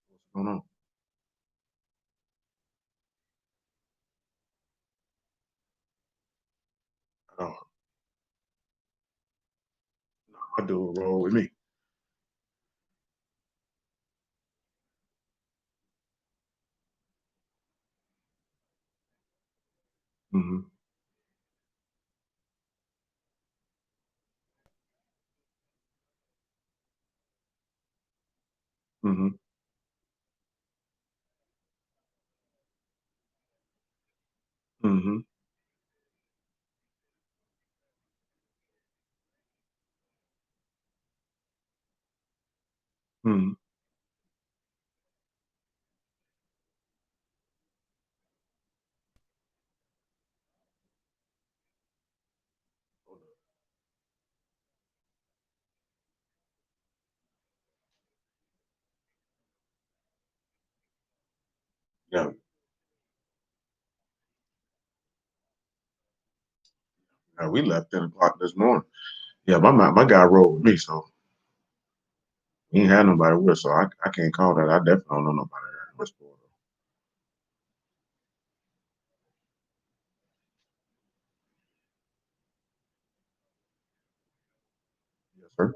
What's going on? Oh, I do a roll with me. Hmm. Hmm. Hmm. Hmm. Yeah. Yeah, we left 10 o'clock this morning. Yeah, my guy rolled with me, so he ain't had nobody with, so I can't call that. I definitely don't know nobody that in Westport. Yes, sir.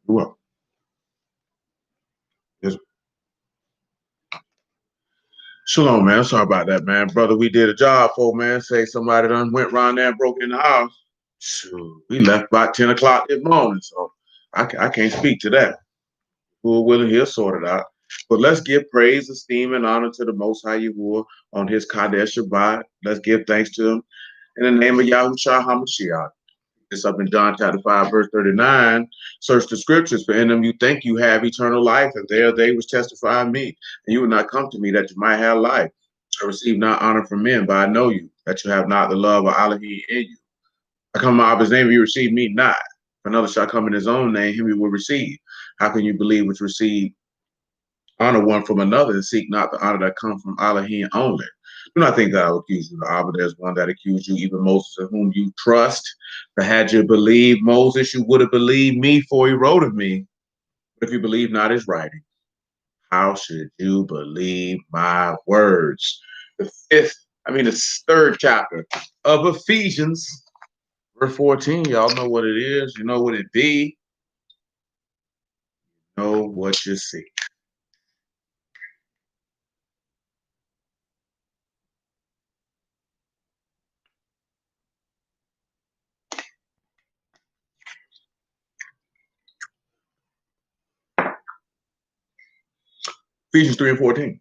You up? Yes. Shalom, man. Sorry about that, man. Brother, we did a job for, man. Say somebody done went round there and broke in the house. Shoot, we left about 10 o'clock this morning, so I can't speak to that. Who are willing, he'll sort it out. But let's give praise, esteem, and honor to the Most High Yahuwah on his Kadesh Shabbat. Let's give thanks to him in the name of Yahushua HaMashiach. It's up in John chapter 5, verse 39. Search the scriptures, for in them you think you have eternal life, and there they which testify of me. And you will not come to me that you might have life. I receive not honor from men, but I know you, that you have not the love of Elohim in you. I come in my Abba's name, you receive me not. If another shall come in his own name, him you will receive. How can you believe which receive honor one from another and seek not the honor that comes from Elohim only? Do not think that I will accuse you, Abba. There's one that accused you, even Moses, in whom you trust. But had you believed Moses, you would have believed me, for he wrote of me. But if you believe not his writing, how should you believe my words? The the third chapter of Ephesians, verse 14. Y'all know what it is. You know what it be. You know what you see. Ephesians 3 and 14.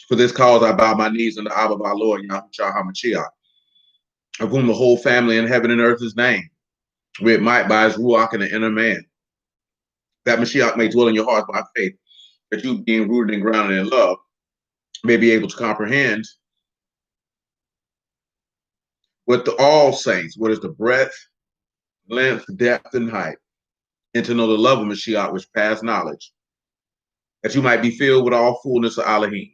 For this cause I bow my knees unto Abba, our Lord, Yahushua HaMashiach, of whom the whole family in heaven and earth is named, with might by his Ruach in the inner man, that Mashiach may dwell in your hearts by faith, that you, being rooted and grounded in love, may be able to comprehend with all saints what is the breadth, length, depth, and height, and to know the love of Mashiach which pass knowledge, that you might be filled with all fullness of Elohim.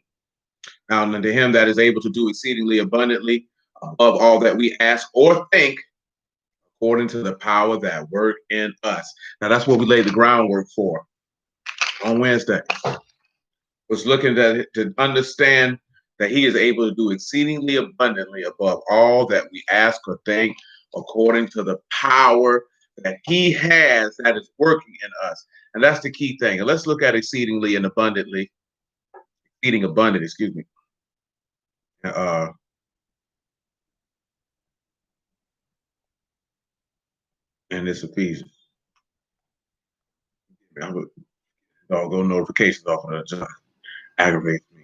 Now, unto him that is able to do exceedingly abundantly above all that we ask or think, according to the power that work in us. Now, that's what we laid the groundwork for on Wednesday. Was looking at to understand that he is able to do exceedingly abundantly above all that we ask or think, according to the power that he has that is working in us. And that's the key thing. And let's look at exceedingly and abundantly, exceeding abundant, excuse me. Uh, and this Ephesians. I'm gonna go notifications off of that. Just aggravates me.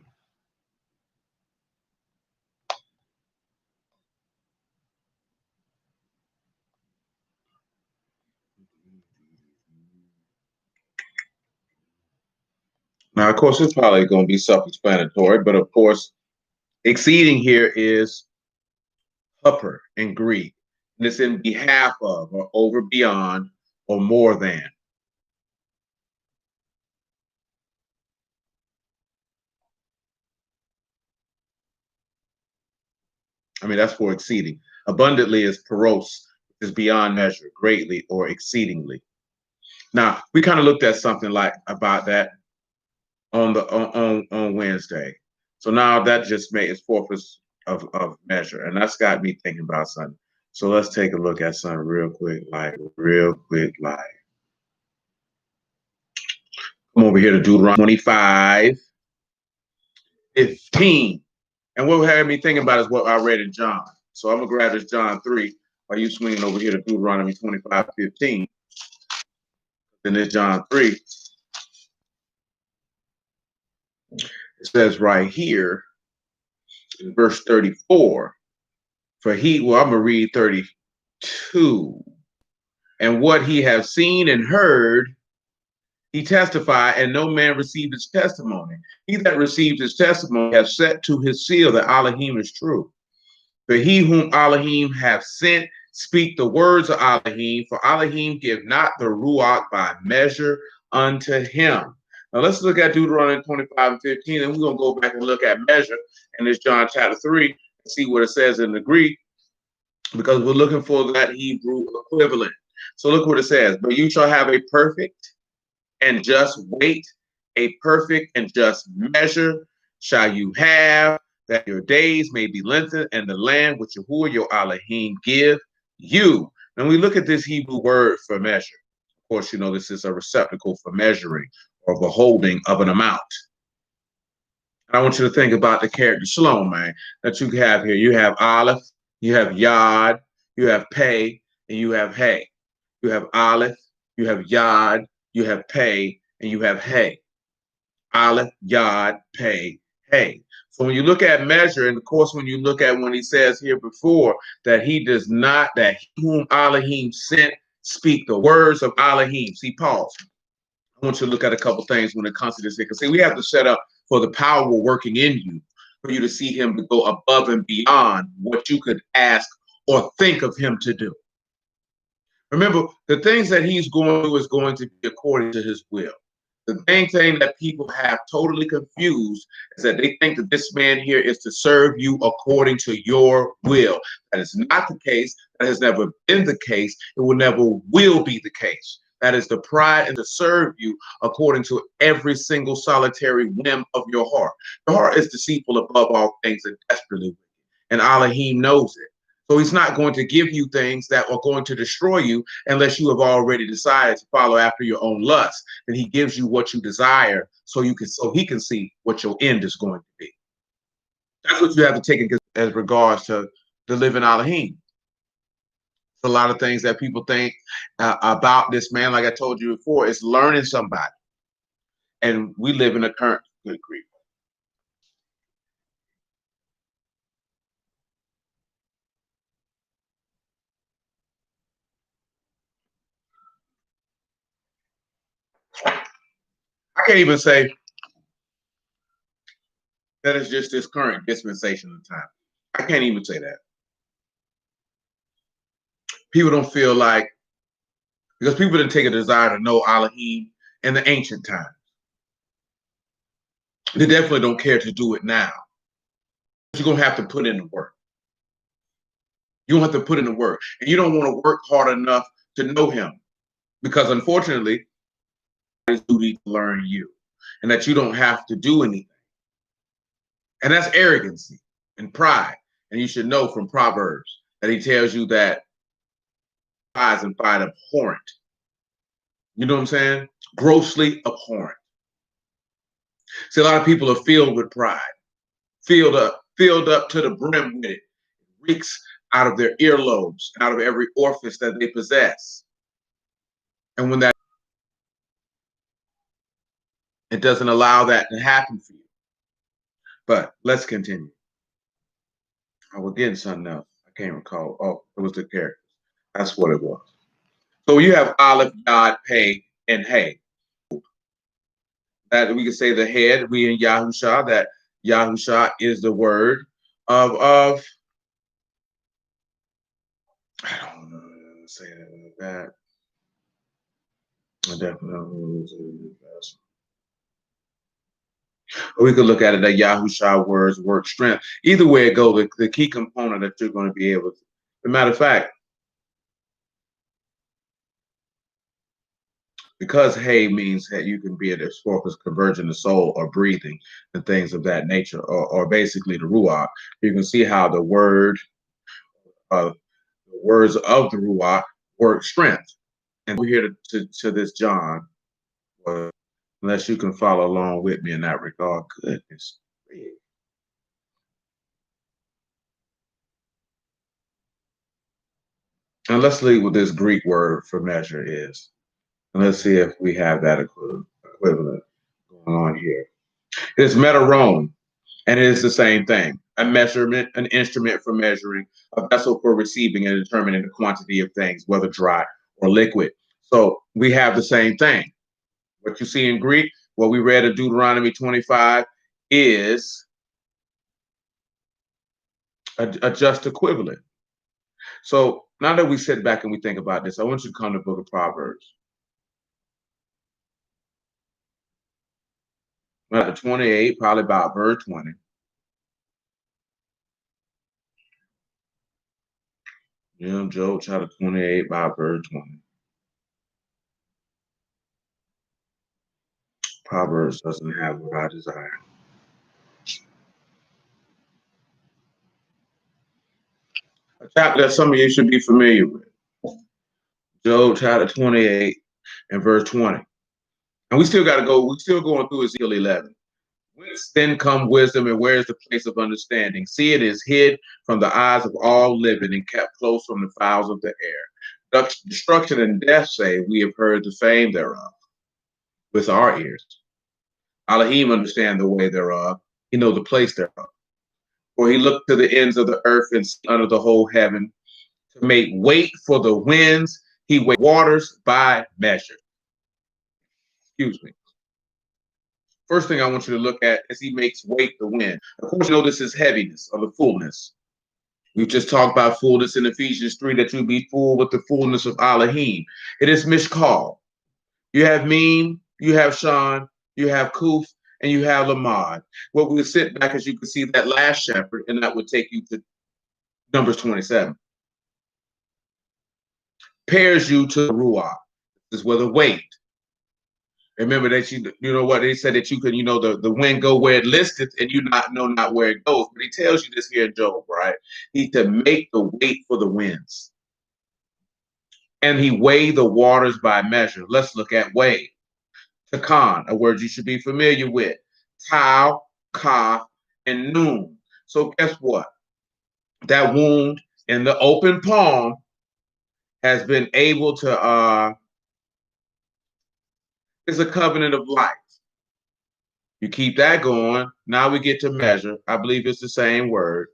Now, of course, it's probably going to be self-explanatory, but of course, exceeding here is upper in Greek, and it's in behalf of, or over, beyond, or more than. I mean, that's for exceeding. Abundantly is peros, is beyond measure, greatly or exceedingly. Now, we kind of looked at something like about that on Wednesday. So now that just made its purpose of measure. And that's got me thinking about something. So let's take a look at something real quick, like. Come over here to Deuteronomy 25:15. And what had me thinking about is what I read in John. So I'm going to grab this John 3 while you swinging over here to Deuteronomy 25:15. Then this John 3, it says right here in verse 34, for he, well, I'm going to read 32. And what he have seen and heard, he testified, and no man received his testimony. He that received his testimony has set to his seal that Elohim is true. For he whom Elohim hath sent speak the words of Elohim, for Elohim give not the Ruach by measure unto him. Now let's look at Deuteronomy 25:15, and we're going to go back and look at measure in this John chapter 3 and see what it says in the Greek, because we're looking for that Hebrew equivalent. So look what it says. But you shall have a perfect and just weight, a perfect and just measure shall you have, that your days may be lengthened, and the land which Yahuwah your Elohim give you. Now we look at this Hebrew word for measure. Of course, you know this is a receptacle for measuring or beholding of an amount. And I want you to think about the character shalom, man, that you have here. You have Aleph, you have Yod, you have Pei, and you have Hey. You have Aleph, you have Yod, you have Pei, and you have Hey. Aleph, Yod, Pei, Hey. So when you look at measure, and of course, when you look at when he says here before that he does not, that he whom Elohim sent speak the words of Elohim. See, pause. I want you to look at a couple things when it comes to this. Because see, we have to set up for the power working in you, for you to see him to go above and beyond what you could ask or think of him to do. Remember, the things that he's going to do is going to be according to his will. The main thing that people have totally confused is that they think that this man here is to serve you according to your will. That is not the case. That has never been the case. It will never will be the case. That is the pride and to serve you according to every single solitary whim of your heart. Your heart is deceitful above all things and desperately wicked. And Elohim knows it. So he's not going to give you things that are going to destroy you unless you have already decided to follow after your own lust. And he gives you what you desire so he can see what your end is going to be. That's what you have to take as regards to the living Elohim. A lot of things that people think about this man, like I told you before, is learning somebody. And we live in a current, good grief. I can't even say that it's just this current dispensation of time. I can't even say that. People don't feel like, because people didn't take a desire to know Elohim in the ancient times. They definitely don't care to do it now. You're going to have to put in the work. You don't have to put in the work. And you don't want to work hard enough to know him. Because unfortunately, it's duty to learn you. And that you don't have to do anything. And that's arrogancy and pride. And you should know from Proverbs that he tells you that eyes and pride abhorrent. You know what I'm saying? Grossly abhorrent. See, a lot of people are filled with pride, filled up to the brim with it. It reeks out of their earlobes, out of every orifice that they possess. And when that, it doesn't allow that to happen for you. But let's continue. I was getting something else. I can't recall. Oh, it was the characters. That's what it was. So you have Aleph, Yod, Pei, and Hey. That we can say the head, we in Yahusha, that Yahusha is the word of I don't know, say that. I definitely we could look at it that Yahusha words work strength. Either way it goes, the key component that you're going to be able to. As a matter of fact, Because hey means that you can be a focus converging the soul or breathing and things of that nature, or basically the ruach. You can see how the words of the ruach work strength. And we're here to this John, unless you can follow along with me in that regard. Goodness. And let's leave with this Greek word for measure is. And let's see if we have that equivalent going on here. It's metarome, and it is the same thing. A measurement, an instrument for measuring, a vessel for receiving and determining the quantity of things, whether dry or liquid. So we have the same thing. What you see in Greek, what we read in Deuteronomy 25 is a just equivalent. So now that we sit back and we think about this, I want you to come to the book of Proverbs. Chapter 28, probably about verse 20. Job chapter 28, about verse 20. Proverbs doesn't have what I desire. A chapter that some of you should be familiar with. Job chapter 28 and verse 20. And we still got to go, we're still going through Ezekiel 11. Whence then come wisdom, and where is the place of understanding? See, it is hid from the eyes of all living and kept close from the fowls of the air. Destruction and death say, we have heard the fame thereof with our ears. Elohim understand the way thereof. He knows the place thereof. For he looked to the ends of the earth and under the whole heaven to make weight for the winds. He weighs waters by measure. Excuse me. First thing I want you to look at is he makes weight the wind. Of course, you know this is heaviness or the fullness. We've just talked about fullness in Ephesians 3, that you be full with the fullness of Elohim. It is Mishkal. You have Meme, you have Sean, you have Kuf, and you have Lamad. What we'll sit back as you can see that last shepherd, and that would take you to Numbers 27. Pairs you to Ruach. This is where the weight. Remember that you know what they said, that you can, the wind go where it listeth, and you know not where it goes. But he tells you this here in Job, right? He to make the weight for the winds. And he weighed the waters by measure. Let's look at weigh. Takan, a word you should be familiar with. Tau, Kaf, and Noon. So guess what? That wound in the open palm has been able to is a covenant of life. You keep that going. Now we get to measure. I believe it's the same word.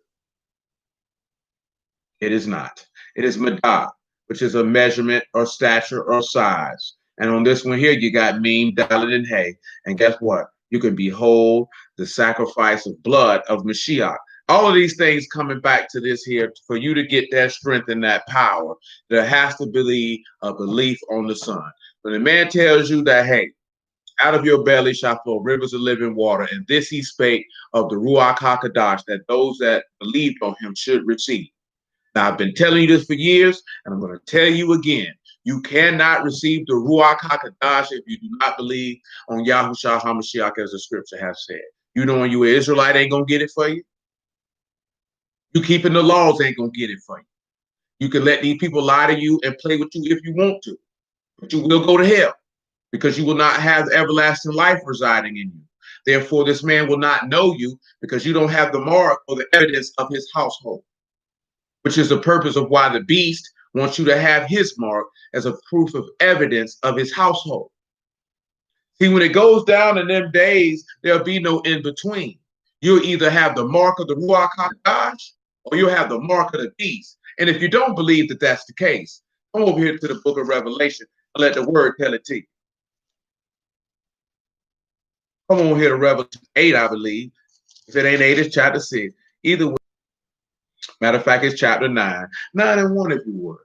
It is not. It is madah, which is a measurement or stature or size. And on this one here, you got Meme, Dalet, and Hay. And guess what? You can behold the sacrifice of blood of Mashiach. All of these things coming back to this here, for you to get that strength and that power, there has to be a belief on the Son. When the man tells you that, hey, out of your belly shall flow rivers of living water, and this he spake of the Ruach HaKadosh, that those that believed on him should receive. Now, I've been telling you this for years, and I'm going to tell you again. You cannot receive the Ruach HaKadosh if you do not believe on Yahushua HaMashiach, as the scripture has said. You knowing you an Israelite ain't going to get it for you. You keeping the laws ain't going to get it for you. You can let these people lie to you and play with you if you want to, but you will go to hell, because you will not have everlasting life residing in you. Therefore, this man will not know you, because you don't have the mark or the evidence of his household, which is the purpose of why the beast wants you to have his mark as a proof of evidence of his household. See, when it goes down in them days, there'll be no in between. You'll either have the mark of the Ruach HaKadosh, or you'll have the mark of the beast. And if you don't believe that that's the case, come over here to the book of Revelation and let the word tell it to you. Come on here to Revelation 8, I believe. If it ain't 8, it's chapter 6. Either way. Matter of fact, it's chapter 9. 9 and 1, if you would.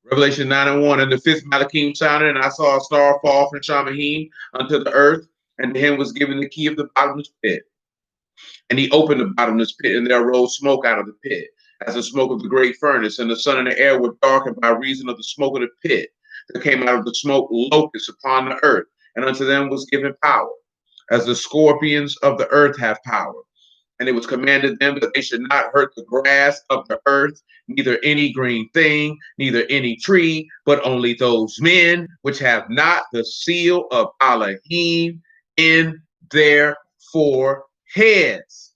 Revelation 9 and 1. And the fifth Malachim sounded, and I saw a star fall from Shamahim unto the earth, and to him was given the key of the bottomless pit. And he opened the bottomless pit, and there arose smoke out of the pit, as the smoke of the great furnace, and the sun and the air were darkened by reason of the smoke of the pit. There came out of the smoke locusts upon the earth, and unto them was given power, as the scorpions of the earth have power. And it was commanded them that they should not hurt the grass of the earth, neither any green thing, neither any tree, but only those men which have not the seal of Elohim in their foreheads.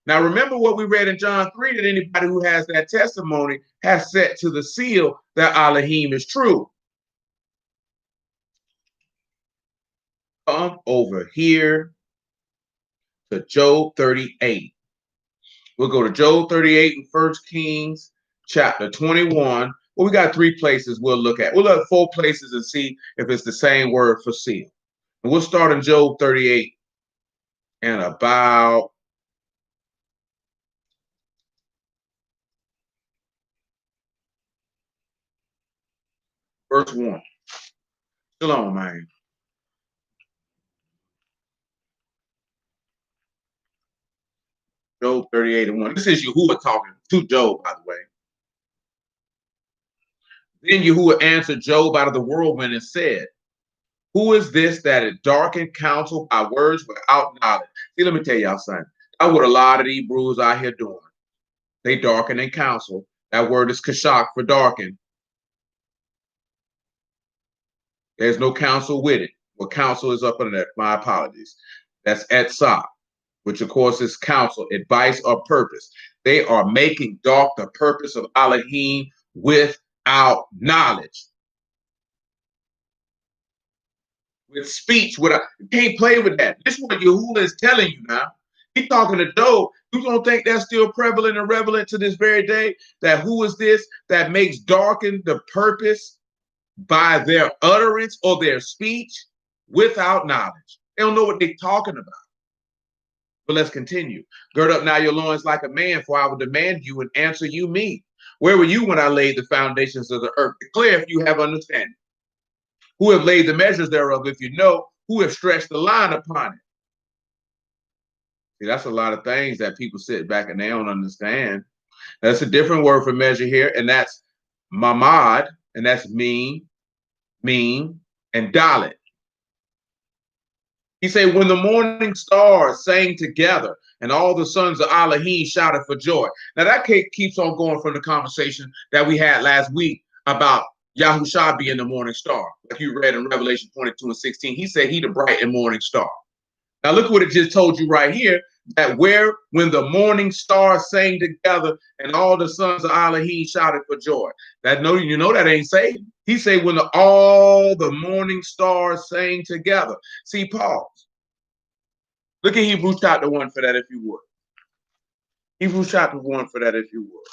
Now, remember what we read in John 3, that anybody who has that testimony has set to the seal that Elohim is true. Come over here to Job 38. We'll go to Job 38 and 1 Kings chapter 21. Well, we got 3 places we'll look at. We'll look at 4 places and see if it's the same word for seal. And we'll start in Job 38 and about verse 1. Shalom, man. Job 38 and 1. This is Yahuwah talking to Job, by the way. Then Yahuwah answered Job out of the whirlwind and said, who is this that it darkened counsel by words without knowledge? See, let me tell y'all something. That's what a lot of these Hebrews out here doing. They darken in counsel. That word is kashak for darken. There's no counsel with it. Well, counsel is up under that. My apologies. That's etzah, which of course is counsel, advice, or purpose. They are making dark the purpose of Elohim without knowledge. With speech, you can't play with that. This is what Yahuwah is telling you now. He's talking to Job. You don't think that's still prevalent and relevant to this very day? That who is this that makes darken the purpose by their utterance or their speech without knowledge? They don't know what they're talking about. But let's continue. Gird up now your loins like a man, for I will demand you and answer you me. Where were you when I laid the foundations of the earth? Declare if you have understanding. Who have laid the measures thereof, if you know, who have stretched the line upon it? See, that's a lot of things that people sit back and they don't understand. That's a different word for measure here, and that's mamad, and that's mean, and dalit. He said, when the morning stars sang together and all the sons of Elohim shouted for joy. Now that keeps on going from the conversation that we had last week about Yahushua being the morning star. Like you read in Revelation 22 and 16, he said he the bright and morning star. Now look what it just told you right here, that when the morning stars sang together and all the sons of Elohim shouted for joy. That you know that ain't Satan. He said when all the morning stars sang together. See, pause. Look at Hebrews chapter 1 for that if you would. Hebrews chapter 1 for that if you would.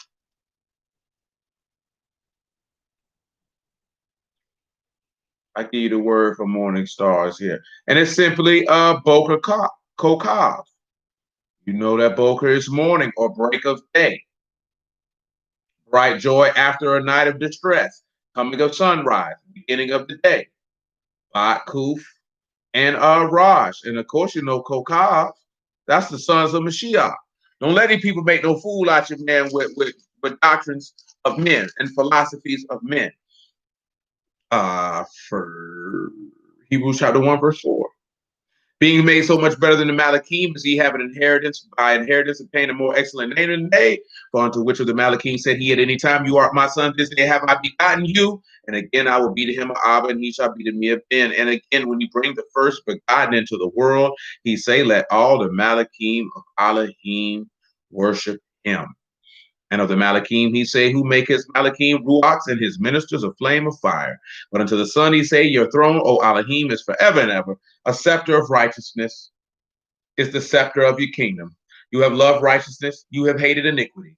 I give you the word for morning stars here. And it's simply Boker Kokav. You know that Boker is morning or break of day. Bright joy after a night of distress. Coming of sunrise, beginning of the day. Bat Kuf and Raj. And of course, you know Kokav. That's the sons of Mashiach. Don't let these people make no fool out you, man, with doctrines of men and philosophies of men. For Hebrews chapter 1, verse 4. Being made so much better than the Malachim, does he have an inheritance by inheritance obtained a more excellent name than they? For unto which of the Malachim said he at any time, you are my son, this day have I begotten you. And again, I will be to him a Abba, and he shall be to me a Ben. And again, when you bring the first begotten into the world, he say, let all the Malachim of Elohim worship him. And of the Malachim, he say, who make his Malachim ruachs and his ministers a flame of fire. But unto the Son, he say, your throne, O Elohim, is forever and ever. A scepter of righteousness is the scepter of your kingdom. You have loved righteousness. You have hated iniquity.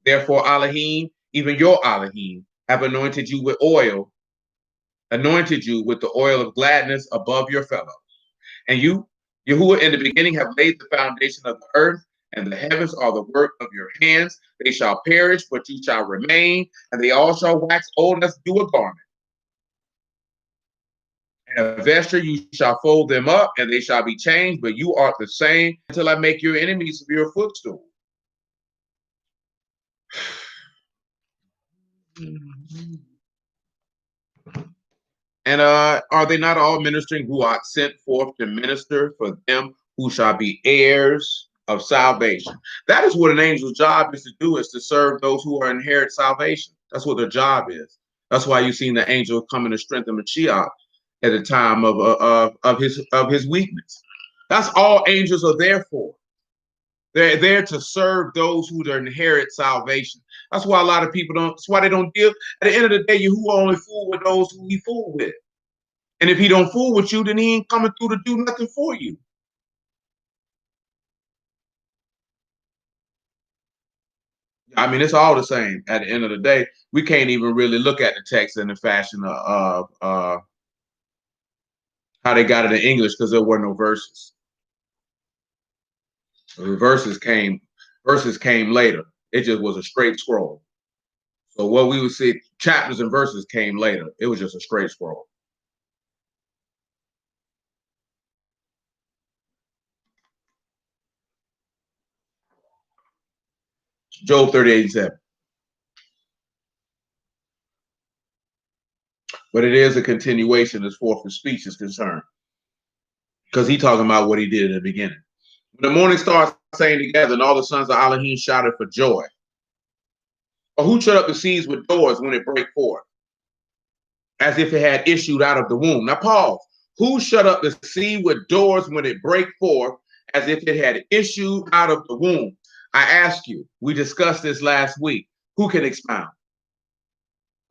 Therefore, Elohim, even your Elohim, have anointed you with oil, anointed you with the oil of gladness above your fellows. And you, Yahuwah, in the beginning have laid the foundation of the earth, and the heavens are the work of your hands. They shall perish, but you shall remain, and they all shall wax old as do a garment. And a vesture you shall fold them up, and they shall be changed, but you art the same until I make your enemies your footstool. And are they not all ministering who are sent forth to minister for them who shall be heirs of salvation? That is what an angel's job is to do, is to serve those who are inherit salvation. That's what their job is. That's why you've seen the angel come in the strength of Mashiach at the time of his weakness. That's all angels are there for. They're there to serve those who inherit salvation. That's why a lot of people don't. That's why they don't give. At the end of the day, you who only fool with those who he fool with. And if he don't fool with you, then he ain't coming through to do nothing for you. I mean, it's all the same. At the end of the day, we can't even really look at the text in the fashion of how they got it in English, because there were no verses. The verses came later. It just was a straight scroll. So what we would see, chapters and verses came later. It was just a straight scroll. Job 38:7. But it is a continuation as far as speech is concerned, because he's talking about what he did in the beginning. When the morning stars sang together and all the sons of Elohim shouted for joy. Or who shut up the seas with doors when it break forth, as if it had issued out of the womb? Now pause. Who shut up the sea with doors when it break forth, as if it had issued out of the womb? I ask you, we discussed this last week. Who can expound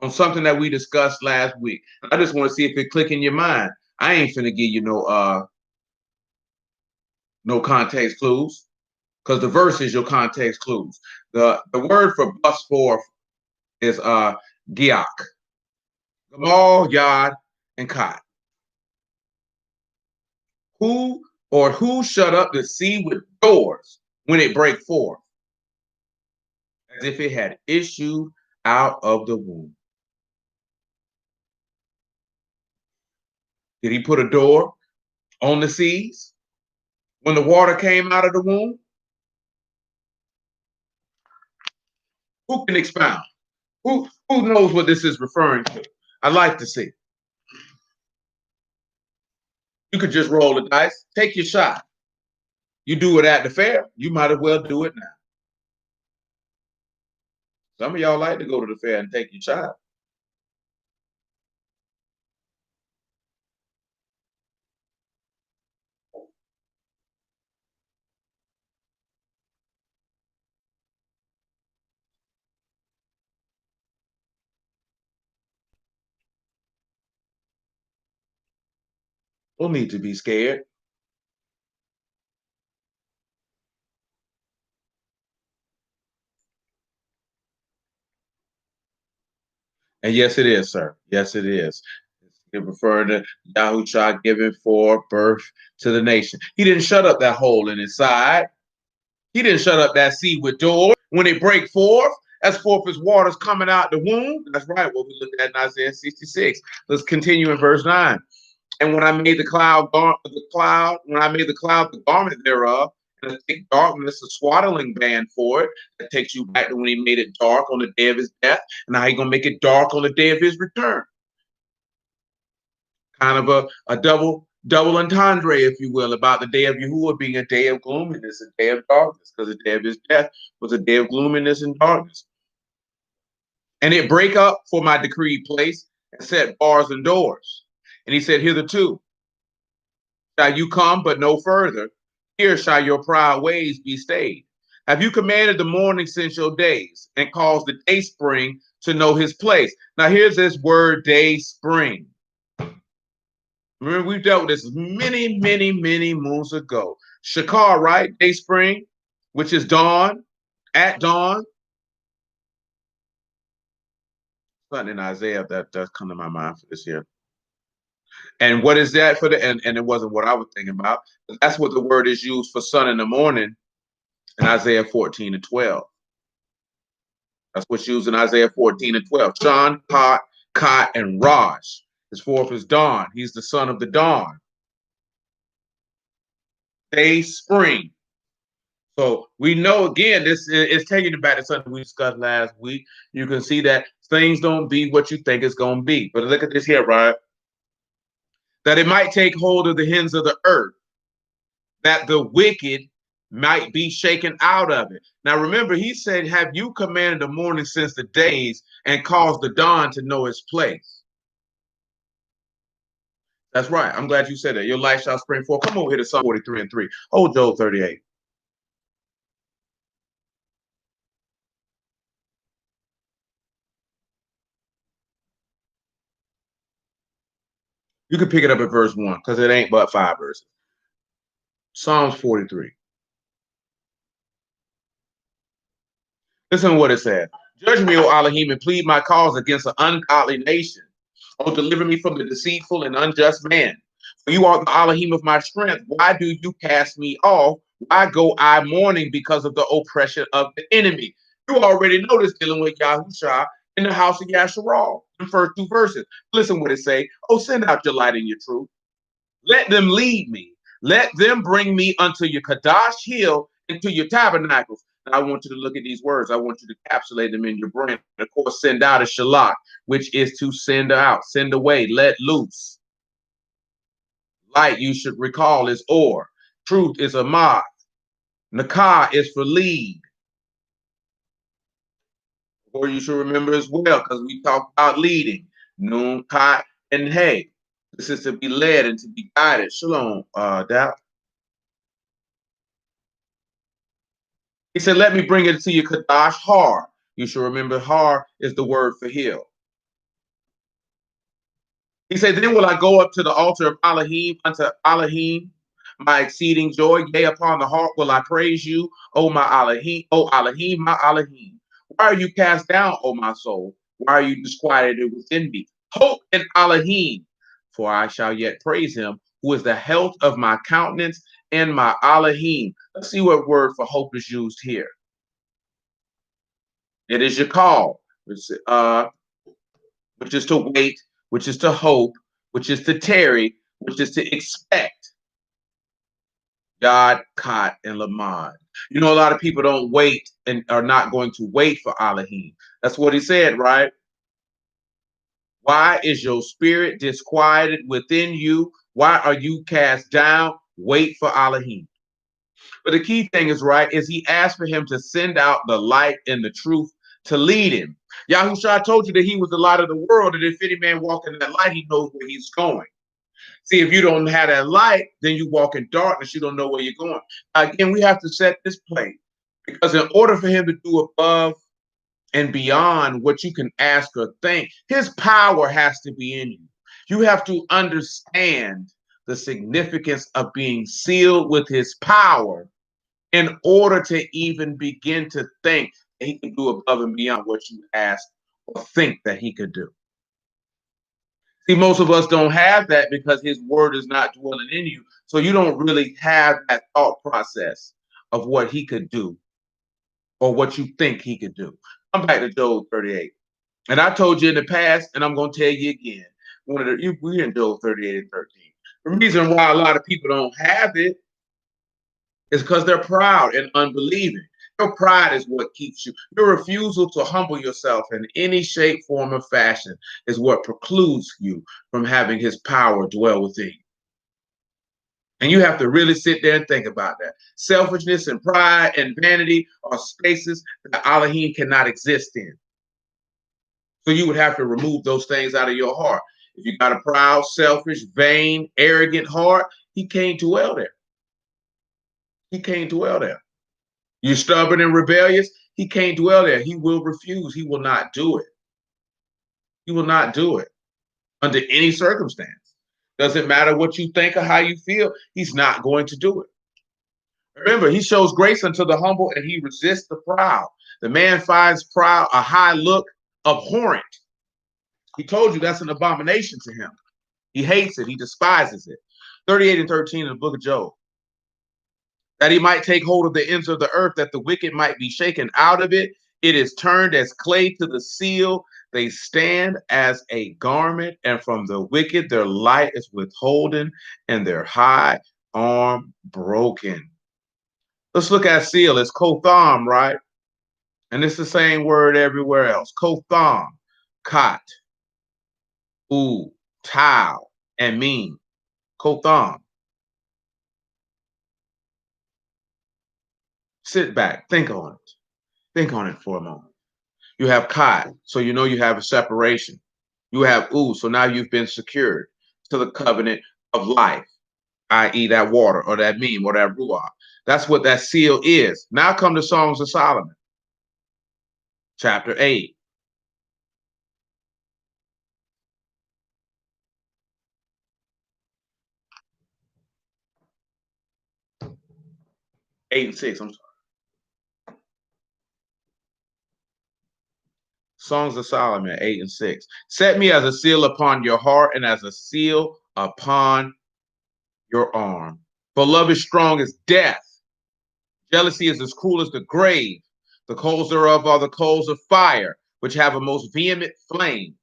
on something that we discussed last week? I just want to see if it click in your mind. I ain't finna give you no context clues, because the verse is your context clues. The word for bust forth is giak, Gamal, Yod, and Kot. Who shut up the sea with doors when it break forth, as if it had issued out of the womb? Did he put a door on the seas when the water came out of the womb? Who can expound? Who knows what this is referring to? I'd like to see. You could just roll the dice, take your shot. You do it at the fair, you might as well do it now. Some of y'all like to go to the fair and take your shot. Don't need to be scared. And yes, it is, sir. Yes, it is. It referred to Yahushua giving forth birth to the nation. He didn't shut up that hole in his side. He didn't shut up that sea with doors when it break forth, as forth as waters coming out the womb. That's right, what we looked at in Isaiah 66. Let's continue in verse 9. And when I made the cloud, when I made the cloud the garment thereof, and a thick darkness, a swaddling band for it, that takes you back to when he made it dark on the day of his death, and how he gonna make it dark on the day of his return. Kind of a double entendre, if you will, about the day of Yahuwah being a day of gloominess, a day of darkness, because the day of his death was a day of gloominess and darkness. And it break up for my decreed place and set bars and doors. And he said, hitherto shall you come, but no further. Here shall your proud ways be stayed. Have you commanded the morning since your days, and caused the day spring to know his place? Now here's this word, day spring. Remember, we've dealt with this many, many, many moons ago. Shakar, right? Day spring, which is dawn, at dawn. Something in Isaiah that does come to my mind for this year. And what is that for the, and it wasn't what I was thinking about. That's what the word is used for sun in the morning in Isaiah 14 and 12. That's what's used in Isaiah 14 and 12. Shan, Kot, and Raj. His fourth is dawn. He's the son of the dawn. Day, spring. So we know again, this is taking you back to something we discussed last week. You can see that things don't be what you think it's going to be. But look at this here, right? That it might take hold of the ends of the earth, that the wicked might be shaken out of it. Now remember, he said, have you commanded the morning since the days and caused the dawn to know its place? That's right. I'm glad you said that. Your light shall spring forth. Come over here to Psalm 43 and 3. Hold Job 38. You can pick it up at verse 1 because it ain't but 5 verses. Psalms 43. Listen to what it says. Judge me, O Elohim, and plead my cause against an ungodly nation. Oh, deliver me from the deceitful and unjust man. For you are the Elohim of my strength. Why do you cast me off? Why go I mourning because of the oppression of the enemy? You already know this dealing with Yahushua in the house of Yasharal. The first 2 verses. Listen what it say. Oh, send out your light and your truth. Let them lead me. Let them bring me unto your Kadash hill and to your tabernacles. And I want you to look at these words. I want you to encapsulate them in your brain. And of course, send out is shalak, which is to send out, send away, let loose. Light, you should recall, is or. Truth is amad. Nakah is for lead. Or you should remember as well, because we talked about leading. Noon, Kai, and Hey. This is to be led and to be guided. Shalom, Dap. He said, let me bring it to you, Kadash Har. You should remember Har is the word for hill. He said, then will I go up to the altar of Elohim, unto Elohim, my exceeding joy. Yea, upon the harp will I praise you, O my Elohim, O Elohim, my Elohim. Why are you cast down, O my soul? Why are you disquieted within me? Hope in Elohim, for I shall yet praise him, who is the health of my countenance and my Elohim. Let's see what word for hope is used here. It is your call, which is to wait, which is to hope, which is to tarry, which is to expect. God, Kot, and Lamad. You know, a lot of people don't wait and are not going to wait for Elohim. That's what he said, right? Why is your spirit disquieted within you? Why are you cast down? Wait for Elohim. But the key thing is, right, is he asked for him to send out the light and the truth to lead him. Yahushua told you that he was the light of the world, and if any man walk in that light, he knows where he's going. See, if you don't have that light, then you walk in darkness. You don't know where you're going. Again, we have to set this plate because in order for him to do above and beyond what you can ask or think, his power has to be in you. You have to understand the significance of being sealed with his power in order to even begin to think that he can do above and beyond what you ask or think that he could do. See, most of us don't have that because his word is not dwelling in you. So you don't really have that thought process of what he could do or what you think he could do. I'm back to Job 38. And I told you in the past, and I'm going to tell you again, we're in Job 38 and 13. The reason why a lot of people don't have it is because they're proud and unbelieving. Your pride is what keeps you. Your refusal to humble yourself in any shape, form, or fashion is what precludes you from having his power dwell within you. And you have to really sit there and think about that. Selfishness and pride and vanity are spaces that Elohim cannot exist in. So you would have to remove those things out of your heart. If you got a proud, selfish, vain, arrogant heart, he can't dwell there. He can't dwell there. You're stubborn and rebellious, he can't dwell there. He will refuse. He will not do it. He will not do it under any circumstance. Doesn't matter what you think or how you feel, he's not going to do it. Remember, he shows grace unto the humble and he resists the proud. The man finds proud a high look abhorrent. He told you that's an abomination to him. He hates it. He despises it. 38 and 13 in the book of Job. That he might take hold of the ends of the earth, that the wicked might be shaken out of it. It is turned as clay to the seal, They stand as a garment, and from the wicked their light is withholden, and their high arm broken. Let's look at seal. It's kotham, right? And it's the same word everywhere else. Kotham, kot, u, tau, and mean. Kotham. Sit back, think on it. Think on it for a moment. You have kot, so you know you have a separation. You have u, so now you've been secured to the covenant of life, i.e., that water or that meme or that ruach. That's what that seal is. Now come to Songs of Solomon, chapter 8. Eight and six. I'm sorry. Songs of Solomon 8 and 6. Set me as a seal upon your heart and as a seal upon your arm. For love is strong as death. Jealousy is as cruel as the grave. The coals thereof are the coals of fire, which have a most vehement flame.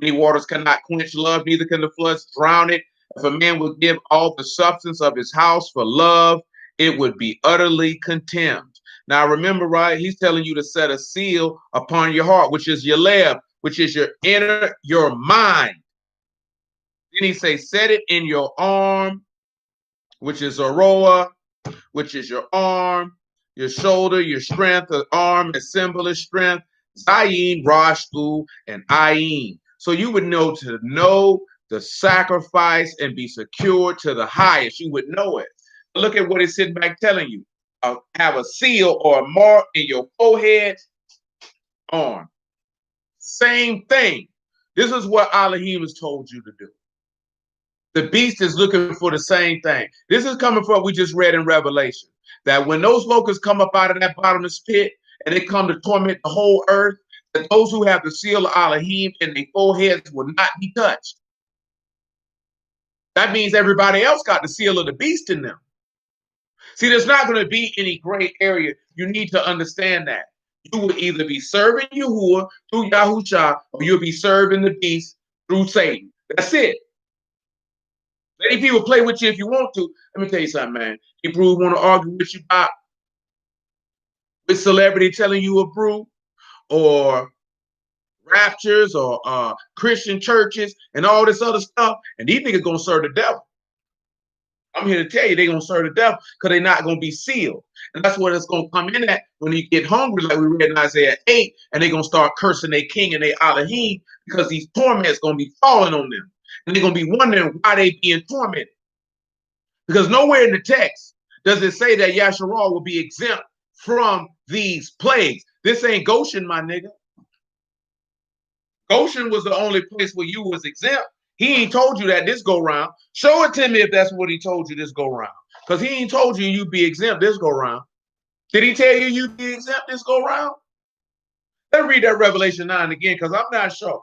Many waters cannot quench love, neither can the floods drown it. If a man would give all the substance of his house for love, it would be utterly contemned. Now remember, right? He's telling you to set a seal upon your heart, which is your leb, which is your inner, your mind. Then he says, set it in your arm, which is aroa, which is your arm, your shoulder, your strength. The arm is symbol of strength. Zayin, Rashtu, and Ayin. So you would know to know the sacrifice and be secured to the highest. You would know it. Look at what it's sitting back telling you. Have a seal or a mark in your forehead, arm. Same thing. This is what Elohim has told you to do. The beast is looking for the same thing. This is coming from what we just read in Revelation. That when those locusts come up out of that bottomless pit and they come to torment the whole earth, that those who have the seal of Elohim in their foreheads will not be touched. That means everybody else got the seal of the beast in them. See, there's not going to be any gray area. You need to understand that. You will either be serving Yahuwah through Yahusha, or you'll be serving the beast through Satan. That's it. Let people play with you if you want to. Let me tell you something, man. People want to argue with you about with celebrity telling you a brew, or raptures, or Christian churches, and all this other stuff. And these niggas gonna serve the devil. I'm here to tell you, they're going to serve the devil because they're not going to be sealed. And that's what it's going to come in at when you get hungry, like we read in Isaiah 8, and they're going to start cursing their king and their Elohim because these torments going to be falling on them. And they're going to be wondering why they being tormented. Because nowhere in the text does it say that Yasharal will be exempt from these plagues. This ain't Goshen, my nigga. Goshen was the only place where you was exempt. He ain't told you that this go round. Show it to me if that's what he told you this go round. Because he ain't told you you'd be exempt this go round. Did he tell you you'd be exempt this go round? Let's read that Revelation 9 again, because I'm not sure.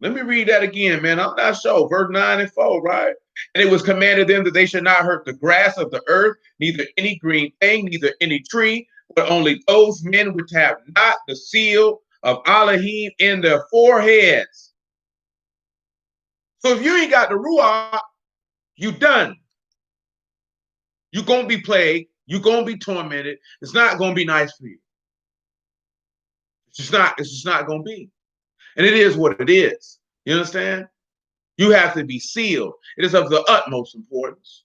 Let me read that again, man. I'm not sure. Verse 9 and 4, right? And it was commanded them that they should not hurt the grass of the earth, neither any green thing, neither any tree, but only those men which have not the seal of Elohim in their foreheads. So if you ain't got the Ruach, you done. You're going to be plagued. You're going to be tormented. It's not going to be nice for you. It's just not going to be. And it is what it is. You understand? You have to be sealed. It is of the utmost importance.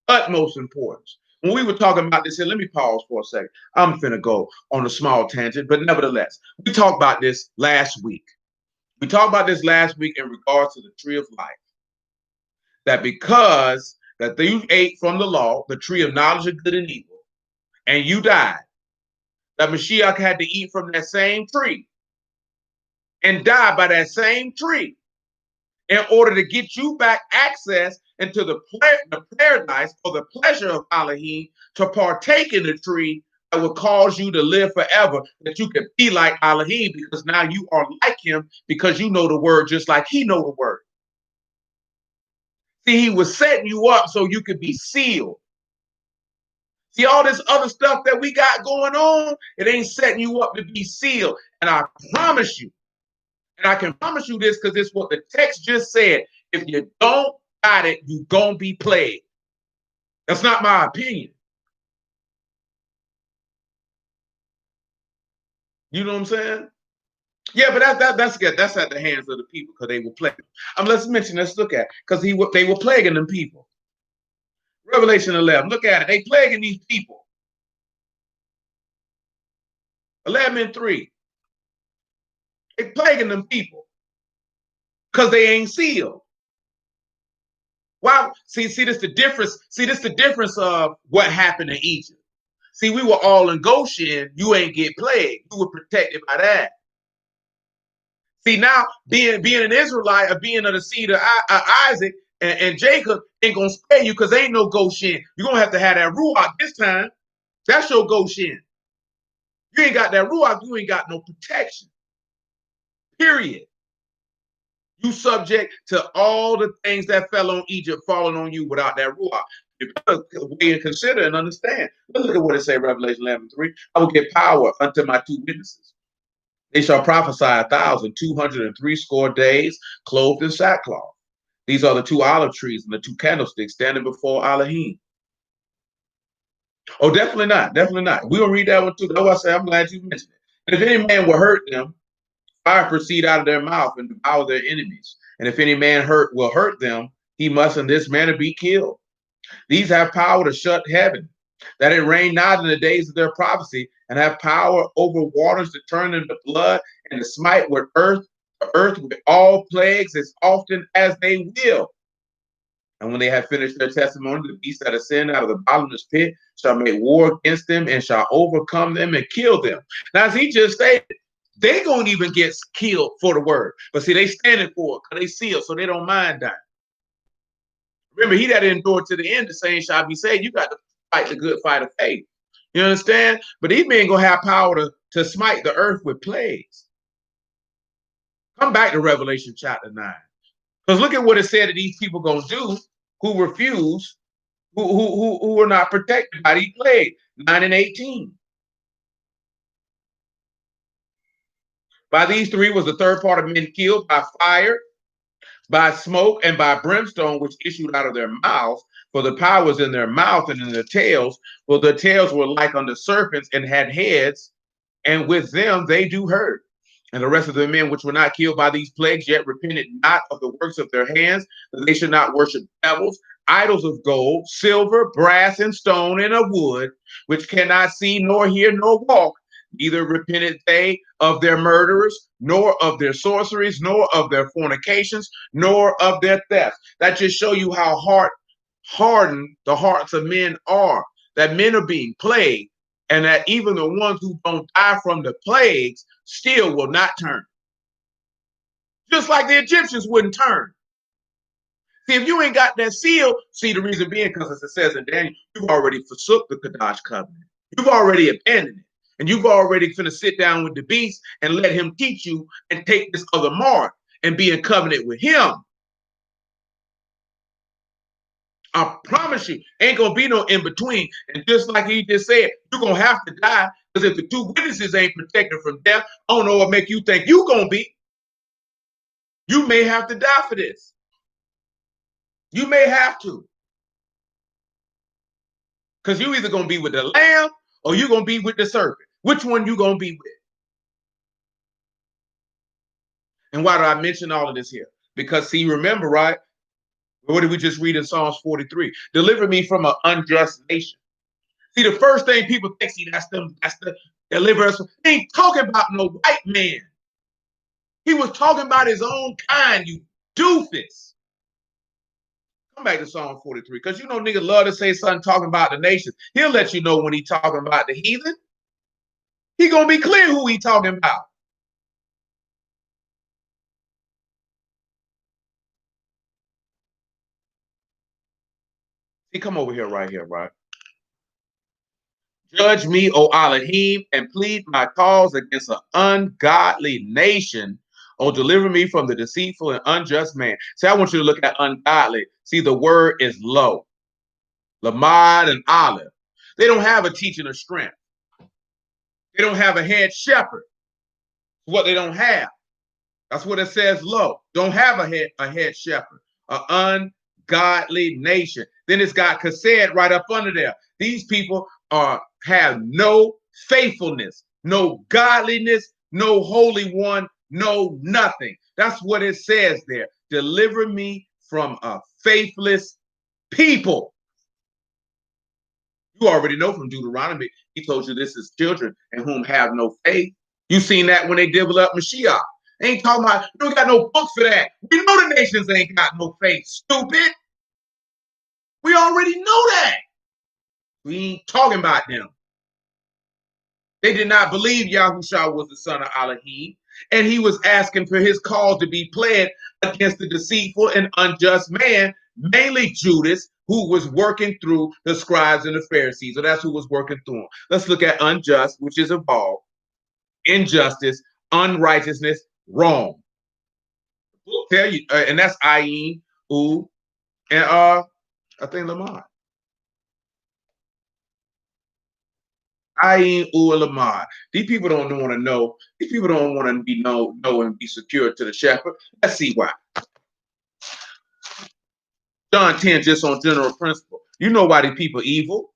Utmost importance. When we were talking about this here, let me pause for a second. I'm finna go on a small tangent, but nevertheless, we talked about this last week. We talked about this last week in regards to the tree of life. That because that you ate from the law, the tree of knowledge of good and evil, and you died, that Mashiach had to eat from that same tree and die by that same tree in order to get you back access into the paradise or the pleasure of Elohim to partake in the tree that will cause you to live forever, that you can be like Elohim because now you are like him because you know the word just like he know the word. See, he was setting you up so you could be sealed. See, all this other stuff that we got going on, it ain't setting you up to be sealed. And I promise you, and I can promise you this because it's what the text just said. If you don't got it, you're going to be plagued. That's not my opinion. You know what I'm saying? Yeah, but that's good. That's at the hands of the people because they were plaguing. Let's look at because they were plaguing them people. Revelation 11. Look at it. They plaguing these people. 11:3. They plaguing them people because they ain't sealed. Wow. See, this the difference. See, this the difference of what happened in Egypt. See, we were all in Goshen. You ain't get plagued. You were protected by that. See, now being an Israelite or being of the seed of Isaac and Jacob ain't gonna spare you because ain't no Goshen. You're gonna have to have that Ruach this time. That's your Goshen. You ain't got that Ruach, you ain't got no protection. Period. You subject to all the things that fell on Egypt falling on you without that Ruach. You better weigh and consider and understand. Let's look at what it says, Revelation 11:3. I will give power unto my two witnesses. They shall prophesy 1,260 days, clothed in sackcloth. These are the two olive trees and the two candlesticks standing before Elohim. Oh, definitely not. Definitely not. We'll read that one too. That's why I say I'm glad you mentioned it. And if any man will hurt them, fire proceed out of their mouth and devour their enemies. And if any man will hurt them, he must in this manner be killed. These have power to shut heaven, that it rain not in the days of their prophecy, and have power over waters to turn into blood, and to smite with the earth with all plagues as often as they will. And when they have finished their testimony, the beast that ascend out of the bottomless pit shall make war against them and shall overcome them and kill them. Now, as he just stated, they gonna even get killed for the word. But see, they standing for it because they sealed, so they don't mind dying. Remember, he that endured to the end, the same shall be saved. You got to fight the good fight of faith. You understand? But these men gonna have power to smite the earth with plagues. Come back to Revelation chapter 9. Because look at what it said that these people gonna do who refuse, who are not protected by these plagues. 9 and 18. By these three was the third part of men killed by fire, by smoke, and by brimstone, which issued out of their mouths. For the power was in their mouth and in their tails. For the tails were like unto serpents and had heads, and with them they do hurt. And the rest of the men which were not killed by these plagues yet repented not of the works of their hands, that they should not worship devils, idols of gold, silver, brass, and stone, and of wood, which cannot see, nor hear, nor walk. Neither repented they of their murderers, nor of their sorceries, nor of their fornications, nor of their thefts. That just show you how hardened the hearts of men are, that men are being plagued, and that even the ones who don't die from the plagues still will not turn. Just like the Egyptians wouldn't turn. See, if you ain't got that seal, see, the reason being because as it says in Daniel, you've already forsook the Kadash covenant. You've already abandoned it. And you've already finna sit down with the beast and let him teach you and take this other mark and be in covenant with him. I promise you, ain't gonna be no in between. And just like he just said, you're gonna have to die because if the two witnesses ain't protected from death, I don't know what make you think you gonna be. You may have to die for this. You may have to, because you either gonna be with the lamb or you're gonna be with the serpent. Which one you gonna be with? And why do I mention all of this here? Because see, remember, right? What did we just read in Psalms 43? Deliver me from an unjust nation. See, the first thing people think, see, that's the deliver us. He ain't talking about no white man. He was talking about his own kind, you doofus. Come back to Psalm 43, because you know niggas love to say something talking about the nations. He'll let you know when he talking about the heathen. He gonna be clear who he talking about. See, come over here, right here, right? Judge me, O Elohim, and plead my cause against an ungodly nation. Oh, deliver me from the deceitful and unjust man. See, I want you to look at ungodly. See, the word is low. Lamad and Olive. They don't have a teaching of strength. They don't have a head shepherd. What they don't have. That's what it says low. Don't have a head shepherd. An ungodly nation. Then it's got Kased right up under there. These people have no faithfulness, no godliness, no holy one, no nothing. That's what it says there. Deliver me from a faithless people. You already know from Deuteronomy, he told you this is children in whom have no faith. You seen that when they developed Mashiach. They ain't talking about, you don't got no book for that. We know the nations ain't got no faith, stupid. We already know that. We ain't talking about them. They did not believe Yahushua was the son of Elohim, and he was asking for his cause to be pled against the deceitful and unjust man, mainly Judas, who was working through the scribes and the Pharisees. So that's who was working through them. Let's look at unjust, which is involved, injustice, unrighteousness, wrong. We'll tell you, and that's Ayin, U, and I think Lamont. Ayin, U, and Lamont. These people don't want to know. These people don't want to be know and be secure to the shepherd. Let's see why. John 10, just on general principle. You know why these people evil.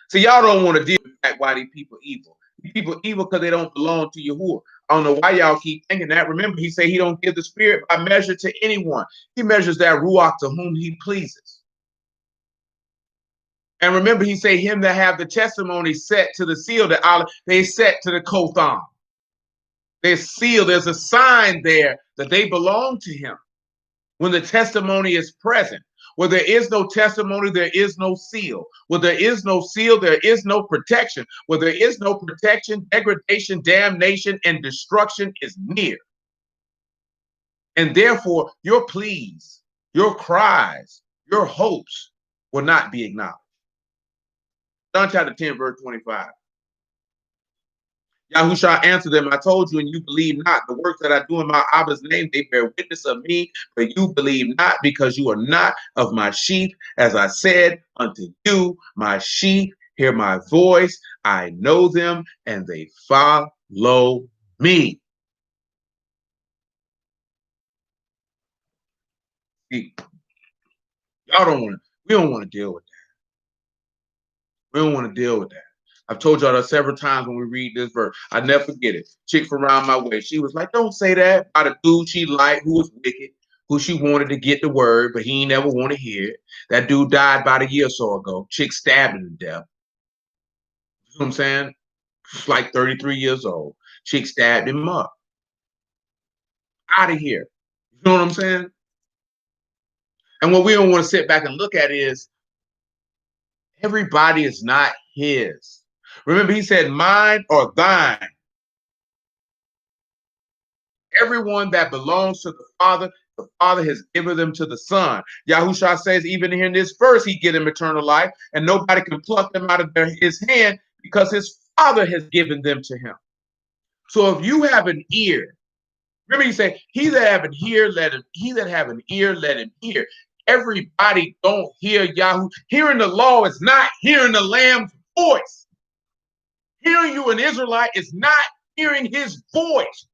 So y'all don't want to deal with that why these people evil. These people evil because they don't belong to Yahuwah. I don't know why y'all keep thinking that. Remember, he said he don't give the spirit by measure to anyone. He measures that ruach to whom he pleases. And remember, he said him that have the testimony set to the seal, that they set to the kotham. They're sealed. There's a sign there that they belong to him when the testimony is present. Where there is no testimony, there is no seal. Where there is no seal, there is no protection. Where there is no protection, degradation, damnation, and destruction is near. And therefore, your pleas, your cries, your hopes will not be acknowledged. John chapter 10, verse 25. Yahushua answered them, I told you, and you believe not. The works that I do in my Abba's name, they bear witness of me, but you believe not, because you are not of my sheep. As I said unto you, my sheep hear my voice. I know them, and they follow me. See, y'all don't want to, we don't want to deal with that. We don't want to deal with that. I've told y'all that several times when we read this verse. I never forget it. Chick from around my way. She was like, don't say that about a dude she liked who was wicked, who she wanted to get the word, but he never want to hear it. That dude died about a year or so ago. Chick stabbed him to death. You know what I'm saying? He's like 33 years old. Chick stabbed him up. Out of here. You know what I'm saying? And what we don't want to sit back and look at is everybody is not his. Remember, he said, mine or thine. Everyone that belongs to the Father has given them to the Son. Yahushua says, even here in this verse, he give them eternal life, and nobody can pluck them out of his hand because his Father has given them to him. So if you have an ear, remember he said, he that have an ear, let him, he that have an ear, let him hear. Everybody don't hear Yahoo. Hearing the law is not hearing the Lamb's voice. Hearing you an Israelite is not hearing his voice.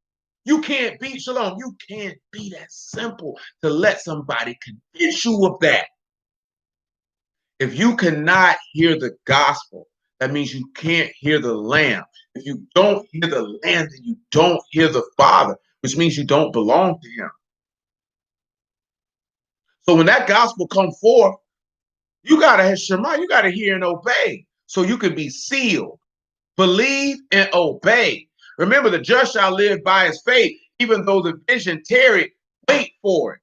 You can't be, Shalom, you can't be that simple to let somebody convince you of that. If you cannot hear the gospel, that means you can't hear the Lamb. If you don't hear the Lamb, then you don't hear the Father, which means you don't belong to him. So when that gospel comes forth, you got to have Shema, you got to hear and obey so you can be sealed. Believe and obey. Remember, the just shall live by his faith, even though the vision tarried, wait for it.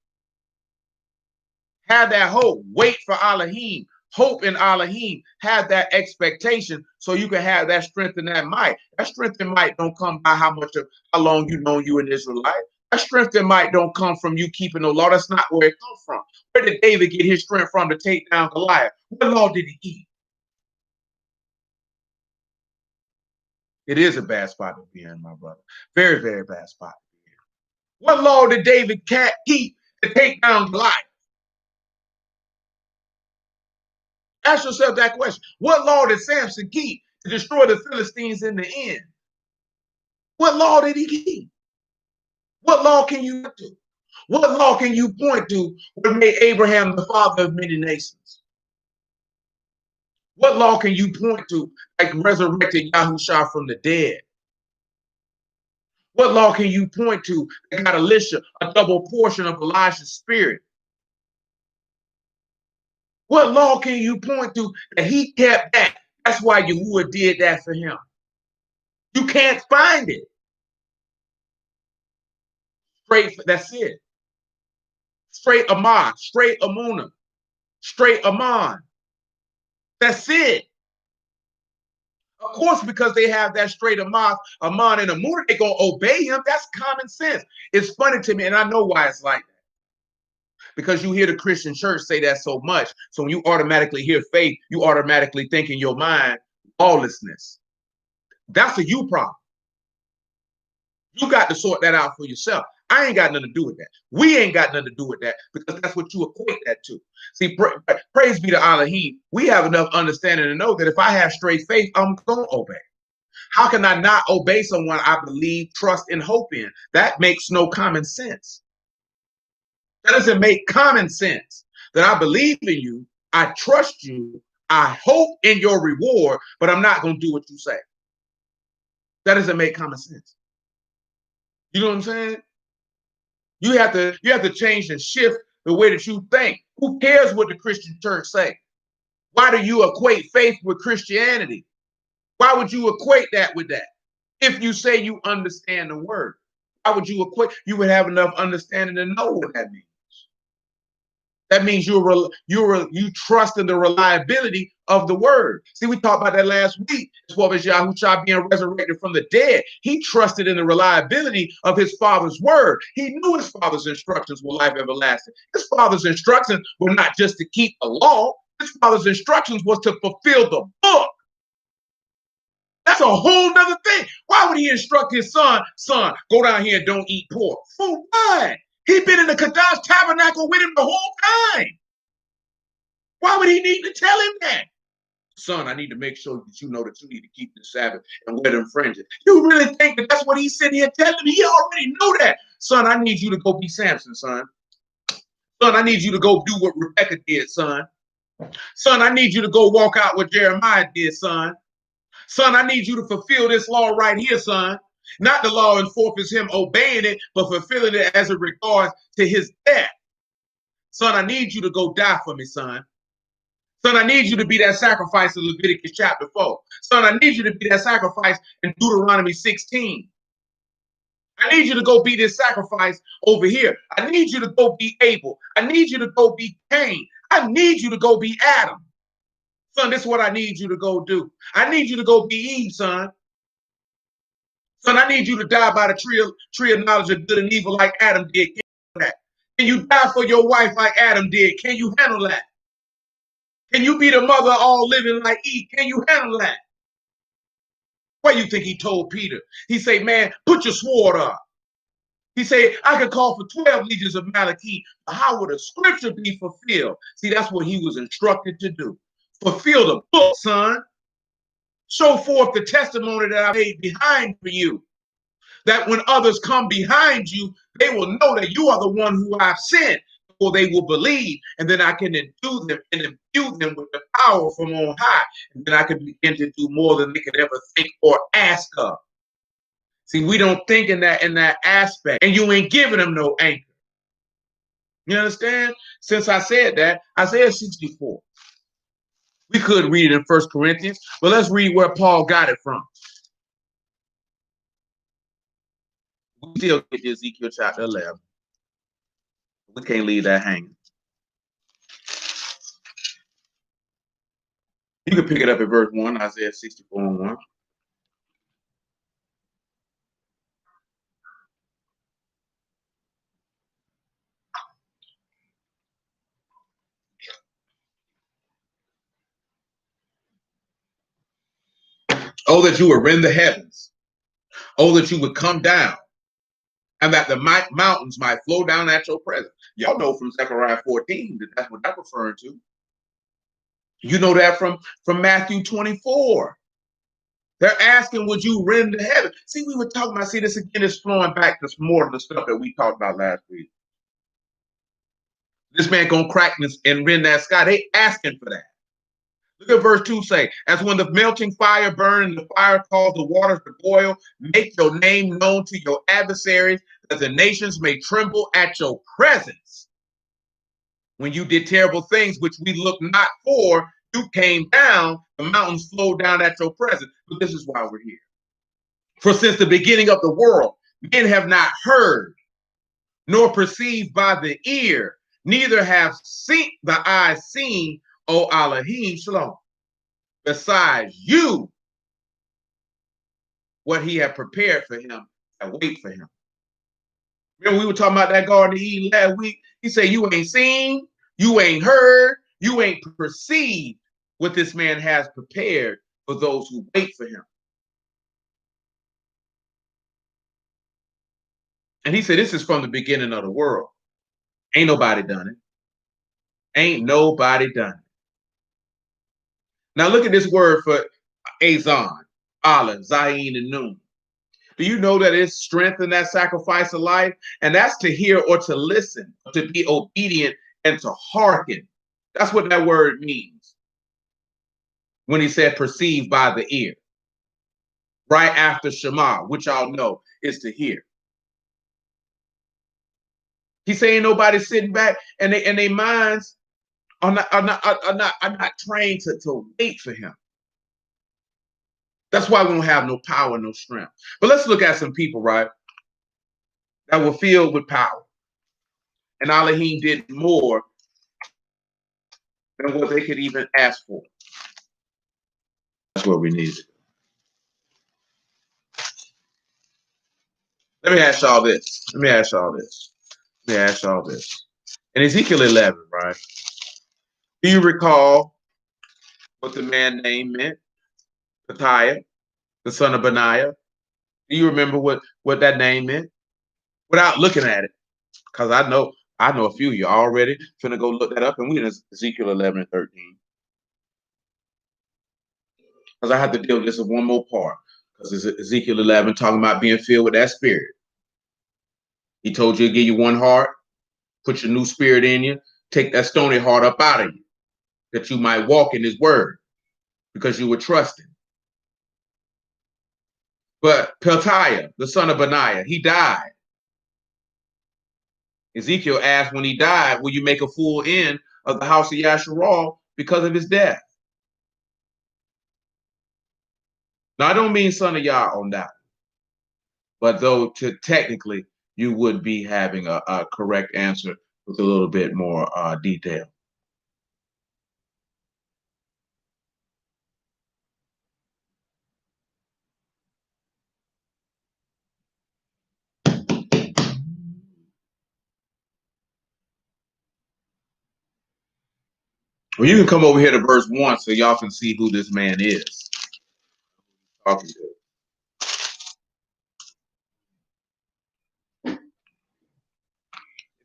Have that hope. Wait for Elohim. Hope in Elohim. Have that expectation so you can have that strength and that might. That strength and might don't come by how long you know you an Israelite. That strength and might don't come from you keeping the law. That's not where it comes from. Where did David get his strength from to take down Goliath? What law did he eat? It is a bad spot to be in, my brother. Very, very bad spot to be in. What law did David keep to take down Goliath? Ask yourself that question. What law did Samson keep to destroy the Philistines in the end? What law did he keep? What law can you do? What law can you point to what made Abraham the father of many nations? What law can you point to like resurrected Yahushua from the dead? What law can you point to that got Elisha a double portion of Elijah's spirit? What law can you point to that he kept that? That's why Yahuwah did that for him. You can't find it. Straight, that's it. Straight Amon, straight Amuna, straight Amon. That's it. Of course, because they have that straight Amon and Amuna, they're going to obey him. That's common sense. It's funny to me, and I know why it's like that. Because you hear the Christian church say that so much. So when you automatically hear faith, you automatically think in your mind lawlessness. That's a you problem. You got to sort that out for yourself. I ain't got nothing to do with that. We ain't got nothing to do with that because that's what you equate that to. See, praise be to Elohim. We have enough understanding to know that if I have straight faith, I'm going to obey. How can I not obey someone I believe, trust, and hope in? That makes no common sense. That doesn't make common sense. That I believe in you, I trust you, I hope in your reward, but I'm not going to do what you say. That doesn't make common sense. You know what I'm saying? You have to change and shift the way that you think. Who cares what the Christian church say? Why do you equate faith with Christianity? Why would you equate that with that? If you say you understand the word, why would you equate? You would have enough understanding to know what that means. That means you trust in the reliability of the word. See, we talked about that last week as far as Yahushua being resurrected from the dead. He trusted in the reliability of his father's word. He knew his father's instructions were life everlasting. His father's instructions were not just to keep the law. His father's instructions was to fulfill the book. That's a whole nother thing. Why would he instruct his son, go down here and don't eat pork? For what? He'd been in the Kadash tabernacle with him the whole time. Why would he need to tell him that? Son, I need to make sure that you know that you need to keep the Sabbath and wear them fringes. You really think that that's what he's sitting here telling me? He already know that. Son, I need you to go be Samson, son. Son, I need you to go do what Rebecca did, son. Son, I need you to go walk out what Jeremiah did, son. Son, I need you to fulfill this law right here, son. Not the law and forth is him obeying it, but fulfilling it as it regards to his death. Son, I need you to go die for me, son. Son, I need you to be that sacrifice in Leviticus chapter 4. Son, I need you to be that sacrifice in Deuteronomy 16. I need you to go be this sacrifice over here. I need you to go be Abel. I need you to go be Cain. I need you to go be Adam. Son, this is what I need you to go do. I need you to go be Eve, son. Son, I need you to die by the tree of knowledge of good and evil like Adam did. Can you handle that? Can you die for your wife like Adam did? Can you handle that? Can you be the mother of all living like Eve? Can you handle that? What do you think he told Peter? He said, man, put your sword up. He said, I could call for 12 legions of Malachi. How would the scripture be fulfilled? See, that's what he was instructed to do. Fulfill the book, son. Show forth the testimony that I made behind for you. That when others come behind you, they will know that you are the one who I've sent, or they will believe, and then I can endue them and imbue them with the power from on high, and then I can begin to do more than they could ever think or ask of. See, we don't think in that aspect, and you ain't giving them no anchor. You understand? Since I said that, Isaiah 64. We could read it in 1 Corinthians, but let's read where Paul got it from. We still get to Ezekiel chapter 11. We can't leave that hanging. You can pick it up at verse 1, Isaiah 64 and 1. Oh, that you would rend the heavens. Oh, that you would come down, and that the mountains might flow down at your presence. Y'all know from Zechariah 14 that that's what that's referring to. You know that from Matthew 24. They're asking, would you rend to heaven? See, we were talking about, see, this again is flowing back to more of the stuff that we talked about last week. This man gonna crack this and rend that sky. They asking for that. Look at verse 2 say, as when the melting fire burns and the fire calls the waters to boil, make your name known to your adversaries, that the nations may tremble at your presence. When you did terrible things which we look not for, you came down, the mountains flowed down at your presence. But this is why we're here. For since the beginning of the world, men have not heard, nor perceived by the ear, neither have seen the eyes seen, O Elohim Shalom. Besides you, what he had prepared for him and wait for him. Remember, we were talking about that Garden of Eden last week. He said, you ain't seen, you ain't heard, you ain't perceived what this man has prepared for those who wait for him. And he said, this is from the beginning of the world. Ain't nobody done it. Ain't nobody done it. Now look at this word for Azan, Allah, Zayin, and Nun. Do you know that it's strength in that sacrifice of life? And that's to hear or to listen, to be obedient and to hearken. That's what that word means when he said perceived by the ear. Right after Shema, which y'all know is to hear. He's saying nobody sitting back and their minds are not trained to wait for him. That's why we don't have no power, no strength. But let's look at some people, right, that were filled with power. And Elohim did more than what they could even ask for. That's what we needed. Let me ask y'all this. In Ezekiel 11, right? Do you recall what the man name meant? Petiah, the son of Benaiah. Do you remember what that name meant? Without looking at it, because I know a few of you already finna go look that up, and we're in Ezekiel 11 and 13. Because I have to deal with this in one more part. Because it's Ezekiel 11 talking about being filled with that spirit. He told you to give you one heart, put your new spirit in you, take that stony heart up out of you, that you might walk in his word, because you were trusting. But Peltiah, the son of Benaiah, he died. Ezekiel asked when he died, will you make a full end of the house of Yasharal because of his death? Now, I don't mean son of Yah on that, but though technically you would be having a correct answer with a little bit more detail. Well, you can come over here to verse 1 so y'all can see who this man is talking to.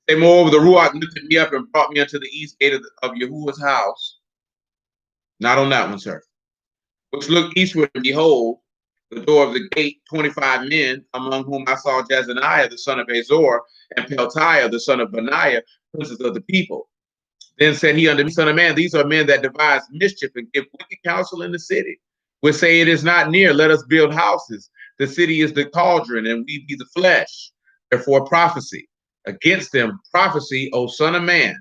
Say, moreover, the Ruach lifted me up and brought me unto the east gate of Yahuwah's house. Not on that one, sir. Which looked eastward, and behold, the door of the gate, 25 men, among whom I saw Jezaniah, the son of Azor, and Peltiah, the son of Benaiah, princes of the people. Then said he unto me, son of man, these are men that devise mischief and give wicked counsel in the city, which say it is not near, let us build houses. The city is the cauldron, and we be the flesh. Therefore prophecy. Against them prophecy, O son of man.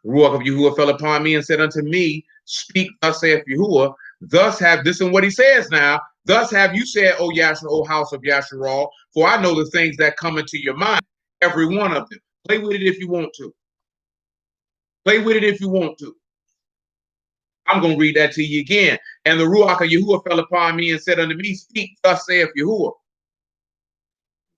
The Ruach of Yahuwah fell upon me and said unto me, speak, thus saith Yahuwah, thus have, this is what he says now, thus have you said, O Yashar, O house of Yasharal, for I know the things that come into your mind, every one of them. Play with it if you want to. Play with it if you want to. I'm going to read that to you again. And the Ruach of Yahuwah fell upon me and said unto me, speak, thus saith Yahuwah.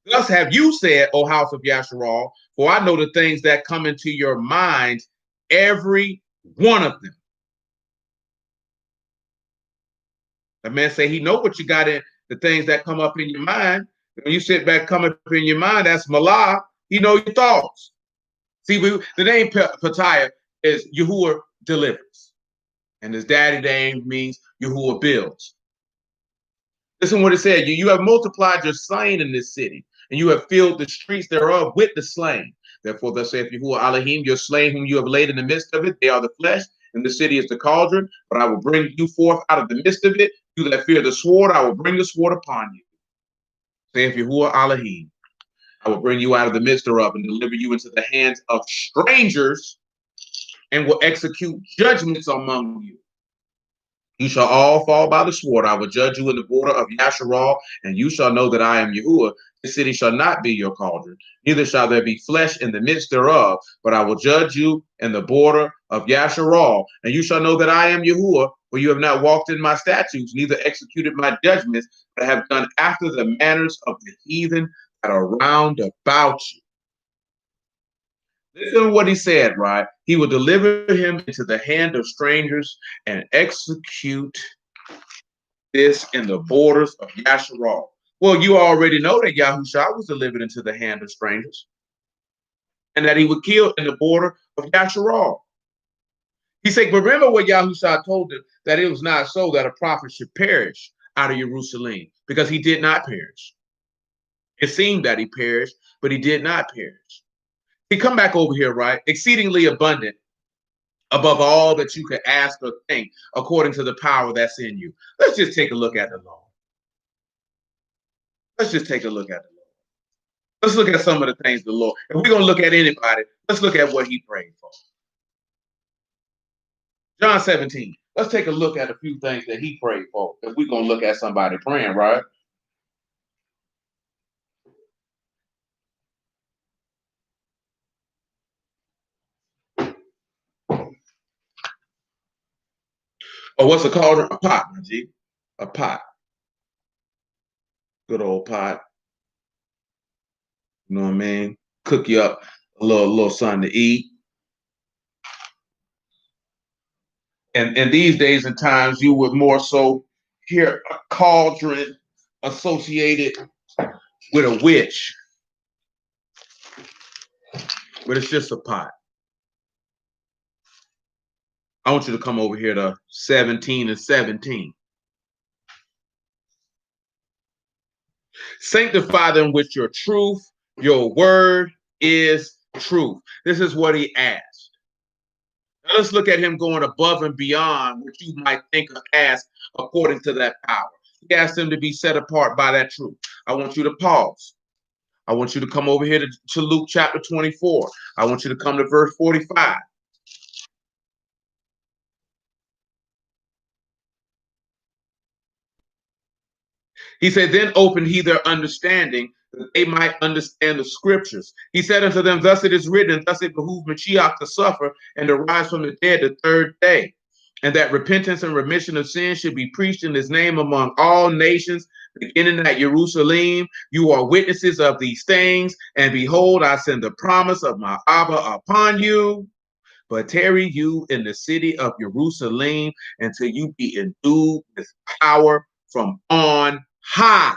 Thus have you said, O house of Yasharal, for I know the things that come into your minds, every one of them. The man say he know what you got in the things that come up in your mind. When you sit back, come up in your mind, that's Malah. He know your thoughts. See, the name Petiah is Yahuwah delivers. And his daddy name means Yahuwah builds. Listen what it said. You have multiplied your slain in this city, and you have filled the streets thereof with the slain. Therefore, thus saith Yahuwah Elohim, your slain whom you have laid in the midst of it, they are the flesh, and the city is the cauldron. But I will bring you forth out of the midst of it. You that fear the sword, I will bring the sword upon you. Saith Yahuwah Elohim, I will bring you out of the midst thereof and deliver you into the hands of strangers and will execute judgments among you. You shall all fall by the sword. I will judge you in the border of Yasharal, and you shall know that I am Yahuwah. This city shall not be your cauldron, neither shall there be flesh in the midst thereof, but I will judge you in the border of Yasharal, and you shall know that I am Yahuwah, for you have not walked in my statutes, neither executed my judgments, but have done after the manners of the heathen that are round about you. Listen to what he said, right? He will deliver him into the hand of strangers and execute this in the borders of Yasharal. Well, you already know that Yahushua was delivered into the hand of strangers and that he would kill in the border of Yasharal. He said, remember what Yahushua told him, that it was not so that a prophet should perish out of Jerusalem, because he did not perish. It seemed that he perished, but he did not perish. He come back over here, right? Exceedingly abundant above all that you could ask or think, according to the power that's in you. Let's just take a look at the law. Let's just take a look at the Lord. Let's look at some of the things the Lord. If we're going to look at anybody, let's look at what he prayed for. John 17. Let's take a look at a few things that he prayed for. If we're going to look at somebody praying, right? Oh, what's it called? A pot, my G. A pot. Good old pot. You know what I mean? Cook you up a little something to eat. And in these days and times, you would more so hear a cauldron associated with a witch. But it's just a pot. I want you to come over here to 17 and 17. Sanctify them with your truth. Your word is truth. This is what he asked. Now let's look at him going above and beyond what you might think of as according to that power. He asked him to be set apart by that truth. I want you to pause. I want you to come over here to Luke chapter 24. I want you to come to verse 45. He said, then opened he their understanding, that they might understand the scriptures. He said unto them, thus it is written, and thus it behooved Mashiach to suffer and to rise from the dead the third day, and that repentance and remission of sins should be preached in his name among all nations, beginning at Jerusalem. You are witnesses of these things, and behold, I send the promise of my Abba upon you. But tarry you in the city of Jerusalem until you be endued with power from on high.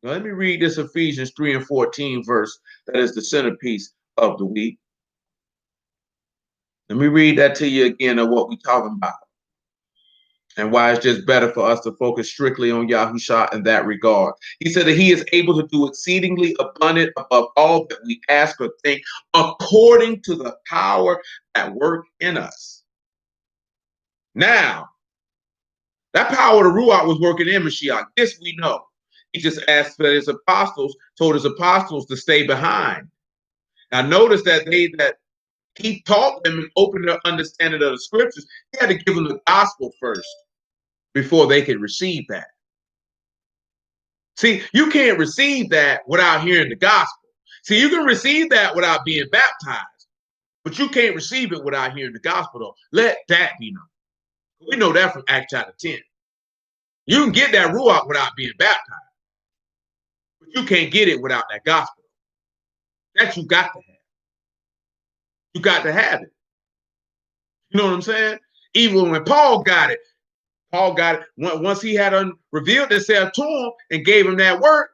Now, let me read this Ephesians 3 and 14 verse that is the centerpiece of the week. Let me read that to you again of what we're talking about and why it's just better for us to focus strictly on Yahushua in that regard. He said that he is able to do exceedingly abundant above all that we ask or think, according to the power at work in us. Now, that power of the Ruach was working in Mashiach. This we know. He just asked for his apostles, told his apostles to stay behind. Now, notice that he taught them and opened their understanding of the scriptures. He had to give them the gospel first before they could receive that. See, you can't receive that without hearing the gospel. See, you can receive that without being baptized, but you can't receive it without hearing the gospel, though. Let that be known. We know that from Acts chapter 10. You can get that Ruach without being baptized, but you can't get it without that gospel. That you got to have. You got to have it. You know what I'm saying? Even when Paul got it once he had revealed himself to him and gave him that word.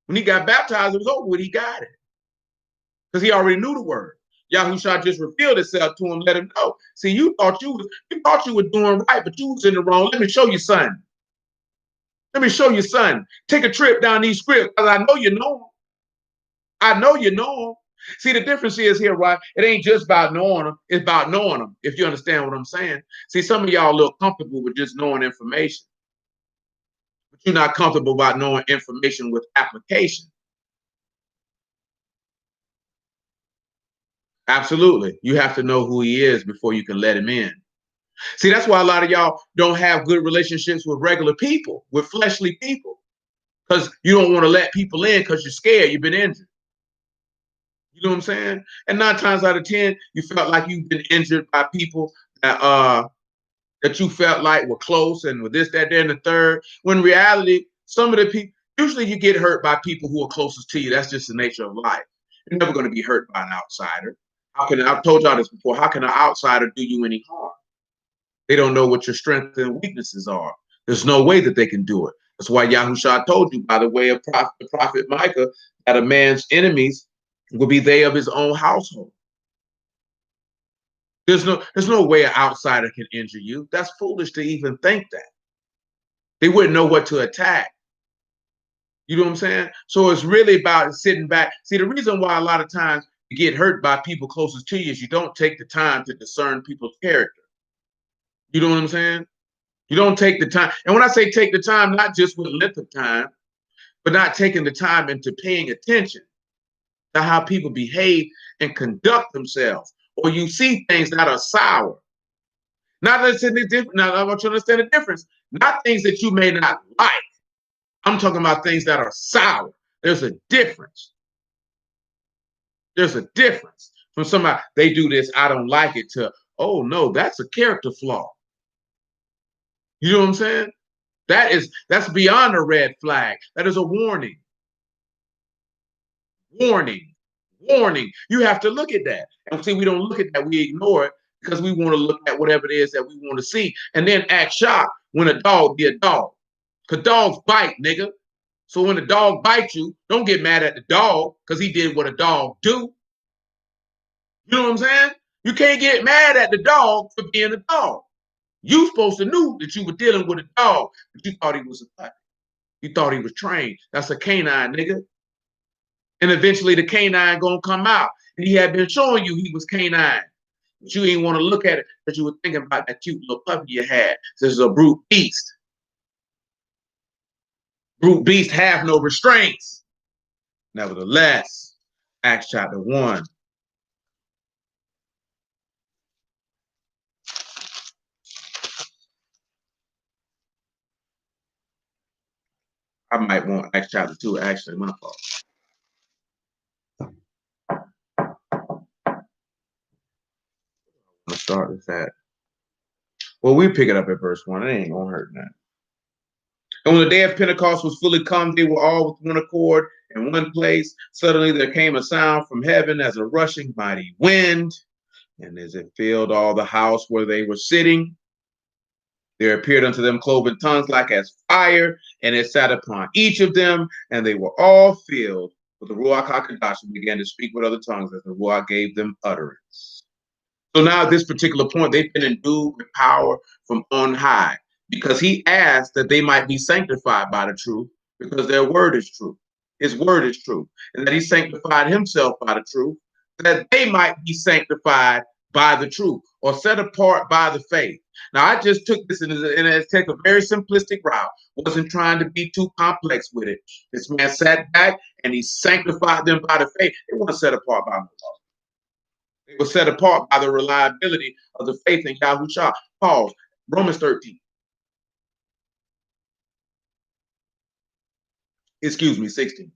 When he got baptized, it was over with. He got it because he already knew the word. Yahushua just revealed itself to him, let him know. See, you thought you were doing right, but you was in the wrong. Let me show you, son. Let me show you, son. Take a trip down these scripts, because I know you know them. I know you know them. See, the difference is here, right? It ain't just about knowing them. It's about knowing them, if you understand what I'm saying. See, some of y'all look comfortable with just knowing information, but you're not comfortable about knowing information with application. Absolutely. You have to know who he is before you can let him in. See, that's why a lot of y'all don't have good relationships with regular people, with fleshly people, because you don't want to let people in because you're scared you've been injured. You know what I'm saying? And 9 times out of 10, you felt like you've been injured by people that you felt like were close and with this, that, there, and the third. When in reality, some of the people, usually you get hurt by people who are closest to you. That's just the nature of life. You're never going to be hurt by an outsider. I've told y'all this before. How can an outsider do you any harm? They don't know what your strengths and weaknesses are. There's no way that they can do it. That's why Yahushua told you by the way of the prophet Micah that a man's enemies will be they of his own household. There's no way an outsider can injure you. That's foolish to even think that. They wouldn't know what to attack. You know what I'm saying? So it's really about sitting back. See, the reason why a lot of times you get hurt by people closest to you is you don't take the time to discern people's character. You know what I'm saying? You don't take the time. And when I say take the time, not just with length of time, but not taking the time into paying attention to how people behave and conduct themselves. Or you see things that are sour. Not understanding the difference. Now I want you to understand the difference. Not things that you may not like. I'm talking about things that are sour. There's a difference. There's a difference from somebody, they do this, I don't like it, to, oh no, that's a character flaw. You know what I'm saying? That's beyond a red flag. That is a warning. Warning. Warning. You have to look at that. And see, we don't look at that. We ignore it because we want to look at whatever it is that we want to see and then act shocked when a dog be a dog. Because dogs bite, nigga. So when the dog bites you, don't get mad at the dog because he did what a dog do. You know what I'm saying? You can't get mad at the dog for being a dog. You supposed to knew that you were dealing with a dog, but you thought he was a puppy. You thought he was trained. That's a canine, nigga. And eventually the canine gonna come out. And he had been showing you he was canine. But you didn't want to look at it because you were thinking about that cute little puppy you had. This is a brute beast. Brute beast have no restraints. Nevertheless, Acts chapter 1. I might want Acts chapter 2, actually, my fault. Let's start with that. Well, we pick it up at verse 1. It ain't gonna hurt that. And when the day of Pentecost was fully come, they were all with one accord in one place. Suddenly there came a sound from heaven as a rushing mighty wind, and as it filled all the house where they were sitting, there appeared unto them cloven tongues like as fire, and it sat upon each of them, and they were all filled with the Ruach HaKodesh and began to speak with other tongues as the Ruach gave them utterance. So now at this particular point, they've been endued with power from on high because he asked that they might be sanctified by the truth because their word is true. His word is true. And that he sanctified himself by the truth, that they might be sanctified by the truth or set apart by the faith. Now, I just took this and it's take a very simplistic route. Wasn't trying to be too complex with it. This man sat back and he sanctified them by the faith. They weren't set apart by the law. They were set apart by the reliability of the faith in Yahushua. Pause. Romans 13. Excuse me, 16.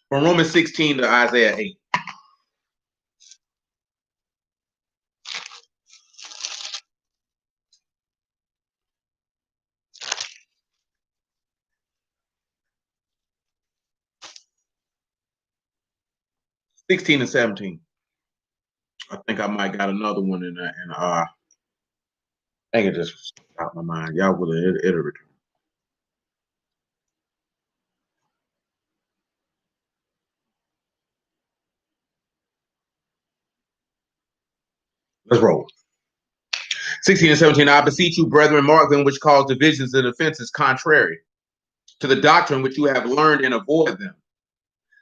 From Romans 16 to Isaiah 8. $16 and 17. I think I might got another one in there, and I think it just out my mind. Y'all will it'll return. Let's roll. 16 and 17, I beseech you, brethren, mark them which cause divisions and offenses contrary to the doctrine which you have learned, and avoid them.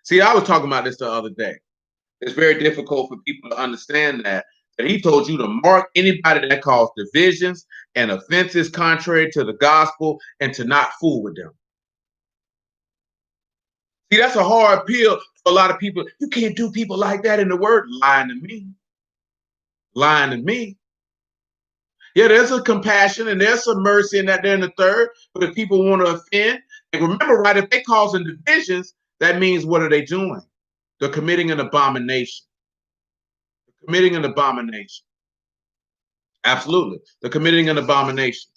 See, I was talking about this the other day. It's very difficult for people to understand that he told you to mark anybody that caused divisions and offenses contrary to the gospel and to not fool with them. See, that's a hard pill for a lot of people. You can't do people like that in the word. Lying to me. Lying to me. Yeah, there's a compassion and there's some mercy in that there in the third. But if people want to offend, and remember, right, if they causing divisions, that means what are they doing? They're committing an abomination. They're committing an abomination. Absolutely. They're committing an abomination.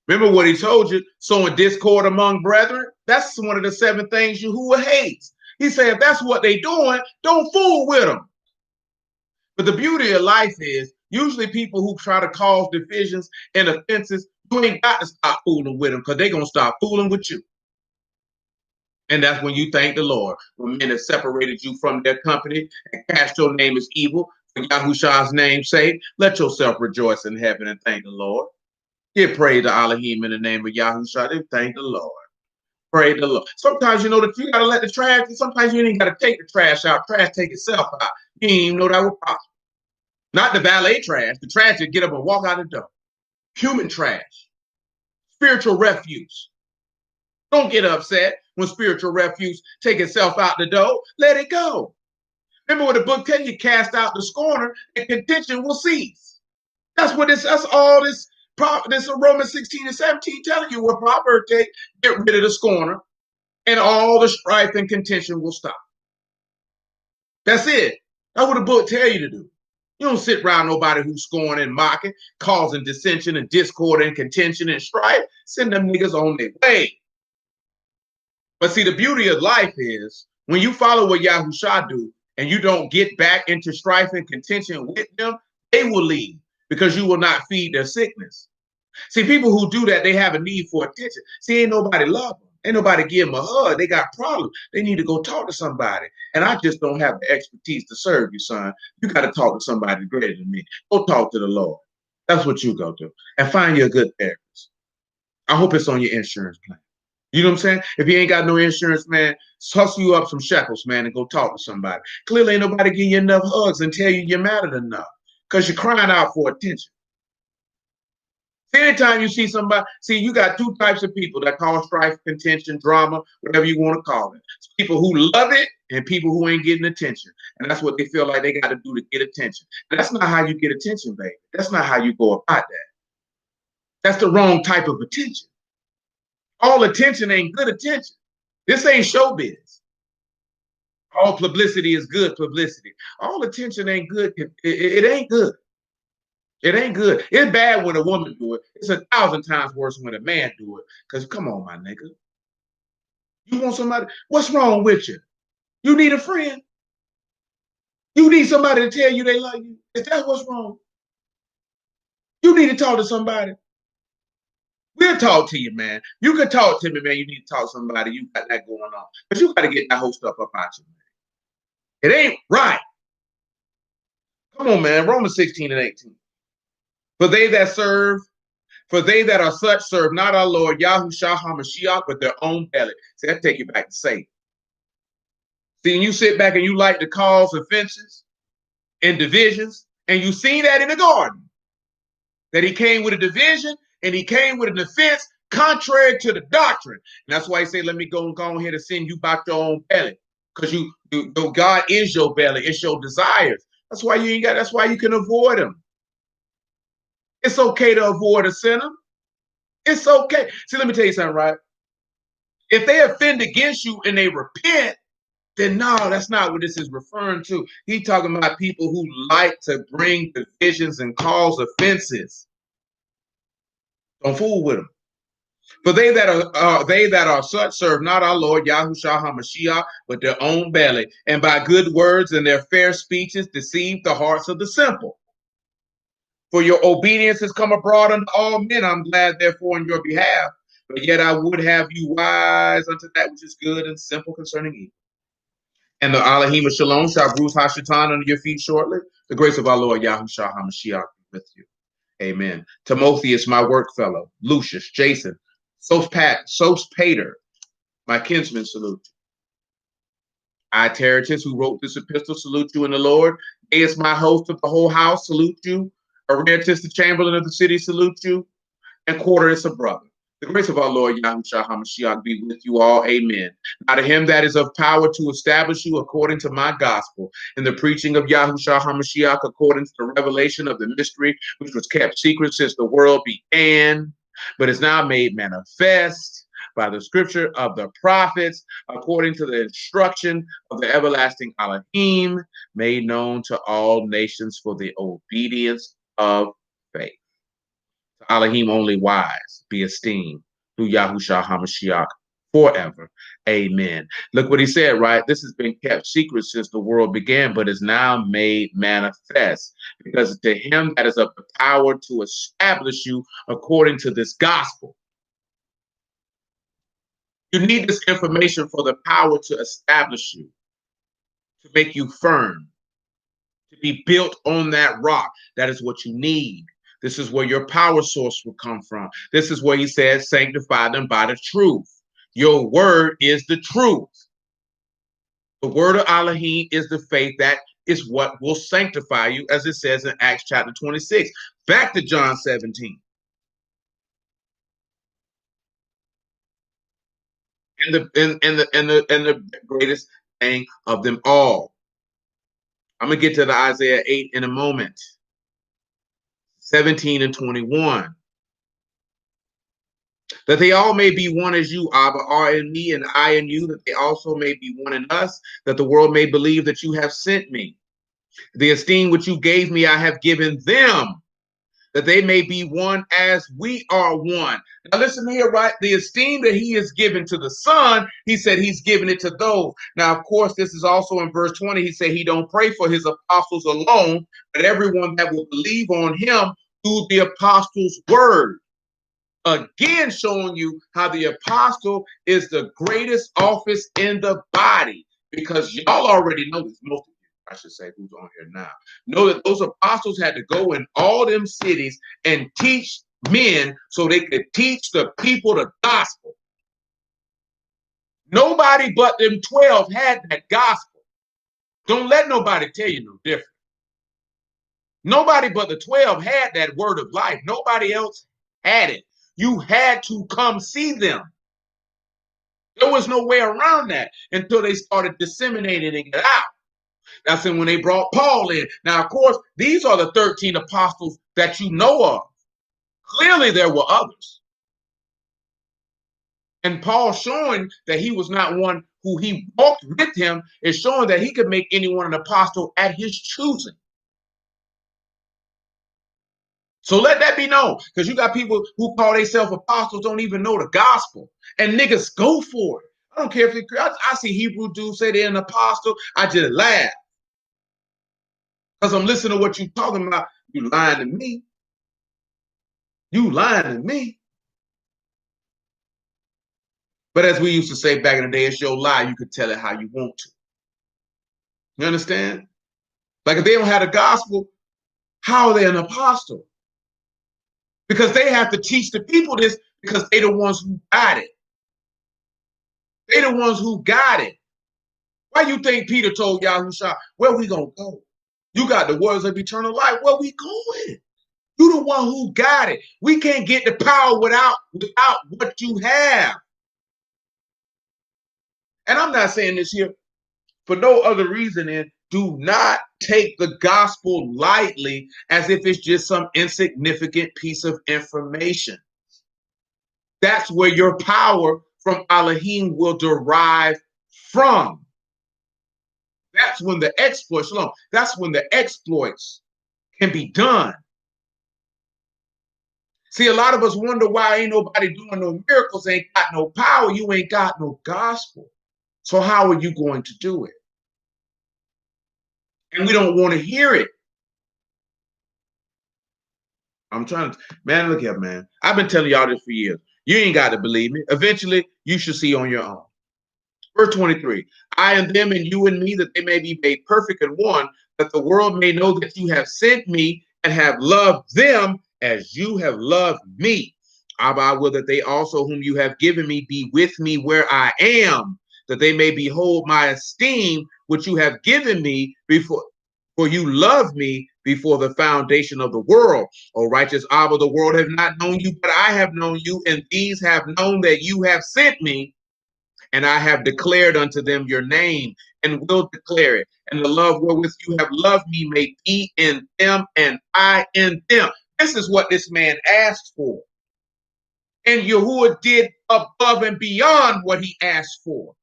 Remember what he told you, sowing discord among brethren? That's one of the 7 things Yahuwah hates. He said, if that's what they're doing, don't fool with them. But the beauty of life is, usually people who try to cause divisions and offenses, you ain't got to stop fooling with them because they're going to stop fooling with you. And that's when you thank the Lord. When men have separated you from their company and cast your name as evil, for Yahushua's name's sake, let yourself rejoice in heaven and thank the Lord. Give praise to Elohim in the name of Yahushua and thank the Lord. Praise the Lord. Sometimes you know that you got to let the trash, sometimes you ain't got to take the trash out. Trash take itself out. You didn't even know that was possible. Not the valet trash. The trash that get up and walk out the door. Human trash. Spiritual refuse. Don't get upset when spiritual refuse take itself out the door. Let it go. Remember what the book tells you, cast out the scorner and contention will cease. That's what this, that's all this Romans 16 and 17 telling you what Proverbs take, get rid of the scorner and all the strife and contention will stop. That's it. That's what the book tell you to do. You don't sit around nobody who's scorning and mocking, causing dissension and discord and contention and strife. Send them niggas on their way. But see, the beauty of life is when you follow what Yahushua do and you don't get back into strife and contention with them, they will leave because you will not feed their sickness. See, people who do that, they have a need for attention. See, ain't nobody love them. Ain't nobody give them a hug. They got problems. They need to go talk to somebody. And I just don't have the expertise to serve you, son. You got to talk to somebody greater than me. Go talk to the Lord. That's what you go do. And find you a good therapist. I hope it's on your insurance plan. You know what I'm saying? If you ain't got no insurance, man, hustle you up some shekels, man, and go talk to somebody. Clearly ain't nobody give you enough hugs and tell you you're mattered enough because you're crying out for attention. See, anytime you see somebody, see, you got 2 types of people that cause strife, contention, drama, whatever you want to call it. It's people who love it and people who ain't getting attention. And that's what they feel like they got to do to get attention. And that's not how you get attention, baby. That's not how you go about that. That's the wrong type of attention. All attention ain't good attention. This ain't showbiz. All publicity is good publicity. All attention ain't good. It ain't good. It ain't good. It's bad when a woman do it. It's 1,000 times worse when a man do it. Because come on, my nigga. You want somebody? What's wrong with you? You need a friend? You need somebody to tell you they love you? Is that what's wrong? You need to talk to somebody. We'll talk to you, man. You can talk to me, man. You need to talk to somebody. You got that going on. But you got to get that whole stuff up out you, man. It ain't right. Come on, man. Romans 16 and 18. For they that are such serve not our Lord Yahushua HaMashiach, but their own belly. See, that take you back to Satan. See, and you sit back and you like to cause offenses and divisions, and you see that in the garden. That he came with a division and he came with an offense contrary to the doctrine. And that's why he said, let me go ahead and send you back your own belly. Because God is your belly, it's your desires. That's why that's why you can avoid them. It's okay to avoid a sinner. It's okay. See, let me tell you something, right? If they offend against you and they repent, then no, that's not what this is referring to. He's talking about people who like to bring divisions and cause offenses. Don't fool with them. For they that are such serve not our Lord Yahushua HaMashiach, but their own belly, and by good words and their fair speeches deceive the hearts of the simple. For your obedience has come abroad unto all men. I'm glad, therefore, in your behalf. But yet I would have you wise unto that which is good and simple concerning evil. And the Elohim of Shalom shall bruise Hashatan under your feet shortly. The grace of our Lord Yahushua HaMashiach be with you. Amen. Timotheus, my work fellow, Lucius, Jason, Sopater, my kinsman, salute you. I, Tertius, who wrote this epistle, salute you in the Lord. Gaius, my host of the whole house, salute you. Aretas, the chamberlain of the city, salute you. And Quartus, a brother. The grace of our Lord Yahushua HaMashiach be with you all. Amen. Now to him that is of power to establish you according to my gospel and the preaching of Yahushua HaMashiach according to the revelation of the mystery which was kept secret since the world began, but is now made manifest by the scripture of the prophets according to the instruction of the everlasting Elohim, made known to all nations for the obedience of faith. Elohim only wise, be esteemed through Yahushua HaMashiach forever. Amen. Look what he said, right? This has been kept secret since the world began, but is now made manifest. Because to him that is of the power to establish you according to this gospel. You need this information for the power to establish you, to make you firm, to be built on that rock. That is what you need. This is where your power source will come from. This is where he says, sanctify them by the truth. Your word is the truth. The word of Elohim is the faith. That is what will sanctify you, as it says in Acts chapter 26. Back to John 17. And the greatest thing of them all. I'm going to get to the Isaiah 8 in a moment. 17 and 21. That they all may be one as you, Abba, are in me and I in you, that they also may be one in us, that the world may believe that you have sent me. The esteem which you gave me, I have given them, that they may be one as we are one. Now listen here, right? The esteem that he has given to the Son, he said he's given it to those. Now, of course, this is also in verse 20. He said he don't pray for his apostles alone, but everyone that will believe on him through the apostles' word. Again, showing you how the apostle is the greatest office in the body, because y'all already know this. Most of you, I should say, who's on here now, know that those apostles had to go in all them cities and teach men so they could teach the people the gospel. Nobody but them 12 had that gospel. Don't let nobody tell you no different. Nobody but the 12 had that word of life. Nobody else had it. You had to come see them. There was no way around that until they started disseminating it out. That's when they brought Paul in. Now, of course, these are the 13 apostles that you know of. Clearly, there were others. And Paul showing that he was not one who he walked with him is showing that he could make anyone an apostle at his choosing. So let that be known, because you got people who call themselves apostles don't even know the gospel, and niggas go for it. I don't care if I see Hebrew dudes say they're an apostle, I just laugh because I'm listening to what you're talking about. You lying to me. You lying to me. But as we used to say back in the day, it's your lie. You could tell it how you want to. You understand? Like if they don't have the gospel, how are they an apostle? Because they have to teach the people this, because they the ones who got it. They the ones who got it. Why you think Peter told Yahushua, where we gonna go? You got the words of eternal life. Where we going? You the one who got it. We can't get the power without what you have. And I'm not saying this here for no other reason than do not take the gospel lightly as if it's just some insignificant piece of information. That's where your power from Elohim will derive from. That's when the exploits, that's when the exploits can be done. See, a lot of us wonder why ain't nobody doing no miracles, ain't got no power, you ain't got no gospel. So how are you going to do it? And we don't want to hear it. I'm trying to, man, look here, man. I've been telling y'all this for years. You ain't got to believe me. Eventually, you should see on your own. Verse 23, I and them and you and me, that they may be made perfect in one, that the world may know that you have sent me and have loved them as you have loved me. Abba, I will that they also whom you have given me be with me where I am, that they may behold my esteem, which you have given me before, for you loved me before the foundation of the world. O righteous Abba, the world has not known you, but I have known you, and these have known that you have sent me. And I have declared unto them your name, and will declare it. And the love wherewith you have loved me may be in them, and I in them. This is what this man asked for. And Yahuwah did above and beyond what he asked for.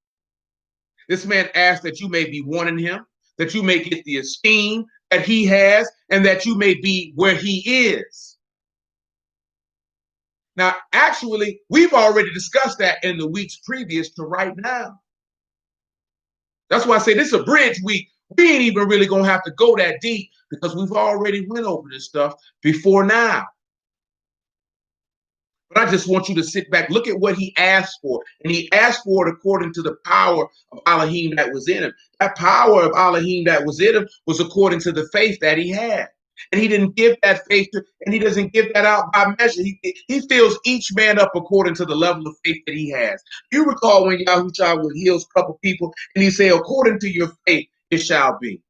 This man asked that you may be one in him, that you may get the esteem that he has, and that you may be where he is. Now, actually, we've already discussed that in the weeks previous to right now. That's why I say this is a bridge week. We ain't even really going to have to go that deep because we've already went over this stuff before now. But I just want you to sit back, look at what he asked for. And he asked for it according to the power of Elohim that was in him. That power of Elohim that was in him was according to the faith that he had. And he didn't give that faith to, and he doesn't give that out by measure. He fills each man up according to the level of faith that he has. You recall when Yahushua would heal a couple people and he said, according to your faith, it shall be.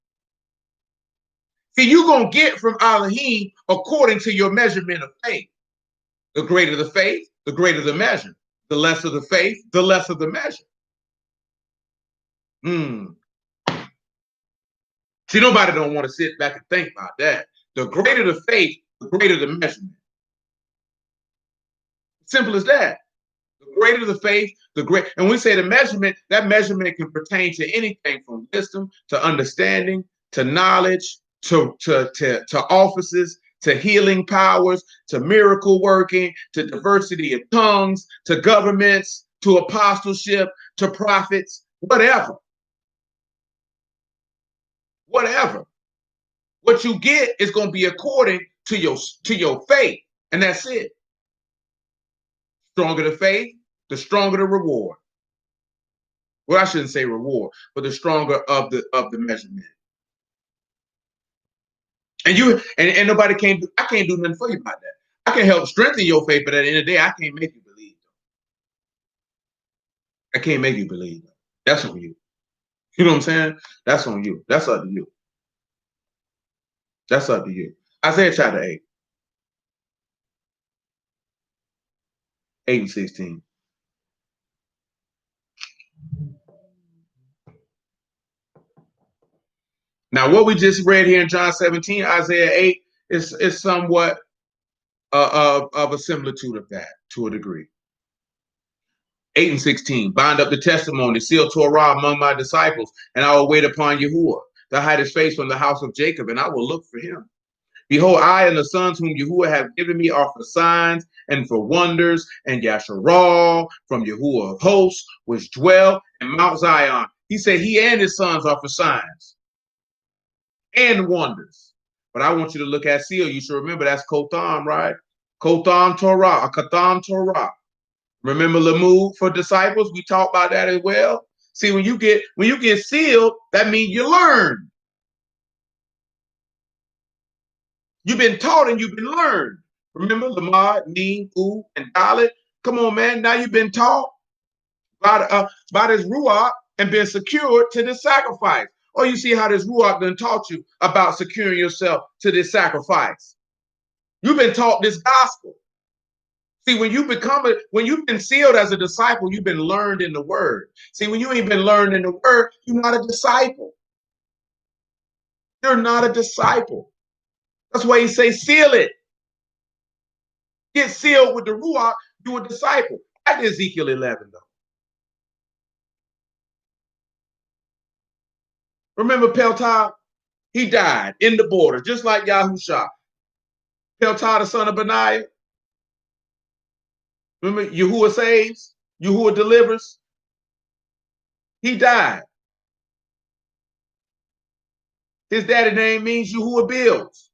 See, you're going to get from Elohim according to your measurement of faith. The greater the faith, the greater the measure. The lesser the faith, the lesser the measure. See, nobody don't want to sit back and think about that. The greater the faith, the greater the measurement. Simple as that. The greater the faith, the great. And when we say the measurement, that measurement can pertain to anything from wisdom to understanding to knowledge to offices, to healing powers, to miracle working, to diversity of tongues, to governments, to apostleship, to prophets, whatever. Whatever. What you get is going to be according to your faith, and that's it. Stronger the faith, the stronger the reward. Well, I shouldn't say reward, but the stronger of the measurement. And nobody can't do, I can't do nothing for you about that. I can help strengthen your faith, but at the end of the day, I can't make you believe. I can't make you believe. That's on you. You know what I'm saying? That's on you. That's up to you. That's up to you. Isaiah chapter 8. 8 and 16. Now, what we just read here in John 17, Isaiah 8, is somewhat of a similitude of that to a degree. 8 and 16, bind up the testimony, seal Torah among my disciples, and I will wait upon Yahuwah to hide his face from the house of Jacob, and I will look for him. Behold, I and the sons whom Yahuwah have given me are for signs and for wonders, and Yasharal from Yahuwah of hosts, which dwell in Mount Zion. He said he and his sons are for signs and wonders. But I want you to look at seal. You should remember that's Kotham, right? Kotham Torah, a Katham Torah. Remember Lamud for disciples? We talked about that as well. See, when you get sealed, that means you learn. You've been taught and you've been learned. Remember Lamad, Neem, U, and Dalit? Come on, man. Now you've been taught by this Ruach and been secured to this sacrifice. Or you see how this Ruach done taught you about securing yourself to this sacrifice. You've been taught this gospel. See, when you've been sealed as a disciple, you've been learned in the word. See, when you ain't been learned in the word, you're not a disciple. You're not a disciple. That's why he say seal it. Get sealed with the Ruach, you're a disciple. That's Ezekiel 11, though. Remember Peltah? He died in the border, just like Yahusha. Peltah, the son of Benaiah. Remember, Yahuwah saves, Yahuwah delivers. He died. His daddy name means Yahuwah builds.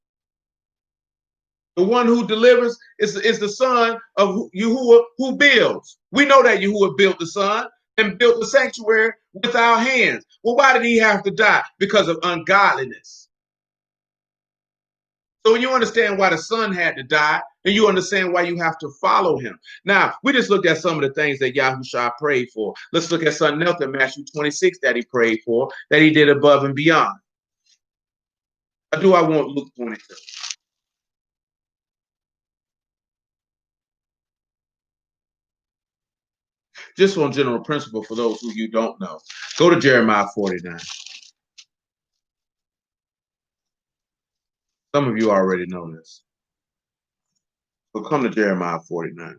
The one who delivers is the son of Yahuwah who builds. We know that Yahuwah built the son and built the sanctuary with our hands. Well, why did he have to die? Because of ungodliness. So when you understand why the son had to die, then you understand why you have to follow him. Now, we just looked at some of the things that Yahushua prayed for. Let's look at something else in Matthew 26 that he prayed for, that he did above and beyond. Or do I want Luke 22? Just on general principle for those who you don't know. Go to Jeremiah 49. Some of you already know this. But come to Jeremiah 49.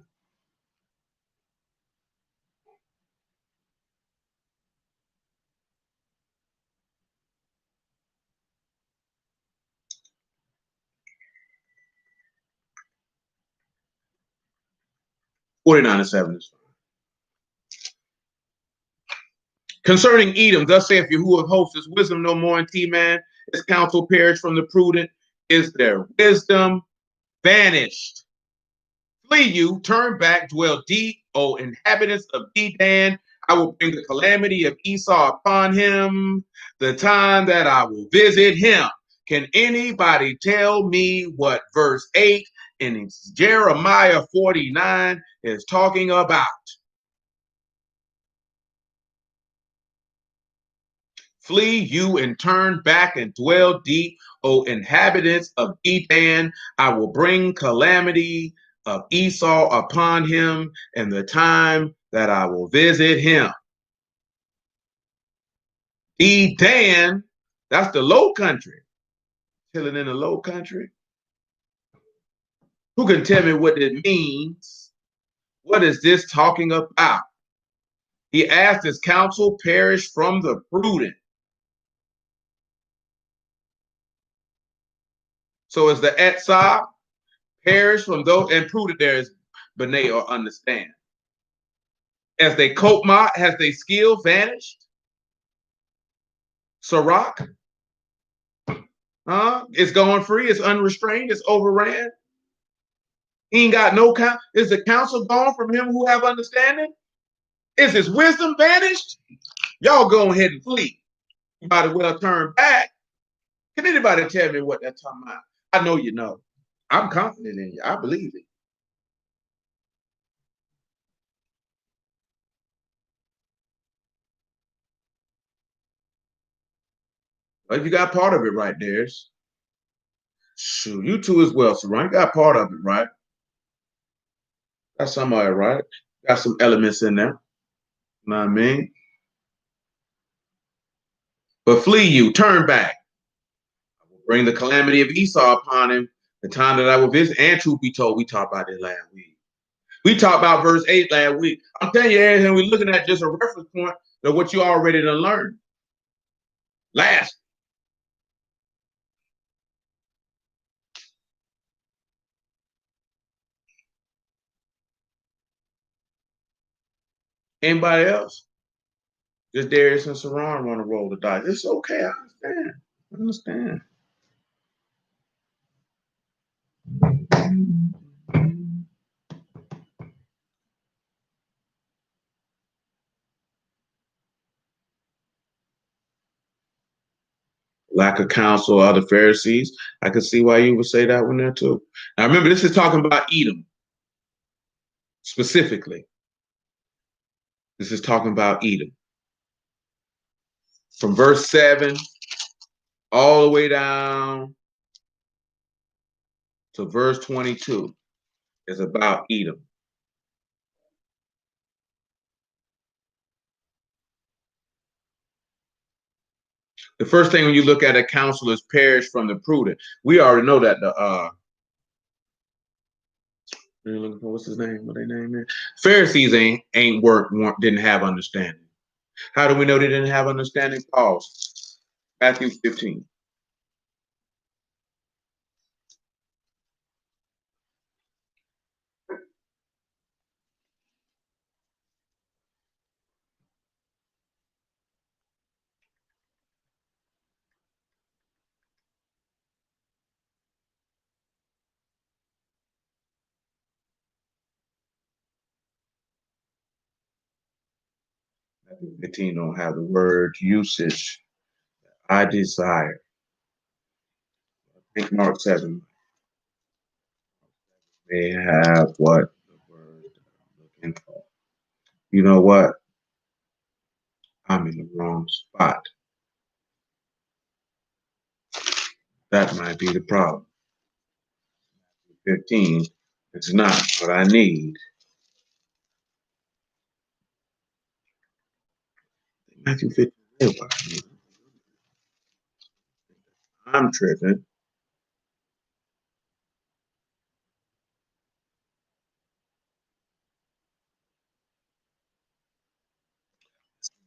and 7 is fine. Concerning Edom, thus saith Yahuwah of hosts, is wisdom no more in T-man? Is counsel perished from the prudent? Is their wisdom vanished? Flee you, turn back, dwell deep, O inhabitants of Dedan. I will bring the calamity of Esau upon him, the time that I will visit him. Can anybody tell me what verse 8 in Jeremiah 49 is talking about? Flee you and turn back and dwell deep, O inhabitants of Dedan. I will bring calamity of Esau upon him and the time that I will visit him. Dedan, that's the low country. Chilling in the low country. Who can tell me what it means? What is this talking about? He asked his counsel perish from the prudent. So is the Etzah perish from those, and prudent there is B'nai or understand. As they Kopma, has their skill vanished? Sirach, it's going free, it's unrestrained, it's overran. He ain't got no count. Is the counsel gone from him who have understanding? Is his wisdom vanished? Y'all go ahead and flee. You might as well turn back. Can anybody tell me what that's talking about? I know you know. I'm confident in you. I believe it. But you got part of it right there. Shoot, you too as well, Saran. You got part of it right. Got some of it right. Got some elements in there. You know what I mean? But flee you, turn back. I will bring the calamity of Esau upon him, the time that I will visit. And truth be told, we talked about it last week. We talked about verse 8 last week. I'm telling you, everything we're looking at just a reference point of what you already done learned. Last. Anybody else? Just Darius and Saran want to roll the dice. It's okay. I understand. I understand. Lack of counsel, other Pharisees. I could see why you would say that one there too. Now remember, this is talking about Edom specifically. This is talking about Edom. From verse 7 all the way down to verse 22 is about Edom. The first thing when you look at a counsel is perish from the prudent. We already know that the what's his name? What their name is? Pharisees didn't have understanding. How do we know they didn't have understanding? Pause. Matthew 15. 15 don't have the word usage. I desire. I think Mark 7 may have what the word I'm looking for. You know what? I'm in the wrong spot. That might be the problem. 15 is not what I need. Matthew 15 is what I need. I'm tripping.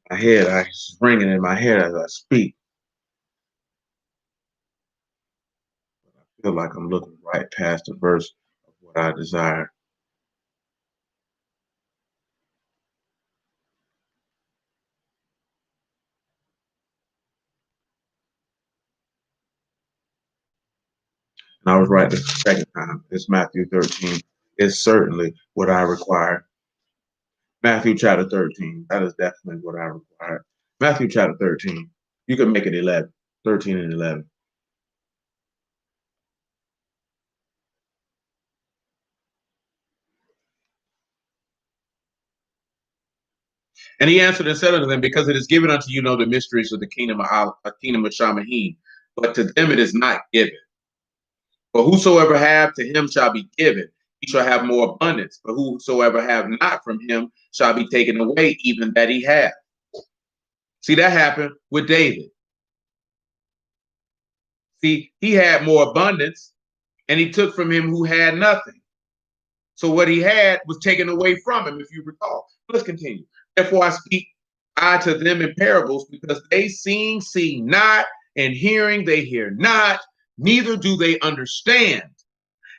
My head, it's ringing in my head as I speak. I feel like I'm looking right past the verse of what I desire. And I was right the second time. It's Matthew 13. It's certainly what I require. Matthew chapter 13. That is definitely what I require. Matthew chapter 13. You can make it 11. 13 and 11. And he answered and said unto them, because it is given unto you know the mysteries of the kingdom of Shamahim, but to them it is not given. For whosoever have, to him shall be given. He shall have more abundance. But whosoever have not, from him shall be taken away, even that he have. See, that happened with David. See, he had more abundance, and he took from him who had nothing. So what he had was taken away from him, if you recall. Let's continue. Therefore I speak I to them in parables, because they seeing see not, and hearing they hear not, neither do they understand.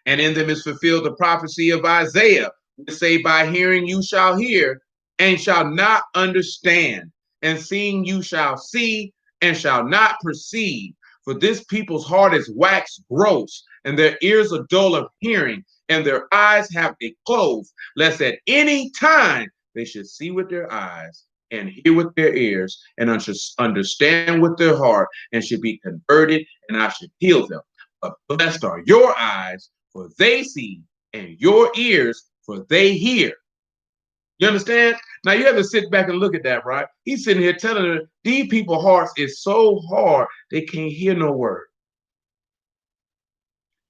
And in them is fulfilled the prophecy of Isaiah, which say, by hearing you shall hear, and shall not understand, and seeing you shall see, and shall not perceive. For this people's heart is waxed gross, and their ears are dull of hearing, and their eyes have they closed, lest at any time they should see with their eyes, and hear with their ears, and understand with their heart, and should be converted, and I should heal them. But blessed are your eyes, for they see, and your ears, for they hear. You understand? Now you have to sit back and look at that, right? He's sitting here telling her these people's hearts is so hard they can't hear no word.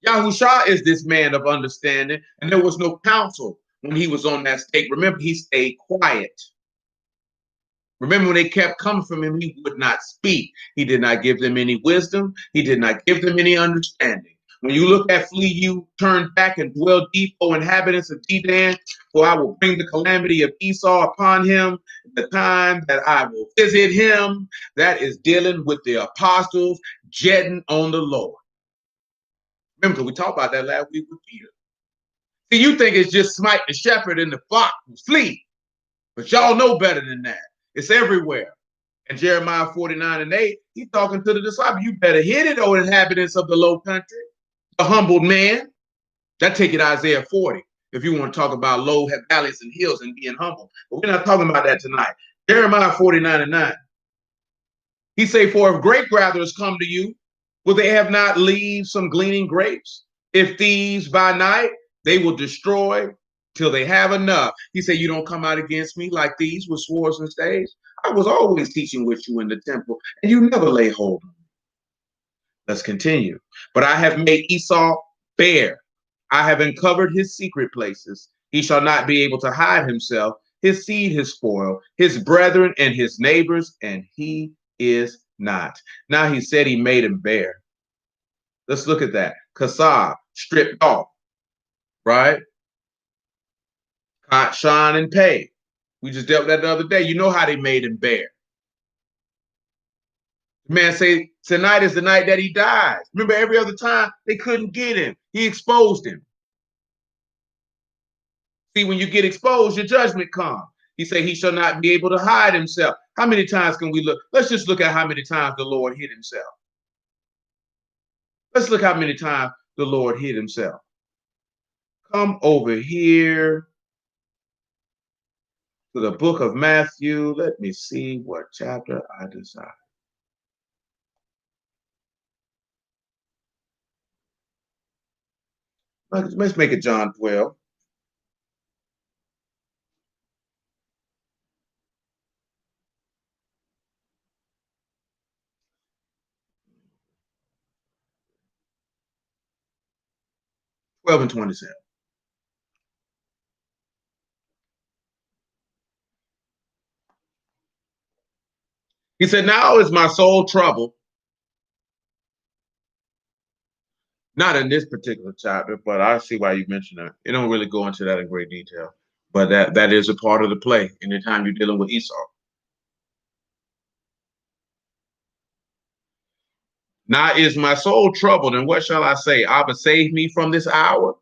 Yahusha is this man of understanding, and there was no counsel when he was on that stake. Remember, he stayed quiet. Remember, when they kept coming from him, he would not speak. He did not give them any wisdom. He did not give them any understanding. When you look at flee, you turn back and dwell deep, O inhabitants of Dedan, for I will bring the calamity of Esau upon him, the time that I will visit him. That is dealing with the apostles jetting on the Lord. Remember, we talked about that last week with Peter. See, you think it's just smite the shepherd and the flock who flee, but y'all know better than that. It's everywhere. And Jeremiah 49 and 8, he's talking to the disciples. You better hit it, O inhabitants of the low country, the humbled man. That take it Isaiah 40, if you want to talk about low valleys and hills and being humble. But we're not talking about that tonight. Jeremiah 49 and 9. He say, for if grape gatherers come to you, will they have not leaves some gleaning grapes? If thieves by night, they will destroy till they have enough. He said, you don't come out against me like these with swords and staves. I was always teaching with you in the temple, and you never lay hold on me. Let's continue. But I have made Esau bare. I have uncovered his secret places. He shall not be able to hide himself. His seed his spoil, his brethren and his neighbors, and he is not. Now he said he made him bare. Let's look at that. Kasab, stripped off, right? Caught, shine, and pay. We just dealt with that the other day. You know how they made him bare. The man say, tonight is the night that he dies. Remember, every other time they couldn't get him. He exposed him. See, when you get exposed, your judgment comes. He said he shall not be able to hide himself. How many times can we look? Let's just look at how many times the Lord hid himself. Let's look how many times the Lord hid himself. Come over here to the book of Matthew. Let me see what chapter I desire. Let's make it John 12. And 27. He said, now is my soul troubled. Not in this particular chapter, but I see why you mentioned that. It don't really go into that in great detail. But that is a part of the play anytime you're dealing with Esau. Now is my soul troubled, and what shall I say? Abba, save me from this hour.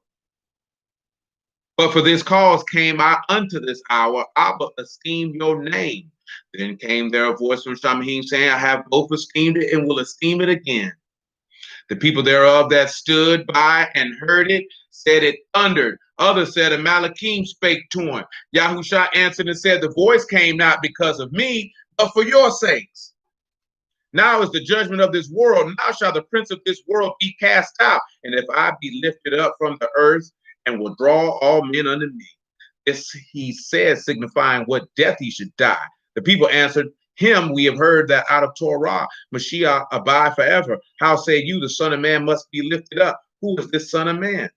But for this cause came I unto this hour. Abba, esteem your name. Then came there a voice from Shamahim saying, I have both esteemed it and will esteem it again. The people thereof that stood by and heard it said it thundered. Others said, and Malachim spake to him. Yahusha answered and said, the voice came not because of me, but for your sakes. Now is the judgment of this world. Now shall the prince of this world be cast out. And if I be lifted up from the earth and will draw all men unto me. This he said, signifying what death he should die. The people answered, him we have heard that out of Torah, Mashiach abide forever. How say you, the Son of Man must be lifted up? Who is this Son of Man?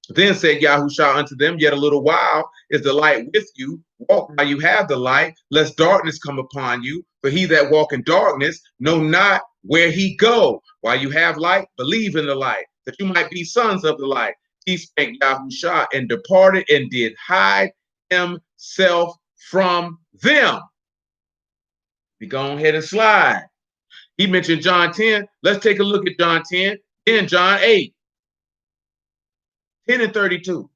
Then said Yahusha unto them, yet a little while is the light with you. Walk while you have the light, lest darkness come upon you. For he that walk in darkness know not where he go. While you have light, believe in the light, that you might be sons of the light. He spake Yahusha and departed and did hide himself from them. We go ahead and slide. He mentioned John 10. Let's take a look at John 10. Then John 8. 10 and 32.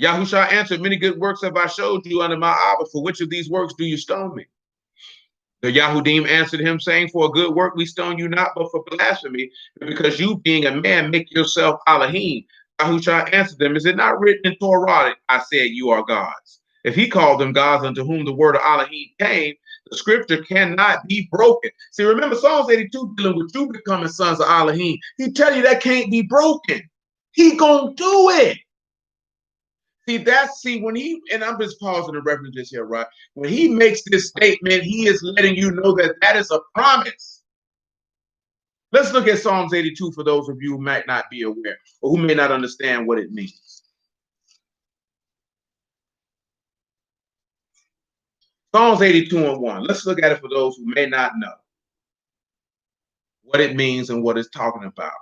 Yahusha answered, many good works have I showed you under my Abba. For which of these works do you stone me? The Yahudim answered him, saying, for a good work we stone you not, but for blasphemy, because you, being a man, make yourself Elohim. Yahusha answered them, is it not written in Torah, I said, you are gods? If he called them gods unto whom the word of Elohim came, the scripture cannot be broken. See, remember Psalms 82 dealing with you becoming sons of Elohim. He tell you that can't be broken. He gonna do it. See, when he, and I'm just pausing to reference this here, right? When he makes this statement, he is letting you know that that is a promise. Let's look at Psalms 82 for those of you who might not be aware or who may not understand what it means. Psalms 82 and 1. Let's look at it for those who may not know what it means and what it's talking about.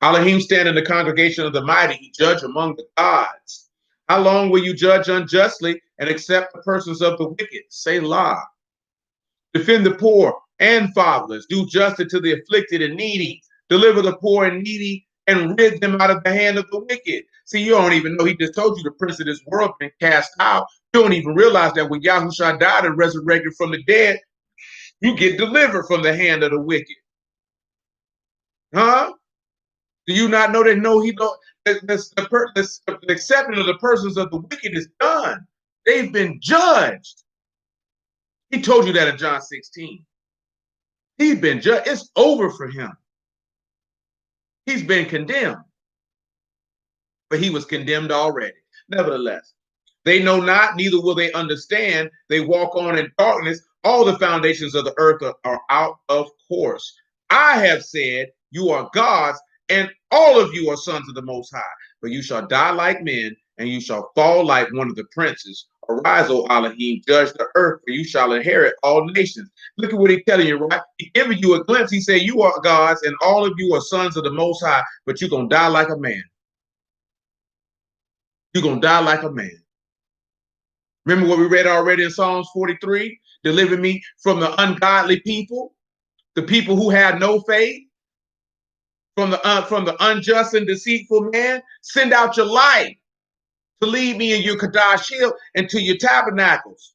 Elohim stand in the congregation of the mighty, he judge among the gods. How long will you judge unjustly and accept the persons of the wicked? Selah. Defend the poor and fatherless. Do justice to the afflicted and needy. Deliver the poor and needy and rid them out of the hand of the wicked. See, you don't even know. He just told you the prince of this world been cast out. You don't even realize that when Yahushua died and resurrected from the dead, you get delivered from the hand of the wicked. Huh? Do you not know that? No, he don't. The acceptance of the persons of the wicked is done. They've been judged. He told you that in John 16. He's been judged. It's over for him. He's been condemned. But he was condemned already. Nevertheless, they know not, neither will they understand. They walk on in darkness. All the foundations of the earth are out of course. I have said, you are gods, and all of you are sons of the Most High. But you shall die like men, and you shall fall like one of the princes. Arise, O Elohim, judge the earth, for you shall inherit all nations. Look at what he's telling you, right? He's giving you a glimpse. He said, you are gods, and all of you are sons of the Most High, but you're going to die like a man. You're going to die like a man. Remember what we read already in Psalms 43? Deliver me from the ungodly people, the people who have no faith, from the unjust and deceitful man. Send out your light to lead me in your Kadash hill and to your tabernacles.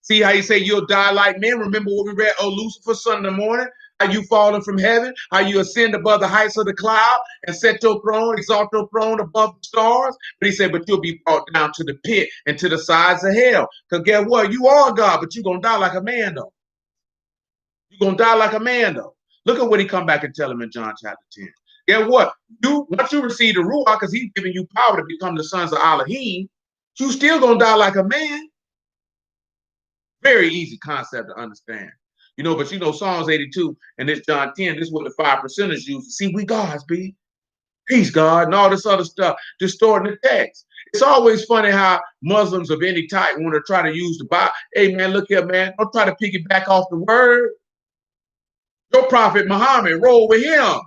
See how you say you'll die like men? Remember what we read, oh, Lucifer, son of the morning, how you fallen from heaven, how you ascend above the heights of the cloud and set your throne, exalt your throne above the stars. But he said, but you'll be brought down to the pit and to the sides of hell. Because guess what? You are God, but you're going to die like a man, though. You're going to die like a man, though. Look at what he come back and tell him in John chapter 10. Guess what? Once you receive the Ruach, because he's giving you power to become the sons of Elohim, you still going to die like a man. Very easy concept to understand. But Psalms 82 and this John 10, this is what the 5%ers use. See, we gods, be. Peace, God, and all this other stuff, distorting the text. It's always funny how Muslims of any type want to try to use the Bible. Hey, man, look here, man. Don't try to piggyback off the word. Your prophet Muhammad, roll with him.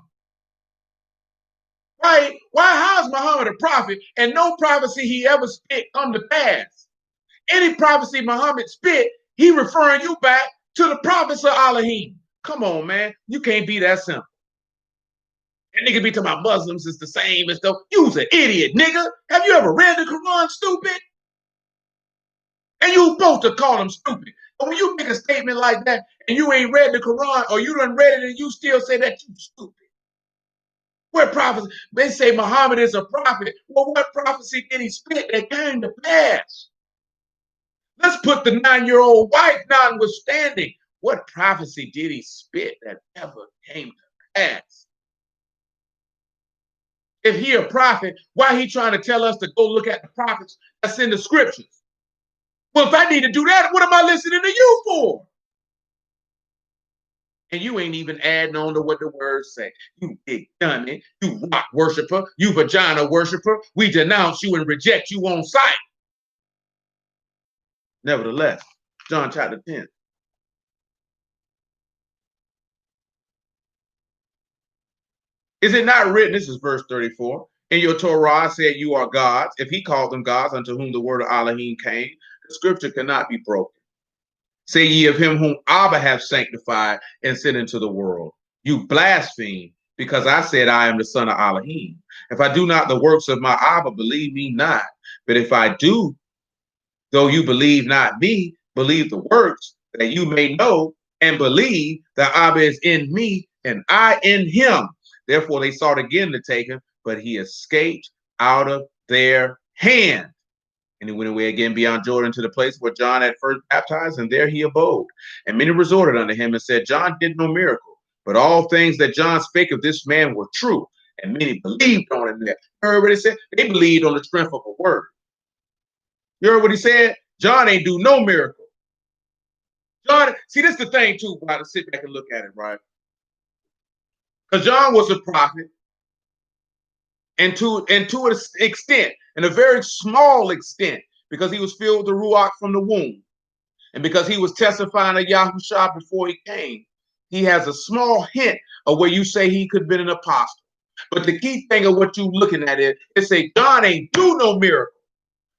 Right? How is Muhammad a prophet and no prophecy he ever spit come to pass? Any prophecy Muhammad spit, he referring you back to the prophets of Elohim. Come on, man. You can't be that simple. And nigga be talking about Muslims is the same as though you's an idiot, nigga. Have you ever read the Quran, stupid? And you supposed to call them stupid. But when you make a statement like that and you ain't read the Quran or you done read it and you still say that you stupid. What prophecy? They say Muhammad is a prophet. Well, what prophecy did he spit that came to pass? Let's put the 9-year-old wife notwithstanding. What prophecy did he spit that ever came to pass? If he a prophet, why he trying to tell us to go look at the prophets that's in the scriptures? Well, if I need to do that, what am I listening to you for? And you ain't even adding on to what the words say. You big dummy, you rock worshiper, you vagina worshiper. We denounce you and reject you on sight. Nevertheless, John chapter 10. Is it not written, this is verse 34, in your Torah said you are gods, if he called them gods unto whom the word of Elohim came, the scripture cannot be broken. Say ye of him whom Abba hath sanctified and sent into the world. You blaspheme, because I said I am the son of Elohim. If I do not the works of my Abba, believe me not. But if I do, though you believe not me, believe the works, that you may know and believe that Abba is in me and I in him. Therefore they sought again to take him, but he escaped out of their hand. And he went away again beyond Jordan to the place where John had first baptized, and there he abode. And many resorted unto him and said, John did no miracle, but all things that John spake of this man were true. And many believed on him there. You heard what he said? They believed on the strength of a word. You heard what he said? John ain't do no miracle. John, see, this is the thing too, why to sit back and look at it, right? Because John was a prophet, and to an extent, and a very small extent, because he was filled with the Ruach from the womb, and because he was testifying of Yahushua before he came, he has a small hint of where you say he could have been an apostle. But the key thing of what you looking at is, it say John ain't do no miracle,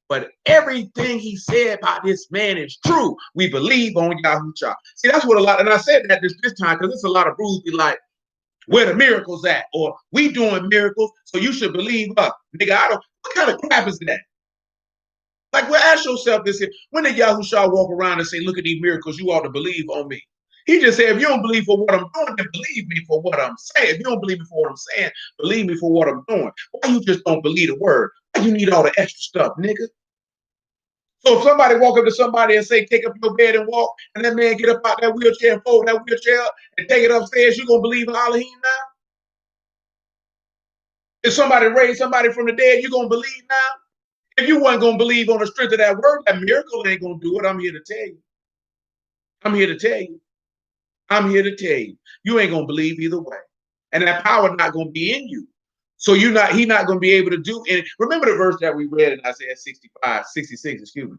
but everything he said about this man is true. We believe on Yahushua. See, that's what a lot, and I said that this time because it's a lot of rules be like, where the miracles at? Or we doing miracles, so you should believe us. Nigga, what kind of crap is that? Like, well, ask yourself this here. When did Yahushua walk around and say, look at these miracles, you ought to believe on me? He just said, if you don't believe for what I'm doing, then believe me for what I'm saying. If you don't believe me for what I'm saying, believe me for what I'm doing. Why you just don't believe the word? Why you need all the extra stuff, nigga? So if somebody walk up to somebody and say, take up your bed and walk, and that man get up out that wheelchair and fold that wheelchair up and take it upstairs, you gonna believe in Elohim now? If somebody raised somebody from the dead, you gonna believe now? If you wasn't gonna believe on the strength of that word, that miracle ain't gonna do it. I'm here to tell you. I'm here to tell you. I'm here to tell you. You ain't gonna believe either way. And that power not gonna be in you. So he not gonna be able to do it. Remember the verse that we read in Isaiah 66, excuse me.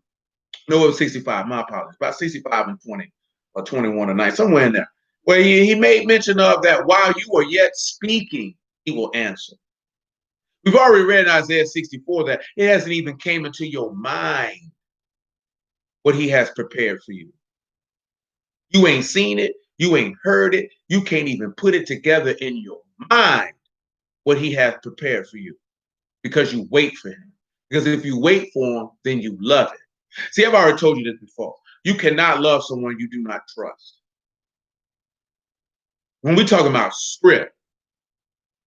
No, it was 65, my apologies. About 65 and 20 or 21 or 9, somewhere in there. Where he made mention of that while you are yet speaking, he will answer. We've already read in Isaiah 64 that it hasn't even came into your mind what he has prepared for you. You ain't seen it. You ain't heard it. You can't even put it together in your mind what he has prepared for you because you wait for him. Because if you wait for him, then you love it. See, I've already told you this before. You cannot love someone you do not trust. When we talk about script,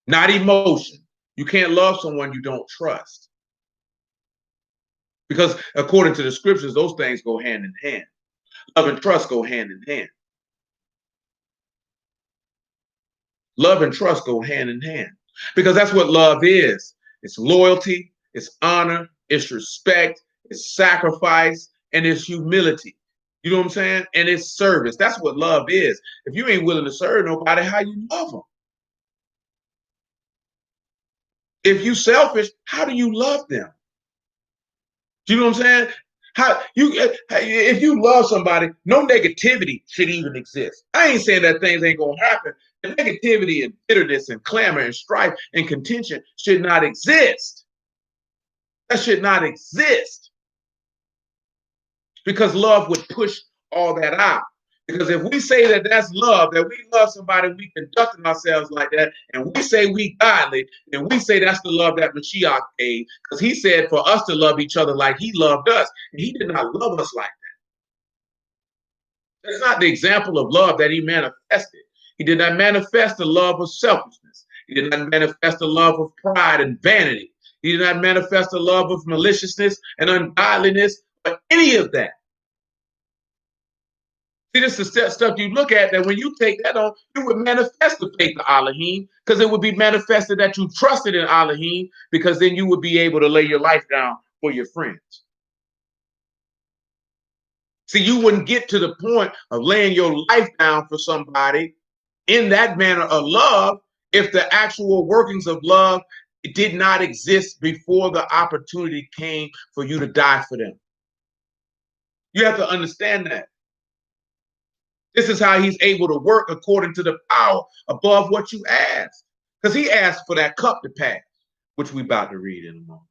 not emotion, you can't love someone you don't trust. Because according to the scriptures, those things go hand in hand. Love and trust go hand in hand. Love and trust go hand in hand. Because that's what love is. It's loyalty, it's honor, it's respect, it's sacrifice, and it's humility. You know what I'm saying? And it's service. That's what love is. If you ain't willing to serve nobody, how you love them? If you selfish, how do you love them? Do you know what I'm saying? How you if you love somebody, no negativity should even exist. I ain't saying that things ain't gonna happen. The negativity and bitterness and clamor and strife and contention should not exist. That should not exist because love would push all that out. Because if we say that that's love, that we love somebody, we conducting ourselves like that, and we say we godly, and we say that's the love that Mashiach gave, because he said for us to love each other like he loved us, and he did not love us like that. That's not the example of love that he manifested. He did not manifest the love of selfishness. He did not manifest the love of pride and vanity. He did not manifest the love of maliciousness and ungodliness, or any of that. See, this is the stuff you look at that when you take that on, you would manifest the faith of Elohim because it would be manifested that you trusted in Elohim because then you would be able to lay your life down for your friends. See, you wouldn't get to the point of laying your life down for somebody in that manner of love if the actual workings of love did not exist before the opportunity came for you to die for them. You have to understand that. This is how he's able to work according to the power above what you ask. Because he asked for that cup to pass, which we're about to read in a moment.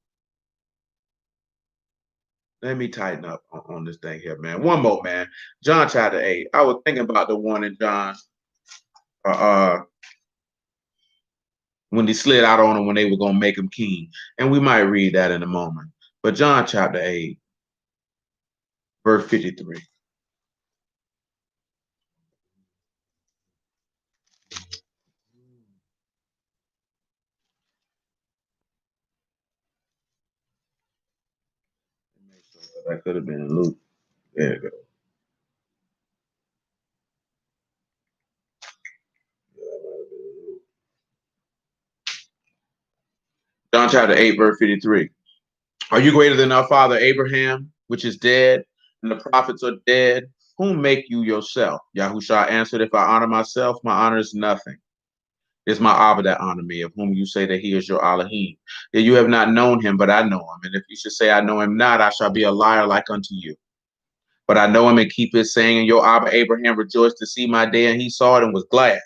Let me tighten up on this thing here, man. One more, man. John chapter 8. I was thinking about the one in John when they slid out on him when they were going to make him king. And we might read that in a moment. But John chapter 8, verse 53. That could have been in Luke. There you go. John chapter 8, verse 53. Are you greater than our father Abraham, which is dead, and the prophets are dead? Whom make you yourself? Yahushua answered, if I honor myself, my honor is nothing. It's my Abba that honor me, of whom you say that he is your Elohim. Yet you have not known him, but I know him. And if you should say I know him not, I shall be a liar like unto you. But I know him and keep his saying, and your Abba Abraham rejoiced to see my day, and he saw it and was glad.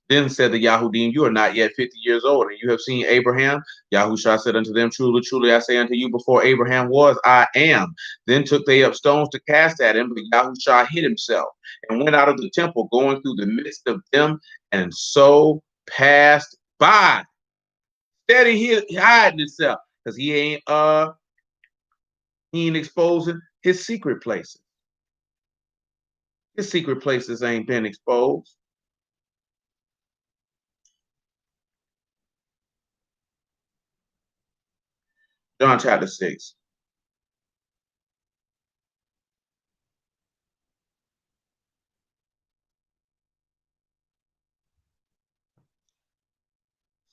Then said the Yahudim, you are not yet 50 years old, and you have seen Abraham. Yahushua said unto them, truly, truly, I say unto you, before Abraham was, I am. Then took they up stones to cast at him, but Yahushua hid himself and went out of the temple, going through the midst of them, and so passed by. Steady hiding himself, because he ain't exposing his secret places. His secret places ain't been exposed. John chapter 6.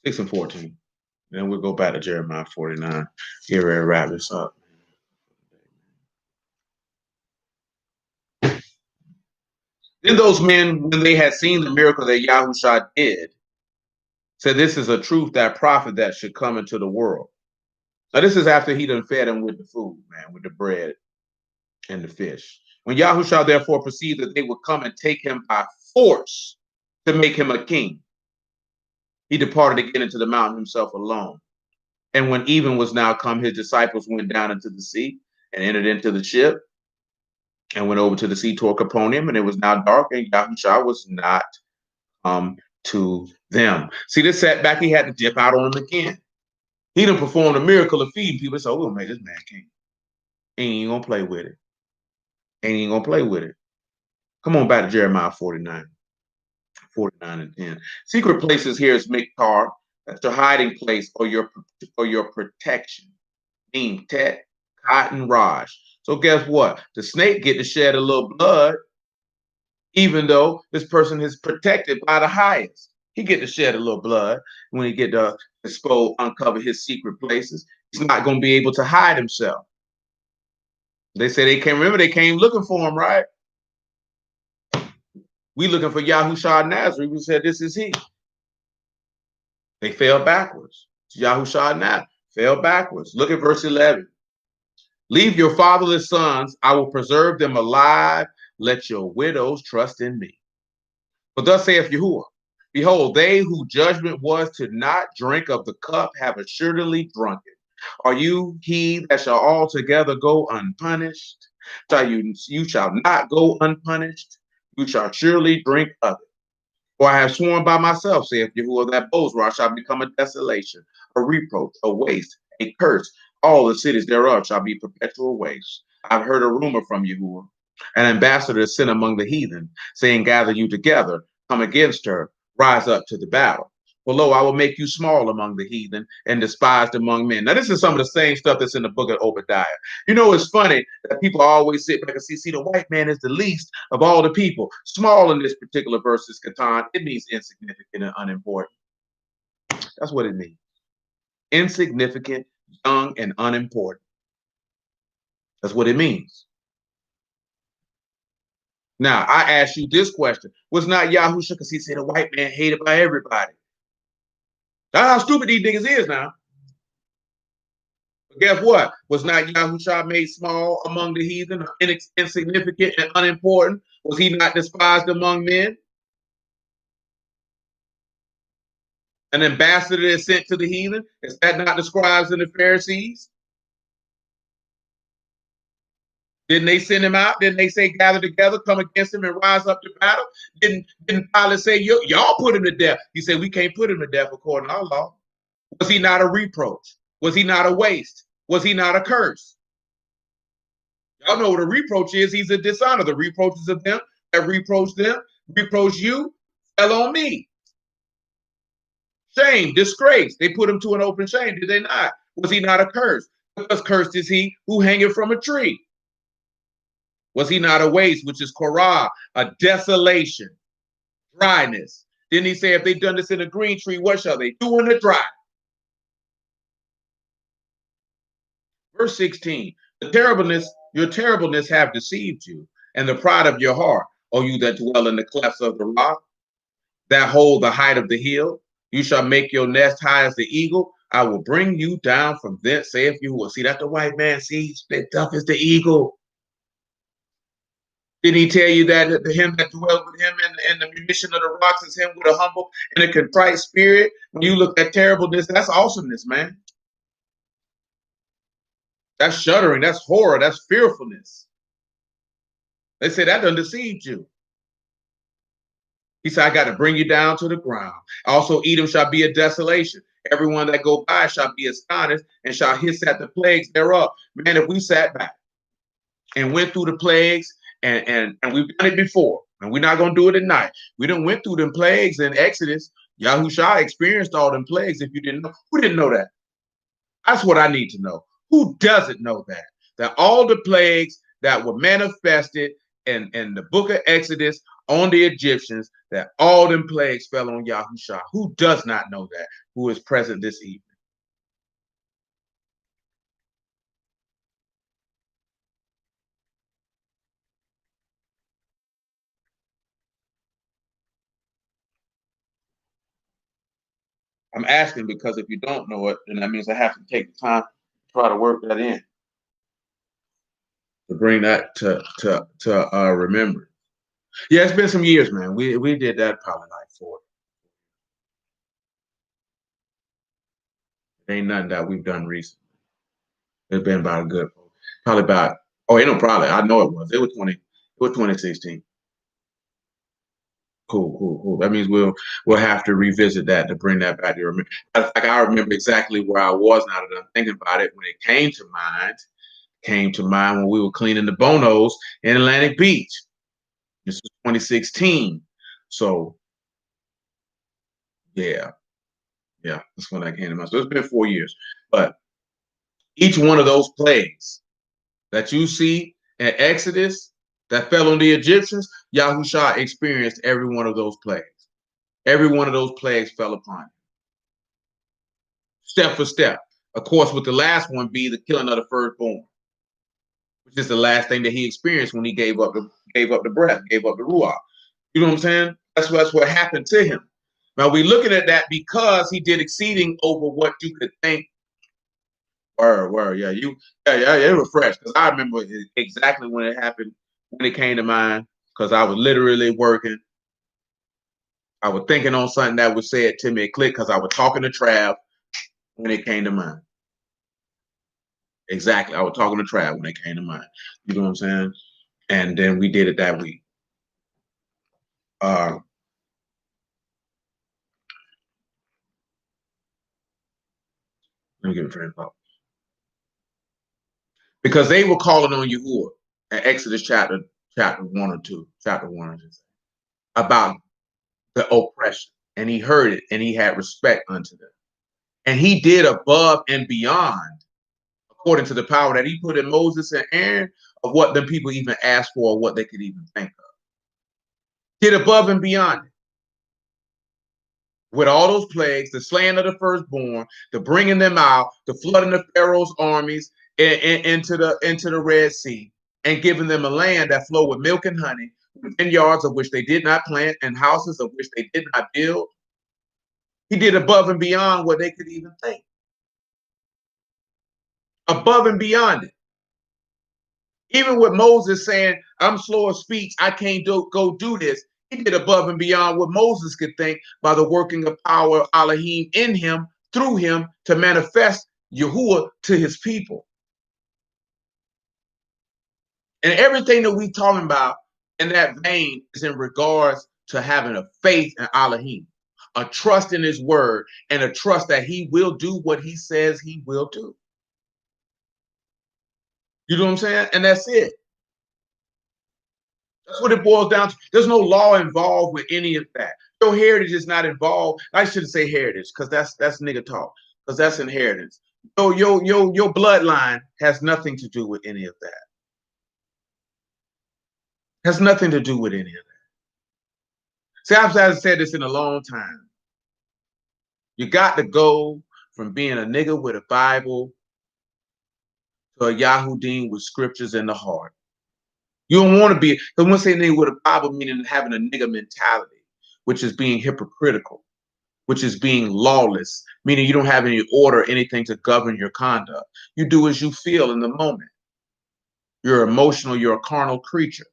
Six and 14. Then we'll go back to Jeremiah 49. Get ready to wrap this up. Then those men, when they had seen the miracle that Yahushua did, said, this is a truth, that prophet that should come into the world. Now, this is after he done fed him with the food, man, with the bread and the fish. When Yahushua therefore perceived that they would come and take him by force to make him a king, he departed again into the mountain himself alone. And when even was now come, his disciples went down into the sea and entered into the ship and went over to the sea toward Capernaum. And it was now dark, and Yahushua was not to them. See, this setback, he had to dip out on them again. He done performed a miracle of feeding people. So, oh, man, this man can't. Ain't gonna play with it. Ain't gonna play with it. Come on back to Jeremiah 49. 49 and 10. Secret places here is miktar. That's your hiding place or your protection. Neem, tet, cotton, raj. So guess what? The snake get to shed a little blood, even though this person is protected by the highest. He get to shed a little blood when he get to expose, uncover his secret places. He's not going to be able to hide himself. They say they can't remember. They came looking for him, right? We looking for Yahushua Nazareth. We said this is he. They fell backwards. Yahushua Nazareth fell backwards. Look at verse 11. Leave your fatherless sons. I will preserve them alive. Let your widows trust in me. But thus saith Yahuwah, behold, they whose judgment was to not drink of the cup have assuredly drunk it. Are you he that shall altogether go unpunished? You shall not go unpunished. You shall surely drink of it. For I have sworn by myself, saith Yahuwah, that Bozrah shall become a desolation, a reproach, a waste, a curse. All the cities thereof shall be perpetual waste. I've heard a rumor from Yahuwah. An ambassador is sent among the heathen, saying, gather you together, come against her, rise up to the battle. For lo, I will make you small among the heathen and despised among men. Now, this is some of the same stuff that's in the book of Obadiah. You know, it's funny that people always sit back and see, the white man is the least of all the people. Small in this particular verse is Katan. It means insignificant and unimportant. That's what it means. Insignificant, young, and unimportant. That's what it means. Now, I ask you this question. Was not Yahusha, because he said a white man hated by everybody. That's how stupid these niggas is now. But guess what? Was not Yahusha made small among the heathen, insignificant and unimportant? Was he not despised among men? An ambassador is sent to the heathen? Is that not the scribes and the Pharisees? Didn't they send him out? Didn't they say, gather together, come against him and rise up to battle? Didn't Pilate say, y'all put him to death? He said, we can't put him to death according to our law. Was he not a reproach? Was he not a waste? Was he not a curse? Y'all know what a reproach is. He's a dishonor. The reproaches of them that reproach you, fell on me. Shame, disgrace. They put him to an open shame, did they not? Was he not a curse? Because cursed is he who hangeth from a tree. Was he not a waste, which is korah, a desolation, dryness? Didn't he say, if they done this in a green tree, what shall they do in the dry? Verse 16, your terribleness have deceived you, and the pride of your heart, O you that dwell in the clefts of the rock, that hold the height of the hill. You shall make your nest high as the eagle. I will bring you down from thence, saith Yahuwah. See, that the white man sees, that tough as the eagle. Did he tell you that him that dwells with him in the munition of the rocks is him with a humble and a contrite spirit? When you look at terribleness, that's awesomeness, man. That's shuddering, that's horror, that's fearfulness. They say that done deceived you. He said, I got to bring you down to the ground. Also, Edom shall be a desolation. Everyone that go by shall be astonished and shall hiss at the plagues thereof. Man, if we sat back and went through the plagues, and we've done it before, and we're not going to do it at night. We done went through them plagues in Exodus. Yahushua experienced all them plagues. If you didn't know, who didn't know that? That's what I need to know. Who doesn't know that? That all the plagues that were manifested in the book of Exodus on the Egyptians, that all them plagues fell on Yahushua. Who does not know that? Who is present this evening? I'm asking because if you don't know it, then that means I have to take the time to try to work that in, to bring that to remember. Yeah, it's been some years, man. We did that probably like 4. It ain't nothing that we've done recently. It's been about a good, probably about. Oh, ain't no probably. I know it was. It was 20. It was 2016. Cool. That means we'll have to revisit that to bring that back to remember. Like I remember exactly where I was now that I'm thinking about it when it came to mind. Came to mind when we were cleaning the Bonos in Atlantic Beach. This was 2016. So yeah, that's when I came to mind. So it's been 4 years. But each one of those plagues that you see in Exodus that fell on the Egyptians, Yahushua experienced every one of those plagues. Every one of those plagues fell upon him, step for step. Of course, with the last one be the killing of the firstborn, which is the last thing that he experienced when he gave up the breath, gave up the ruach. You know what I'm saying? That's what happened to him. Now we're looking at that because he did exceeding over what you could think. Word, yeah, it was fresh because I remember exactly when it happened, when it came to mind, because I was literally working. I was thinking on something that was said to me, it clicked because I was talking to Trav when it came to mind. Exactly, I was talking to Trav when it came to mind. You know what I'm saying? And then we did it that week. Let me get a friend call. Because they were calling on Yahuwah in Exodus chapter 1 or 2, chapter 1 or 2, about the oppression. And he heard it and he had respect unto them. And he did above and beyond, according to the power that he put in Moses and Aaron, of what the people even asked for or what they could even think of. Did above and beyond it. With all those plagues, the slaying of the firstborn, the bringing them out, the flooding of Pharaoh's armies into the Red Sea, and giving them a land that flowed with milk and honey, vineyards of which they did not plant, and houses of which they did not build. He did above and beyond what they could even think. Above and beyond it. Even with Moses saying, I'm slow of speech, I can't go do this. He did above and beyond what Moses could think by the working of power of Elohim in him, through him, to manifest Yahuwah to his people. And everything that we talking about in that vein is in regards to having a faith in Elohim, a trust in his word, and a trust that he will do what he says he will do. You know what I'm saying? And that's it. That's what it boils down to. There's no law involved with any of that. Your heritage is not involved. I shouldn't say heritage because that's nigga talk, because that's inheritance. Your bloodline has nothing to do with any of that. Has nothing to do with any of that. See, I've said this in a long time. You got to go from being a nigga with a Bible to a Yahudim with scriptures in the heart. You don't want to be, because when I say nigga with a Bible, meaning having a nigga mentality, which is being hypocritical, which is being lawless, meaning you don't have any order, anything to govern your conduct. You do as you feel in the moment. You're emotional, you're a carnal creature.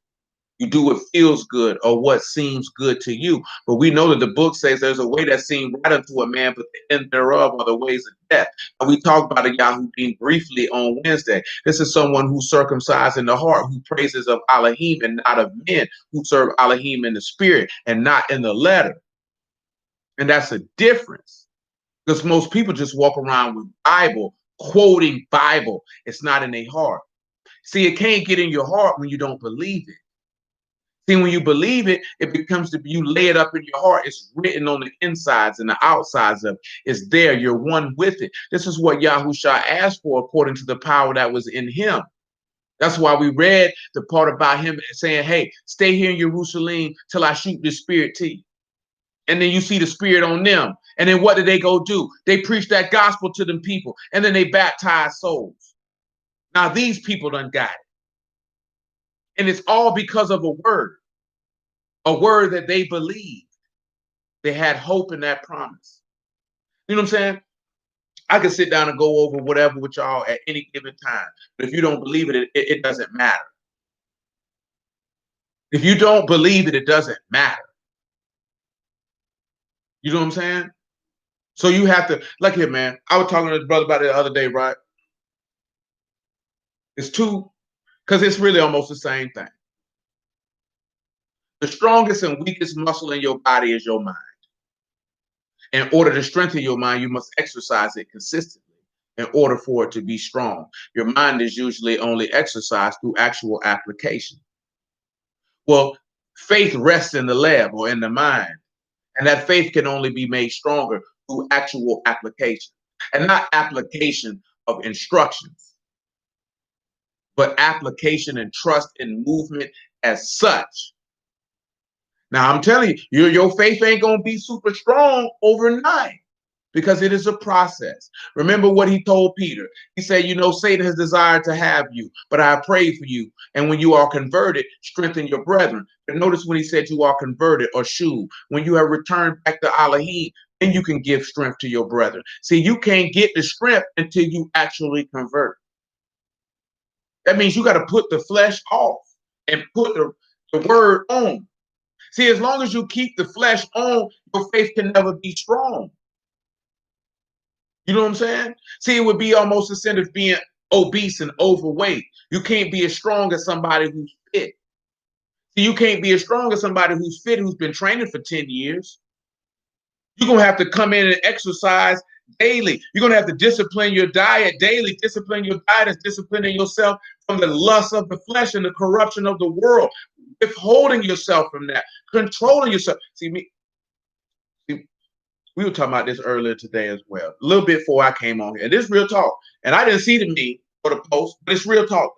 You do what feels good or what seems good to you. But we know that the book says there's a way that seems right unto a man, but the end thereof are the ways of death. And we talked about a Yahudim briefly on Wednesday. This is someone who's circumcised in the heart, who praises of Elohim and not of men, who serve Elohim in the spirit and not in the letter. And that's a difference. Because most people just walk around with Bible, quoting Bible. It's not in their heart. See, it can't get in your heart when you don't believe it. See, when you believe it, it becomes to be, you lay it up in your heart. It's written on the insides and the outsides of it. It's there. You're one with it. This is what Yahushua asked for according to the power that was in him. That's why we read the part about him saying, hey, stay here in Jerusalem till I shoot this spirit to you. And then you see the spirit on them. And then what did they go do? They preach that gospel to them people. And then they baptize souls. Now these people done got it. And it's all because of a word that they believed. They had hope in that promise. You know what I'm saying? I can sit down and go over whatever with y'all at any given time. But if you don't believe it, it doesn't matter. If you don't believe it, it doesn't matter. You know what I'm saying? So you have to, look here, man. I was talking to the brother about it the other day, right? It's two, because it's really almost the same thing. The strongest and weakest muscle in your body is your mind. In order to strengthen your mind, you must exercise it consistently in order for it to be strong. Your mind is usually only exercised through actual application. Well, faith rests in the lab or in the mind, and that faith can only be made stronger through actual application, and not application of instructions, but application and trust in movement as such. Now, I'm telling you, your faith ain't going to be super strong overnight because it is a process. Remember what he told Peter. He said, Satan has desired to have you, but I pray for you. And when you are converted, strengthen your brethren. But notice when he said you are converted, or shu, when you have returned back to Elohim, then you can give strength to your brethren. See, you can't get the strength until you actually convert. That means you got to put the flesh off and put the word on. See, as long as you keep the flesh on, your faith can never be strong. You know what I'm saying? See, it would be almost a sin of being obese and overweight. You can't be as strong as somebody who's fit. See, you can't be as strong as somebody who's fit, who's been training for 10 years. You're going to have to come in and exercise daily. You're going to have to discipline your diet daily. Discipline your diet is disciplining yourself from the lust of the flesh and the corruption of the world. Withholding yourself from that, controlling yourself. See, we were talking about this earlier today as well, a little bit before I came on here. And this real talk. And I didn't see the meme or the post, but it's real talk.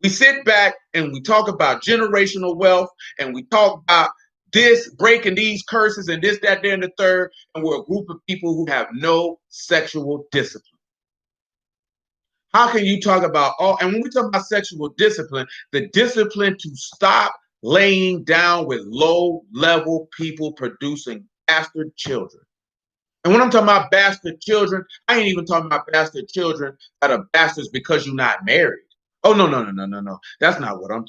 We sit back and we talk about generational wealth, and we talk about this, breaking these curses and this, that, there, and the third. And we're a group of people who have no sexual discipline. How can you talk about all? And when we talk about sexual discipline, the discipline to stop laying down with low-level people producing bastard children. And when I'm talking about bastard children, I ain't even talking about bastard children that are bastards because you're not married. Oh, no. That's not what I'm talking about.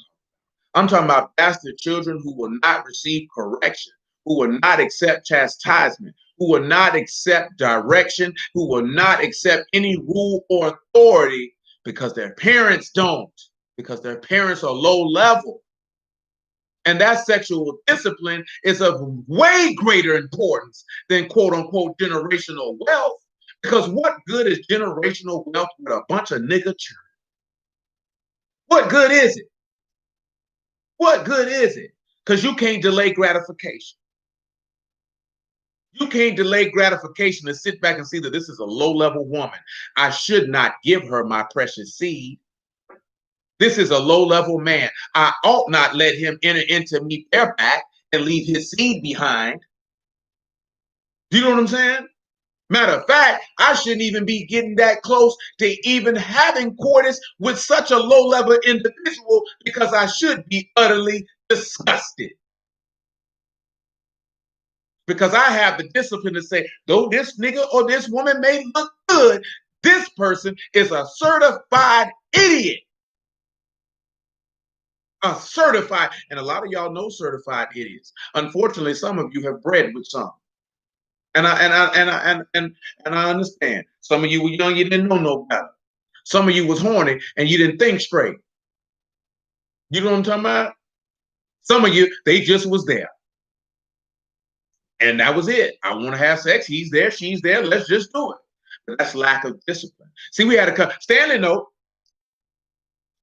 I'm talking about bastard children who will not receive correction, who will not accept chastisement, who will not accept direction, who will not accept any rule or authority because their parents don't, because their parents are low level. And that sexual discipline is of way greater importance than quote unquote generational wealth. Because what good is generational wealth with a bunch of nigga children? What good is it? What good is it? Because you can't delay gratification. You can't delay gratification and sit back and see that this is a low-level woman. I should not give her my precious seed. This is a low-level man. I ought not let him enter into me bareback and leave his seed behind. Do you know what I'm saying? Matter of fact, I shouldn't even be getting that close to even having coitus with such a low-level individual because I should be utterly disgusted. Because I have the discipline to say, though this nigga or this woman may look good, this person is a certified idiot. A certified, and a lot of y'all know certified idiots. Unfortunately, some of you have bred with some. And I understand. Some of you were young, you didn't know no better. Some of you was horny and you didn't think straight. You know what I'm talking about? Some of you, they just was there. And that was it. I want to have sex. He's there, she's there. Let's just do it. But that's lack of discipline. See, we had a Stanley note.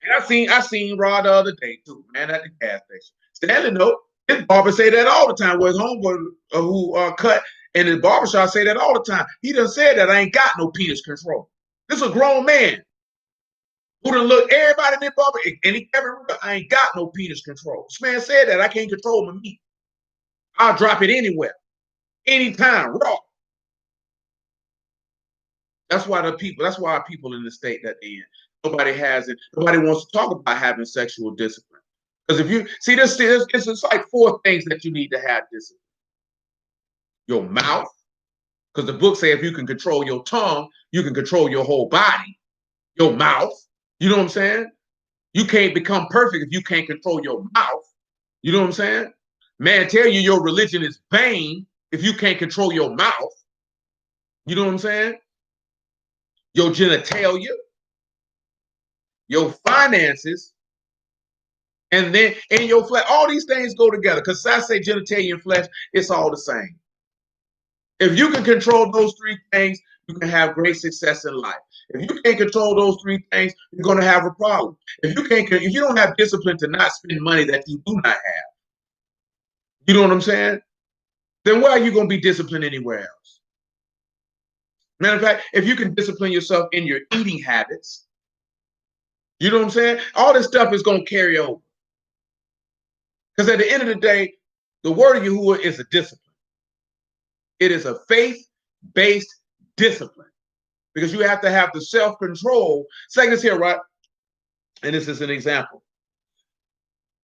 And I seen Rod the other day too, man, at the gas station. Stanley note. His barber say that all the time. Where his homeboy who cut in his barbershop say that all the time. He done said that I ain't got no penis control. This is a grown man who done look everybody in their barber and he never. I ain't got no penis control. This man said that I can't control my meat. I'll drop it anywhere, anytime, raw. That's why our people in the state that they're in. Nobody has it. Nobody wants to talk about having sexual discipline. Because if you see this, it's like 4 things that you need to have discipline. Your mouth, because the book says if you can control your tongue, you can control your whole body. Your mouth, you know what I'm saying? You can't become perfect if you can't control your mouth. You know what I'm saying? Man, tell you your religion is vain if you can't control your mouth. You know what I'm saying? Your genitalia, your finances, And then in your flesh, all these things go together. Because I say genitalia and flesh, it's all the same. If you can control those three things, you can have great success in life. If you can't control those three things, you're going to have a problem. If you don't have discipline to not spend money that you do not have, you know what I'm saying? Then why are you going to be disciplined anywhere else? Matter of fact, if you can discipline yourself in your eating habits, you know what I'm saying? All this stuff is going to carry over. Because at the end of the day, the word of Yahuwah is a discipline. It is a faith-based discipline. Because you have to have the self-control. Say this here, right? And this is an example.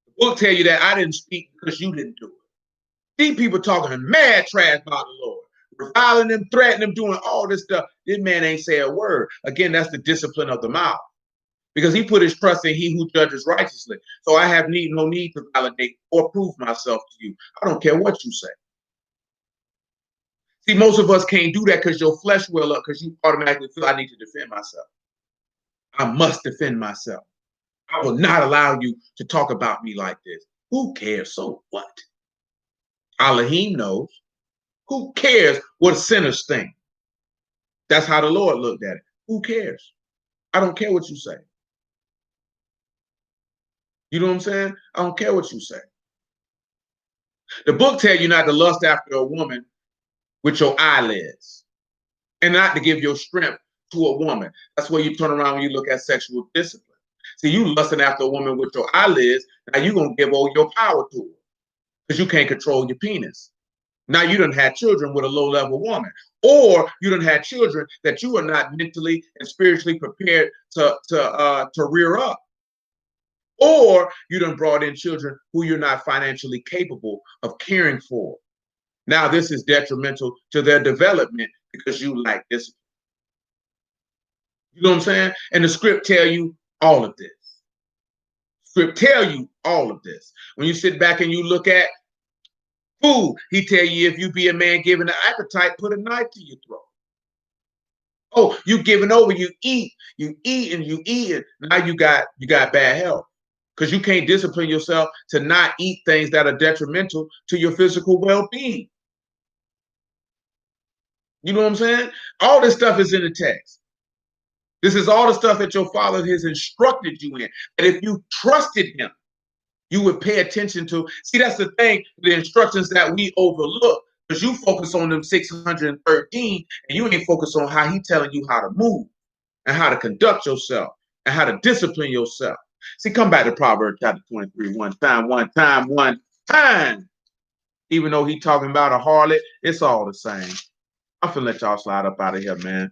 The book tell you that I didn't speak because you didn't do it. These people talking mad trash about the Lord, reviling them, threatening them, doing all this stuff. This man ain't say a word. Again, that's the discipline of the mouth. Because he put his trust in he who judges righteously. So I have no need to validate or prove myself to you. I don't care what you say. See, most of us can't do that because your flesh will up because you automatically feel I need to defend myself. I must defend myself. I will not allow you to talk about me like this. Who cares? So what? Elohim knows. Who cares what sinners think? That's how the Lord looked at it. Who cares? I don't care what you say. You know what I'm saying? I don't care what you say. The book tells you not to lust after a woman with your eyelids and not to give your strength to a woman. That's where you turn around when you look at sexual discipline. See, you lusting after a woman with your eyelids, now you're going to give all your power to her because you can't control your penis. Now you done had children with a low-level woman, or you done had children that you are not mentally and spiritually prepared to rear up. Or you done brought in children who you're not financially capable of caring for. Now this is detrimental to their development because you lack discipline. You know what I'm saying? And the script tell you all of this. Script tell you all of this. When you sit back and you look at food, he tell you if you be a man given an appetite, put a knife to your throat. Oh, you giving over, you eat. Now you got bad health. Because you can't discipline yourself to not eat things that are detrimental to your physical well-being. You know what I'm saying? All this stuff is in the text. This is all the stuff that your father has instructed you in. And if you trusted him, you would pay attention to. See, that's the thing, the instructions that we overlook. Because you focus on them 613 and you ain't focused on how he telling you how to move and how to conduct yourself and how to discipline yourself. See, come back to Proverbs chapter 23, one time. Even though he talking about a harlot, it's all the same. I'm finna let y'all slide up out of here, man.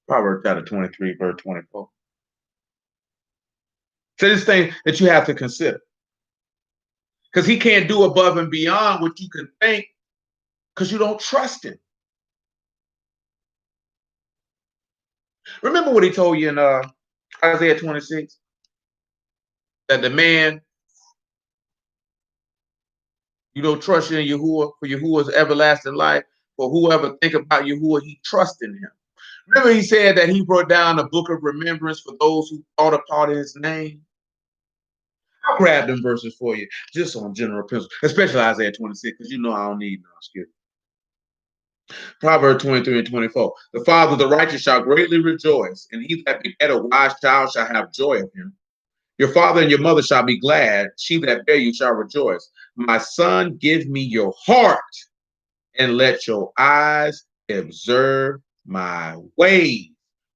Proverbs chapter 23, verse 24. So this thing that you have to consider. Because he can't do above and beyond what you can think because you don't trust him. Remember what he told you in Isaiah 26? That the man, you don't trust in Yahuwah, for Yahuwah's everlasting life. For whoever think about Yahuwah, he trusts in him. Remember he said that he brought down a book of remembrance for those who thought upon his name? I'll grab them verses for you, just on general principles, especially Isaiah 26, because you know I don't need no excuse. Proverbs 23 and 24. The father of the righteous shall greatly rejoice, and he that begat a wise child shall have joy of him. Your father and your mother shall be glad. She that bare you shall rejoice. My son, give me your heart, and let your eyes observe my ways.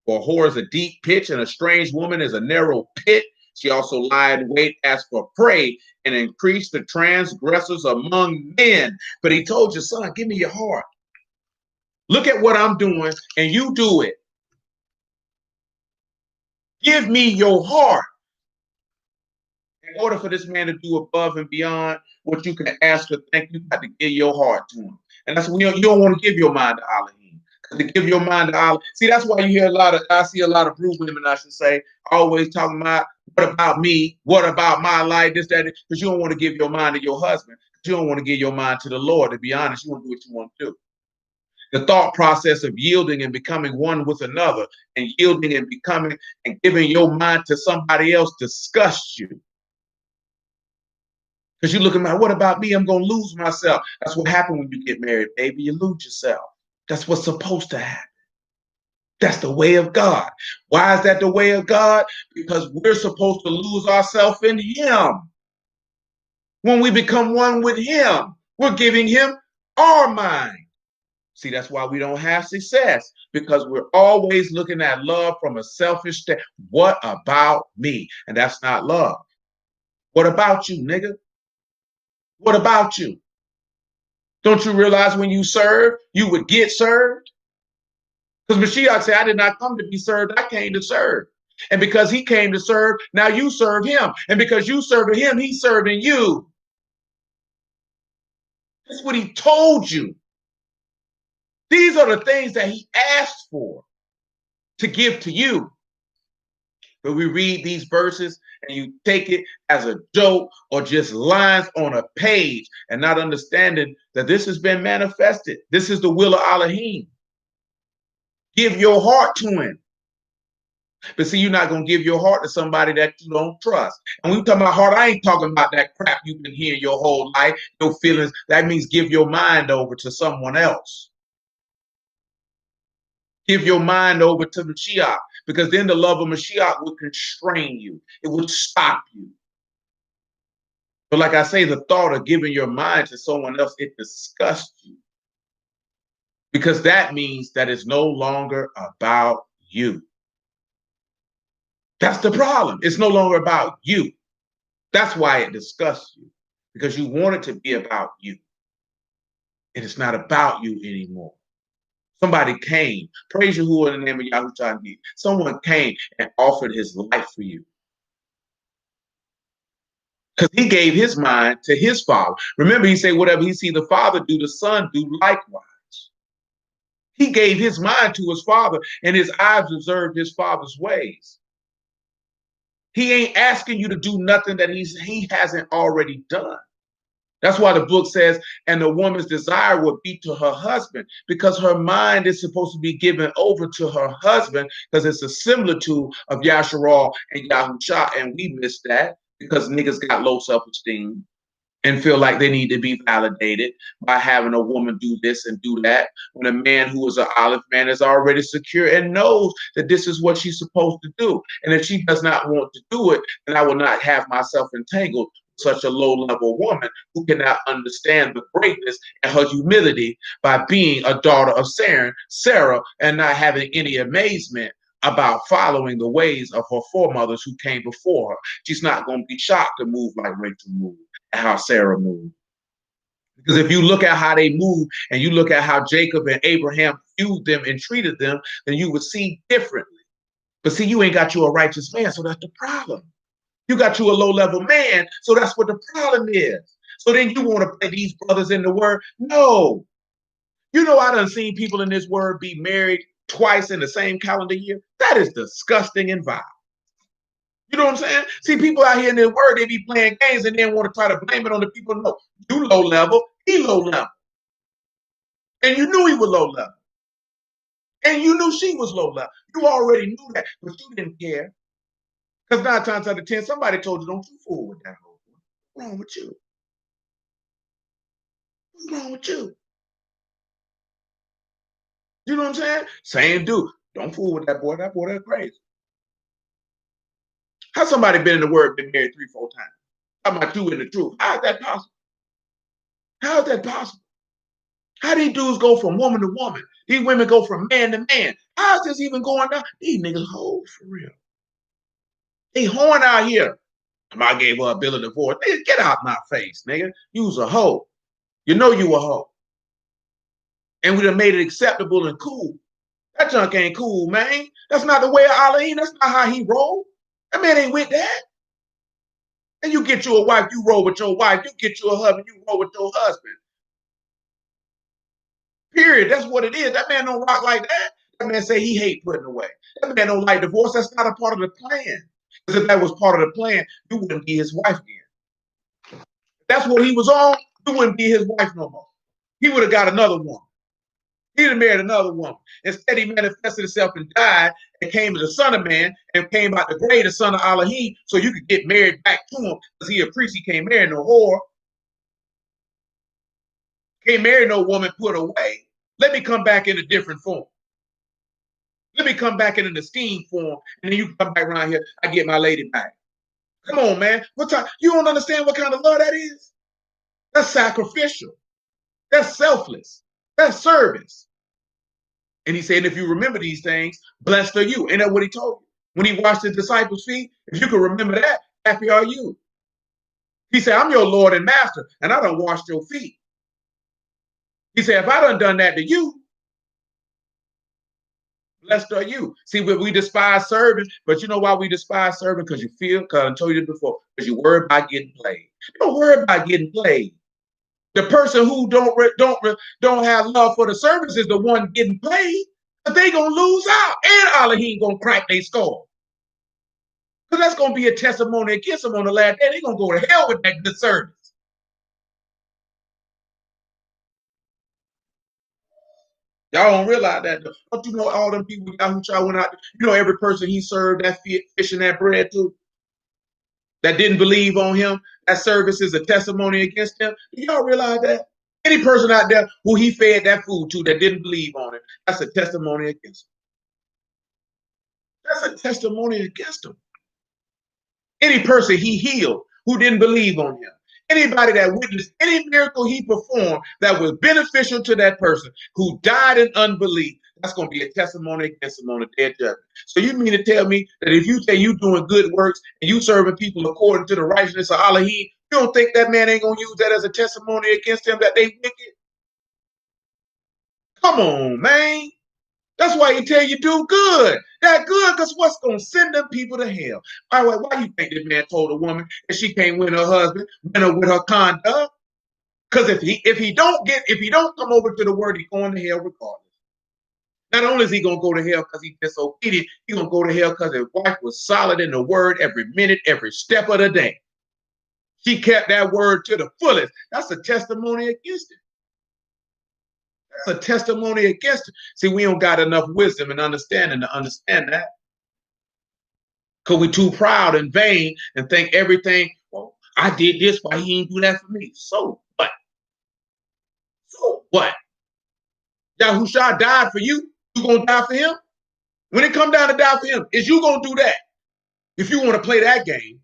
For a whore is a deep pitch, and a strange woman is a narrow pit. She also lie in wait as for prey, and increase the transgressors among men. But he told your son, give me your heart. Look at what I'm doing, and you do it. Give me your heart. In order for this man to do above and beyond what you can ask or think, you got to give your heart to him. And that's when you don't want to give your mind to Elohim. To give your mind to Allah. See, that's why you hear I see a lot of brood women, I should say, always talking about What about me? What about my life? This, that, because you don't want to give your mind to your husband. You don't want to give your mind to the Lord. To be honest, you want to do what you want to do. The thought process of yielding and becoming one with another, and yielding and becoming and giving your mind to somebody else disgusts you. Because you're looking at, what about me? I'm going to lose myself. That's what happens when you get married, baby. You lose yourself. That's what's supposed to happen. That's the way of God. Why is that the way of God? Because we're supposed to lose ourselves in Him. When we become one with Him, we're giving Him our mind. See, that's why we don't have success, because we're always looking at love from a selfish standpoint. What about me? And that's not love. What about you, nigga? What about you? Don't you realize when you serve, you would get served? Because Mashiach said, I did not come to be served, I came to serve. And because he came to serve, now you serve him. And because you serving him, he's serving you. That's what he told you. These are the things that he asked for to give to you. But we read these verses and you take it as a joke or just lines on a page and not understanding that this has been manifested. This is the will of Elohim. Give your heart to him. But see, you're not going to give your heart to somebody that you don't trust. And when we talk about heart, I ain't talking about that crap you've been hearing your whole life, your feelings. That means give your mind over to someone else. Give your mind over to Mashiach, because then the love of Mashiach will constrain you. It will stop you. But like I say, the thought of giving your mind to someone else, it disgusts you. Because that means that it's no longer about you. That's the problem. It's no longer about you. That's why it disgusts you, because you want it to be about you. And it's not about you anymore. Somebody came, praise Yahuwah in the name of Yahushua. Someone came and offered his life for you. Because he gave his mind to his father. Remember, he said, whatever he see the father do, the son do likewise. He gave his mind to his father, and his eyes observed his father's ways. He ain't asking you to do nothing that he hasn't already done. That's why the book says, and the woman's desire will be to her husband, because her mind is supposed to be given over to her husband, because it's a similitude of Yasharal and Yahusha, and we miss that because niggas got low self-esteem and feel like they need to be validated by having a woman do this and do that, when a man who is an olive man is already secure and knows that this is what she's supposed to do. And if she does not want to do it, then I will not have myself entangled with such a low-level woman who cannot understand the greatness and her humility by being a daughter of Sarah, and not having any amazement about following the ways of her foremothers who came before her. She's not going to be shocked to move like Rachel moved, how Sarah moved. Because if you look at how they move and you look at how Jacob and Abraham viewed them and treated them, then you would see differently. But see, you ain't got you a righteous man, so that's the problem. You got you a low-level man, so that's what the problem is. So then you want to play these brothers in the word? No. You know, I done seen people in this word be married twice in the same calendar year. That is disgusting and vile. You know what I'm saying? See, people out here in their word, they be playing games and then want to try to blame it on the people. No, you low level, he low level. And you knew he was low level. And you knew she was low level. You already knew that, but you didn't care. Because 9 times out of 10, somebody told you, don't you fool with that whole boy. What's wrong with you? What's wrong with you? You know what I'm saying? Same dude. Don't fool with that boy. That boy, that's crazy. How somebody been in the word, been married 3, 4 times? How about you in the truth? How is that possible? How is that possible? How these dudes go from woman to woman? These women go from man to man. How is this even going down? These niggas hold for real. They horn out here. I gave her a bill of divorce. Nigga, get out my face, nigga. You was a hoe. You know you a hoe. And we done made it acceptable and cool. That junk ain't cool, man. That's not the way of Elohim. That's not how he roll. That man ain't with that. And you get you a wife, you roll with your wife. You get you a husband, you roll with your husband. Period. That's what it is. That man don't rock like that. That man say he hate putting away. That man don't like divorce. That's not a part of the plan. Because if that was part of the plan, you wouldn't be his wife then. If that's what he was on, you wouldn't be his wife no more. He would have got another woman. He'd have married another woman. Instead, he manifested himself and died and came as the son of man and came out the grave, the son of Elohim, so you could get married back to him because he a priest. He can't marry no whore. Can't marry no woman put away. Let me come back in a different form. Let me come back in an esteemed form, and then you come back around here. I get my lady back. Come on, man. What time? You don't understand what kind of love that is? That's sacrificial. That's selfless. That's service. And he said, if you remember these things, blessed are you. Ain't that what he told you? When he washed his disciples' feet, if you can remember that, happy are you. He said, I'm your Lord and Master, and I done washed your feet. He said, if I done that to you, blessed are you. See, we despise serving, but you know why we despise serving? Because you feel, because I told you this before, because you worry about getting played. You don't worry about getting played. The person who don't have love for the service is the one getting played, but they gonna lose out, and Elohim gonna crack their skull. Because that's gonna be a testimony against them on the last day. They're gonna go to hell with that good service. Y'all don't realize that. Don't you know all them people who went out? You know every person he served that fish and that bread to, that didn't believe on him. That service is a testimony against him. Do y'all realize that? Any person out there who he fed that food to that didn't believe on it, that's a testimony against him. That's a testimony against him. Any person he healed who didn't believe on him. Anybody that witnessed any miracle he performed that was beneficial to that person who died in unbelief, that's going to be a testimony against him on the day of judgment. So you mean to tell me that if you say you doing good works and you serving people according to the righteousness of Elohim, you don't think that man ain't going to use that as a testimony against them that they wicked? Come on, man. That's why he tell you do good. That good, because what's going to send them people to hell? All right, why you think this man told a woman that she can't win her husband, win her with her conduct? Because if he don't come over to the word, he's going to hell regardless. Not only is he going to go to hell because he's disobedient, he's going to go to hell because his wife was solid in the word every minute, every step of the day. She kept that word to the fullest. That's a testimony against it. That's a testimony against it. See, we don't got enough wisdom and understanding to understand that. Because we're too proud and vain and think everything, well, I did this, why he didn't do that for me? So what? So what? Yahushua died for you. You gonna die for him? When it come down to die for him, is you gonna do that? If you want to play that game,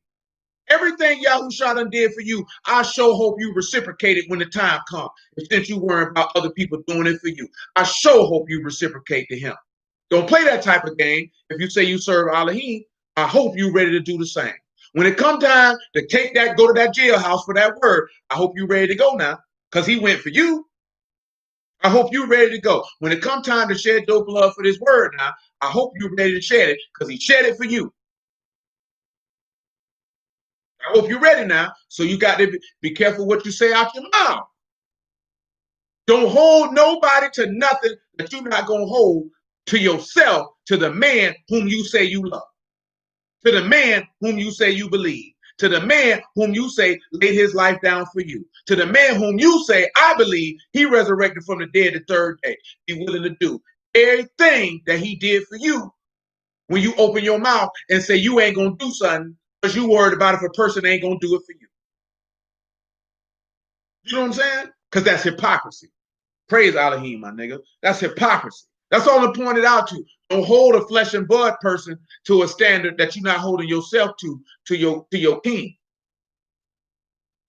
everything Yahushua done did for you, I sure hope you reciprocate it when the time comes. Since you worry about other people doing it for you, I sure hope you reciprocate to him. Don't play that type of game. If you say you serve Elohim, I hope you're ready to do the same. When it come time to take that, go to that jailhouse for that word, I hope you're ready to go now, because he went for you. I hope you're ready to go. When it come time to shed your blood for this word now, I hope you're ready to shed it, because he shed it for you. I hope you're ready now. So you got to be careful what you say out your mouth. Don't hold nobody to nothing that you're not going to hold to yourself, to the man whom you say you love, to the man whom you say you believe, to the man whom you say laid his life down for you, to the man whom you say, I believe he resurrected from the dead the third day. Be willing to do everything that he did for you when you open your mouth and say you ain't going to do something because you worried about if a person ain't going to do it for you. You know what I'm saying? Because that's hypocrisy. Praise Elohim, my nigga. That's hypocrisy. That's all I pointed out to you. Don't hold a flesh and blood person to a standard that you're not holding yourself to your king.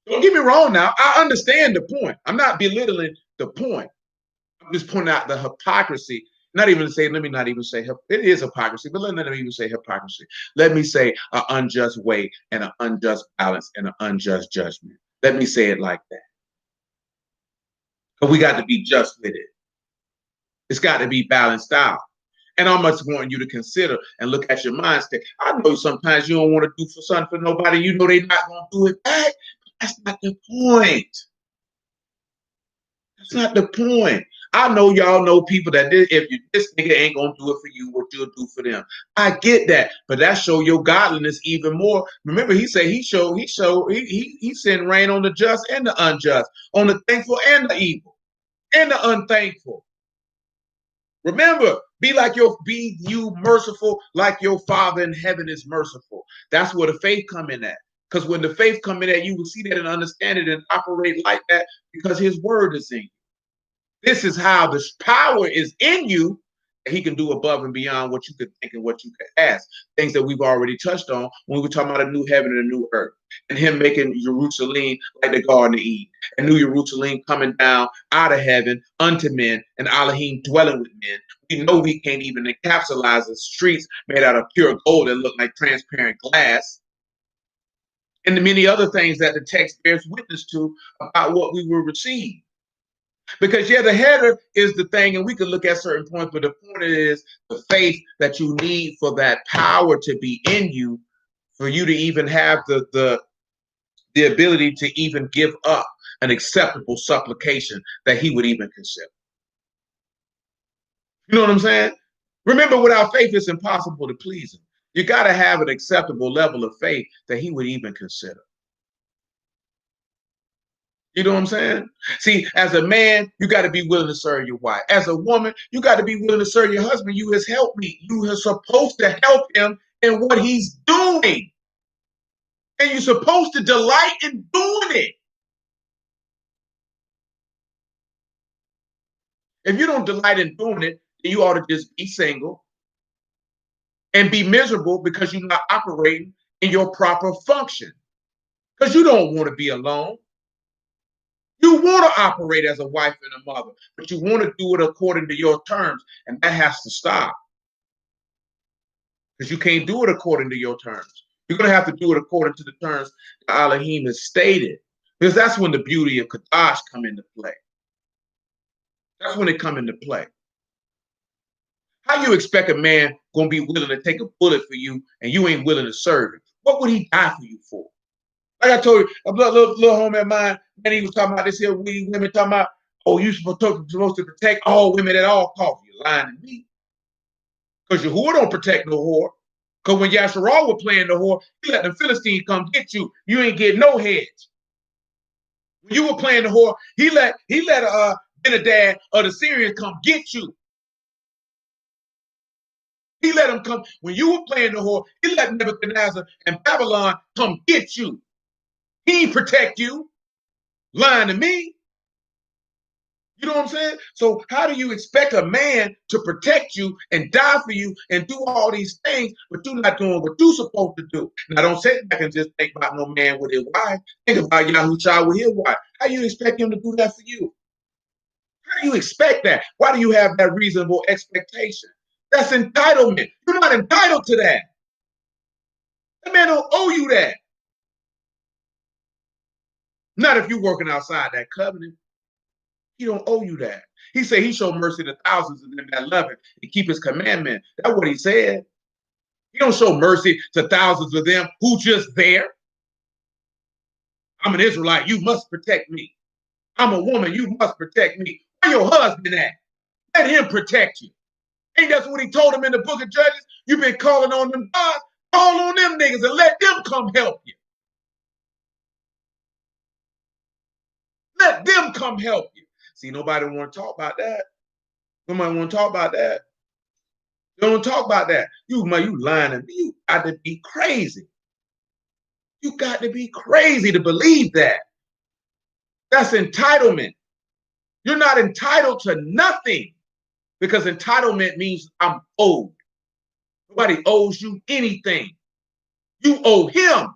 Don't get me wrong now. I understand the point. I'm not belittling the point. I'm just pointing out the hypocrisy. Not even to say, let me not even say it is hypocrisy, but let me not even say hypocrisy. Let me say an unjust way and an unjust balance and an unjust judgment. Let me say it like that. But we got to be just with it. It's got to be balanced out. And I'm just wanting you to consider and look at your mind state. I know sometimes you don't want to do for something for nobody. You know they're not going to do it back. That's not the point. That's not the point. I know y'all know people that this nigga ain't gonna do it for you, what you'll do for them. I get that, but that show your godliness even more. Remember, he said he sent rain on the just and the unjust, on the thankful and the evil, and the unthankful. Remember, be you merciful like your Father in heaven is merciful. That's where the faith come in at. Because when the faith come in at, you will see that and understand it and operate like that because his word is in you. This is how this power is in you that he can do above and beyond what you could think and what you could ask. Things that we've already touched on when we were talking about a new heaven and a new earth. And him making Jerusalem like the Garden of Eden. And New Jerusalem coming down out of heaven unto men and Elohim dwelling with men. We know we can't even encapsulize the streets made out of pure gold that look like transparent glass. And the many other things that the text bears witness to about what we will receive. Because the header is the thing, and we can look at certain points, but the point is the faith that you need for that power to be in you, for you to even have the ability to even give up an acceptable supplication that he would even consider. You know what I'm saying? Remember, without faith, it's impossible to please him. You got to have an acceptable level of faith that he would even consider. You know what I'm saying? See, as a man, you got to be willing to serve your wife. As a woman, you got to be willing to serve your husband. You his helpmeet. You are supposed to help him in what he's doing. And you're supposed to delight in doing it. If you don't delight in doing it, then you ought to just be single and be miserable because you're not operating in your proper function. Because you don't want to be alone. You want to operate as a wife and a mother, but you want to do it according to your terms, and that has to stop. Because you can't do it according to your terms. You're going to have to do it according to the terms that Elohim has stated. Because that's when the beauty of Kadash come into play. That's when it come into play. How you expect a man going to be willing to take a bullet for you and you ain't willing to serve him? What would he die for you for? Like I told you, a little homie of mine, and he was talking about this here, women talking about, oh, you're supposed to protect all women at all costs. You're lying to me. Because Yahuwah don't protect no whore. Because when Yasharal was playing the whore, he let the Philistines come get you. You ain't get no heads. When you were playing the whore, he let Benadad of the Syrians come get you. He let them come. When you were playing the whore, he let Nebuchadnezzar and Babylon come get you. He ain't protect you. Lying to me. You know what I'm saying? So how do you expect a man to protect you and die for you and do all these things, but you're not doing what you're supposed to do? Now, don't sit back and just think about no man with his wife. Think about Yahushua with his wife. How do you expect him to do that for you? How do you expect that? Why do you have that reasonable expectation? That's entitlement. You're not entitled to that. That man don't owe you that. Not if you're working outside that covenant. He don't owe you that. He said he showed mercy to thousands of them that love him and keep his commandment. That's what he said. He don't show mercy to thousands of them who just there. I'm an Israelite. You must protect me. I'm a woman. You must protect me. Where your husband at? Let him protect you. Ain't that what he told him in the book of Judges? You've been calling on them gods. Call on them niggas and let them come help you. Let them come help you. See, nobody want to talk about that. Nobody want to talk about that. You don't talk about that. You lying to me. You got to be crazy. You got to be crazy to believe that. That's entitlement. You're not entitled to nothing because entitlement means I'm owed. Nobody owes you anything. You owe him.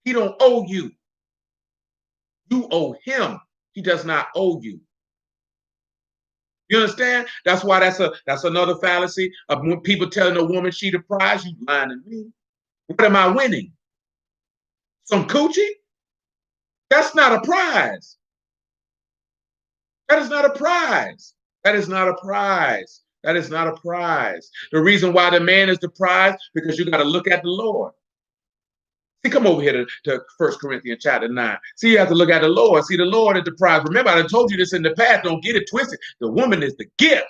He don't owe you. You owe him. He does not owe you. You understand? That's why that's another fallacy of when people telling a woman she the prize. You lying to me. What am I winning? Some coochie? That's not a prize. That is not a prize. That is not a prize. That is not a prize. The reason why the man is the prize because you got to look at the Lord. See, come over here to 1 Corinthians chapter 9. See, you have to look at the Lord. See, the Lord is the prize. Remember, I told you this in the past. Don't get it twisted. The woman is the gift.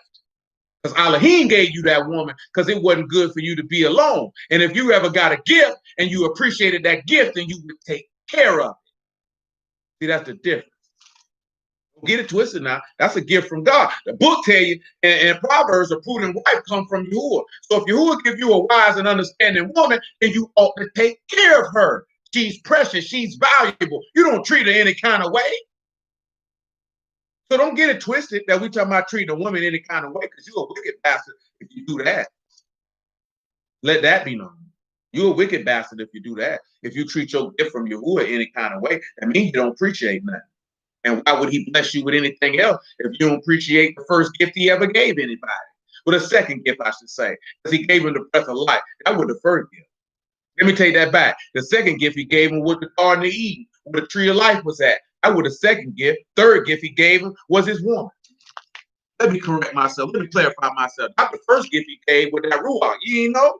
Because Elohim gave you that woman because it wasn't good for you to be alone. And if you ever got a gift and you appreciated that gift, then you would take care of it. See, that's the difference. Don't get it twisted now. That's a gift from God. The book tell you in Proverbs, a prudent wife come from Yahuwah. So if Yahuwah give you a wise and understanding woman, then you ought to take care of her. She's precious. She's valuable. You don't treat her any kind of way. So don't get it twisted that we talking about treating a woman any kind of way because you're a wicked bastard if you do that. Let that be known. You're a wicked bastard if you do that. If you treat your gift from Yahuwah any kind of way, that means you don't appreciate nothing. And why would he bless you with anything else if you don't appreciate the first gift he ever gave anybody? Well, the second gift, I should say, because he gave him the breath of life. That was the first gift. Let me take that back. The second gift he gave him was the Garden of Eden, where the tree of life was at. That was the second gift. Third gift he gave him was his woman. Let me correct myself. Let me clarify myself. Not the first gift he gave with that Ruach. You ain't know?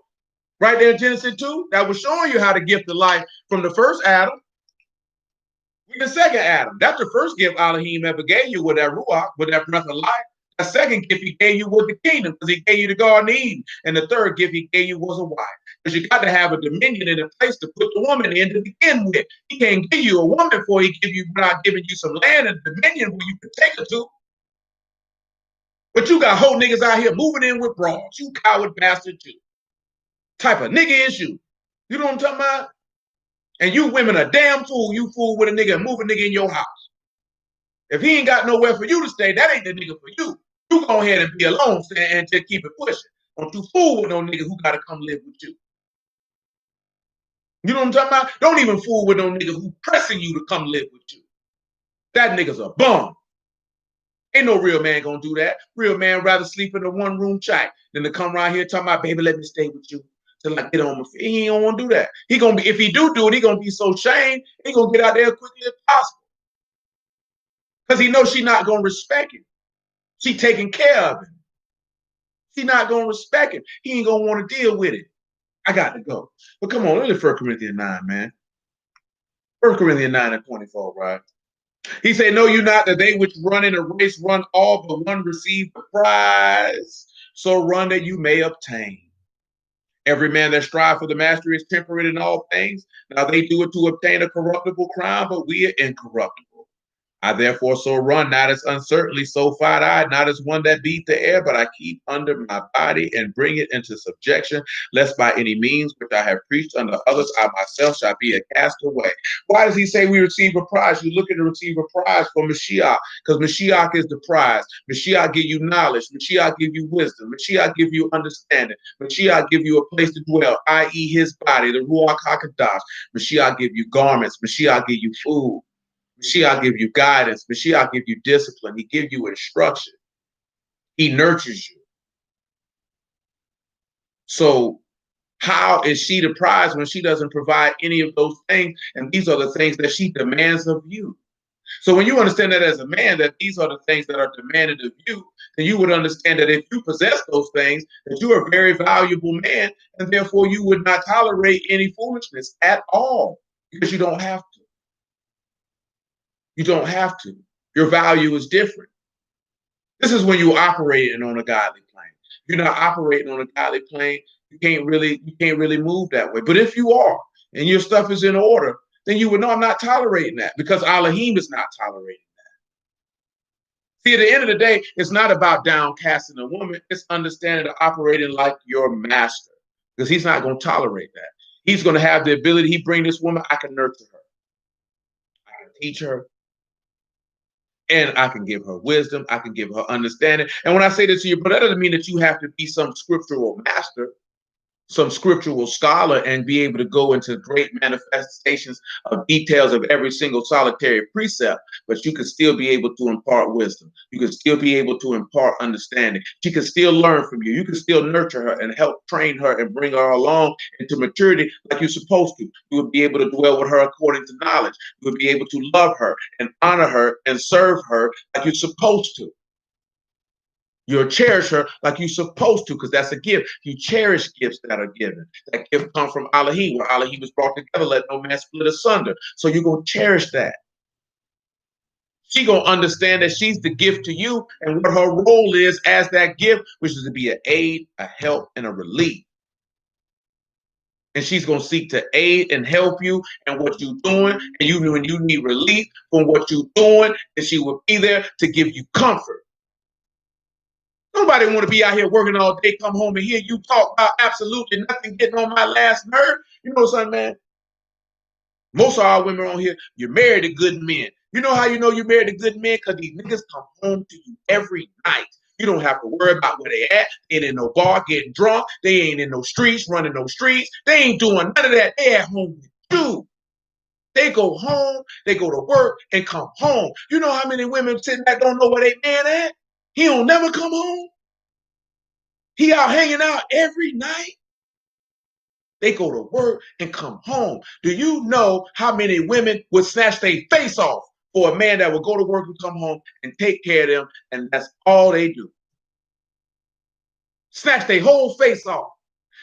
Right there in Genesis 2, that was showing you how to gift the life from the first Adam with the second Adam. That's the first gift Elohim ever gave you with that Ruach, with that breath of life. The second gift he gave you was the kingdom because he gave you the Garden of Eden. And the third gift he gave you was a wife. Because you got to have a dominion in a place to put the woman in to begin with. He can't give you a woman before he give you without giving you some land and dominion where you can take her to. But you got whole niggas out here moving in with broads. You coward bastard too. Type of nigga is you. You know what I'm talking about? And you women are damn fool. You fool with a nigga and move a nigga in your house. If he ain't got nowhere for you to stay, that ain't the nigga for you. You go ahead and be alone and just keep it pushing. Don't you fool with no nigga who got to come live with you. You know what I'm talking about? Don't even fool with no nigga who pressing you to come live with you. That nigga's a bum. Ain't no real man gonna do that. Real man rather sleep in a one-room shack than to come around here talking about, baby, let me stay with you till I get on my feet. He don't want to do that. He gonna be, if he do it, he gonna be so shamed, he gonna get out there as quickly as possible. Because he knows she not gonna respect him. She taking care of him. She not gonna respect him. He ain't gonna want to deal with it. I got to go. But come on, look at 1 Corinthians 9, man. 1 Corinthians 9 and 24, right? He said, know you not that they which run in a race run all, but one receive the prize. So run that you may obtain. Every man that strive for the mastery is temperate in all things. Now they do it to obtain a corruptible crown, but we are incorruptible. I therefore so run, not as uncertainly, so fight-eyed, not as one that beat the air, but I keep under my body and bring it into subjection, lest by any means which I have preached unto others, I myself shall be a castaway. Why does he say we receive a prize? You look at to receive a prize for Mashiach, because Mashiach is the prize. Mashiach give you knowledge. Mashiach give you wisdom. Mashiach give you understanding. Mashiach give you a place to dwell, i.e. his body, the Ruach HaKodesh. Mashiach give you garments. Mashiach give you food. Mashiach give you guidance. Mashiach give you discipline. He give you instruction. He nurtures you. So how is she the prize when she doesn't provide any of those things? And these are the things that she demands of you. So when you understand that as a man, that these are the things that are demanded of you, then you would understand that if you possess those things, that you are a very valuable man, and therefore you would not tolerate any foolishness at all, because you don't have to. You don't have to. Your value is different. This is when you're operating on a godly plane. If you're not operating on a godly plane, you can't really move that way. But if you are, and your stuff is in order, then you would know I'm not tolerating that, because Elohim is not tolerating that. See, at the end of the day, it's not about downcasting a woman. It's understanding and operating like your master, because he's not going to tolerate that. He's going to have the ability. He bring this woman, I can nurture her. I can teach her. And I can give her wisdom. I can give her understanding. And when I say this to you, but that doesn't mean that you have to be some scriptural master, some scriptural scholar, and be able to go into great manifestations of details of every single solitary precept, but you can still be able to impart wisdom. You can still be able to impart understanding. She can still learn from you. You can still nurture her and help train her and bring her along into maturity like you're supposed to. You would be able to dwell with her according to knowledge. You would be able to love her and honor her and serve her like you're supposed to. You'll cherish her like you're supposed to, because that's a gift. You cherish gifts that are given. That gift comes from Elohim, where Elohim was brought together, let no man split asunder. So you're going to cherish that. She going to understand that she's the gift to you and what her role is as that gift, which is to be an aid, a help, and a relief. And she's going to seek to aid and help you in what you're doing. And you, when you need relief from what you're doing, and she will be there to give you comfort. Nobody want to be out here working all day, come home and hear you talk about absolutely nothing, getting on my last nerve. You know something, man? Most of our women on here, you're married to good men. You know how you know you're married to good men? Because these niggas come home to you every night. You don't have to worry about where they at. They ain't in no bar getting drunk. They ain't in no streets, running no streets. They ain't doing none of that. They at home with you. They go home, they go to work and come home. You know how many women sitting there don't know where they man at? He don't never come home. He out hanging out every night. They go to work and come home. Do you know how many women would snatch their face off for a man that would go to work and come home and take care of them, and that's all they do? Snatch their whole face off.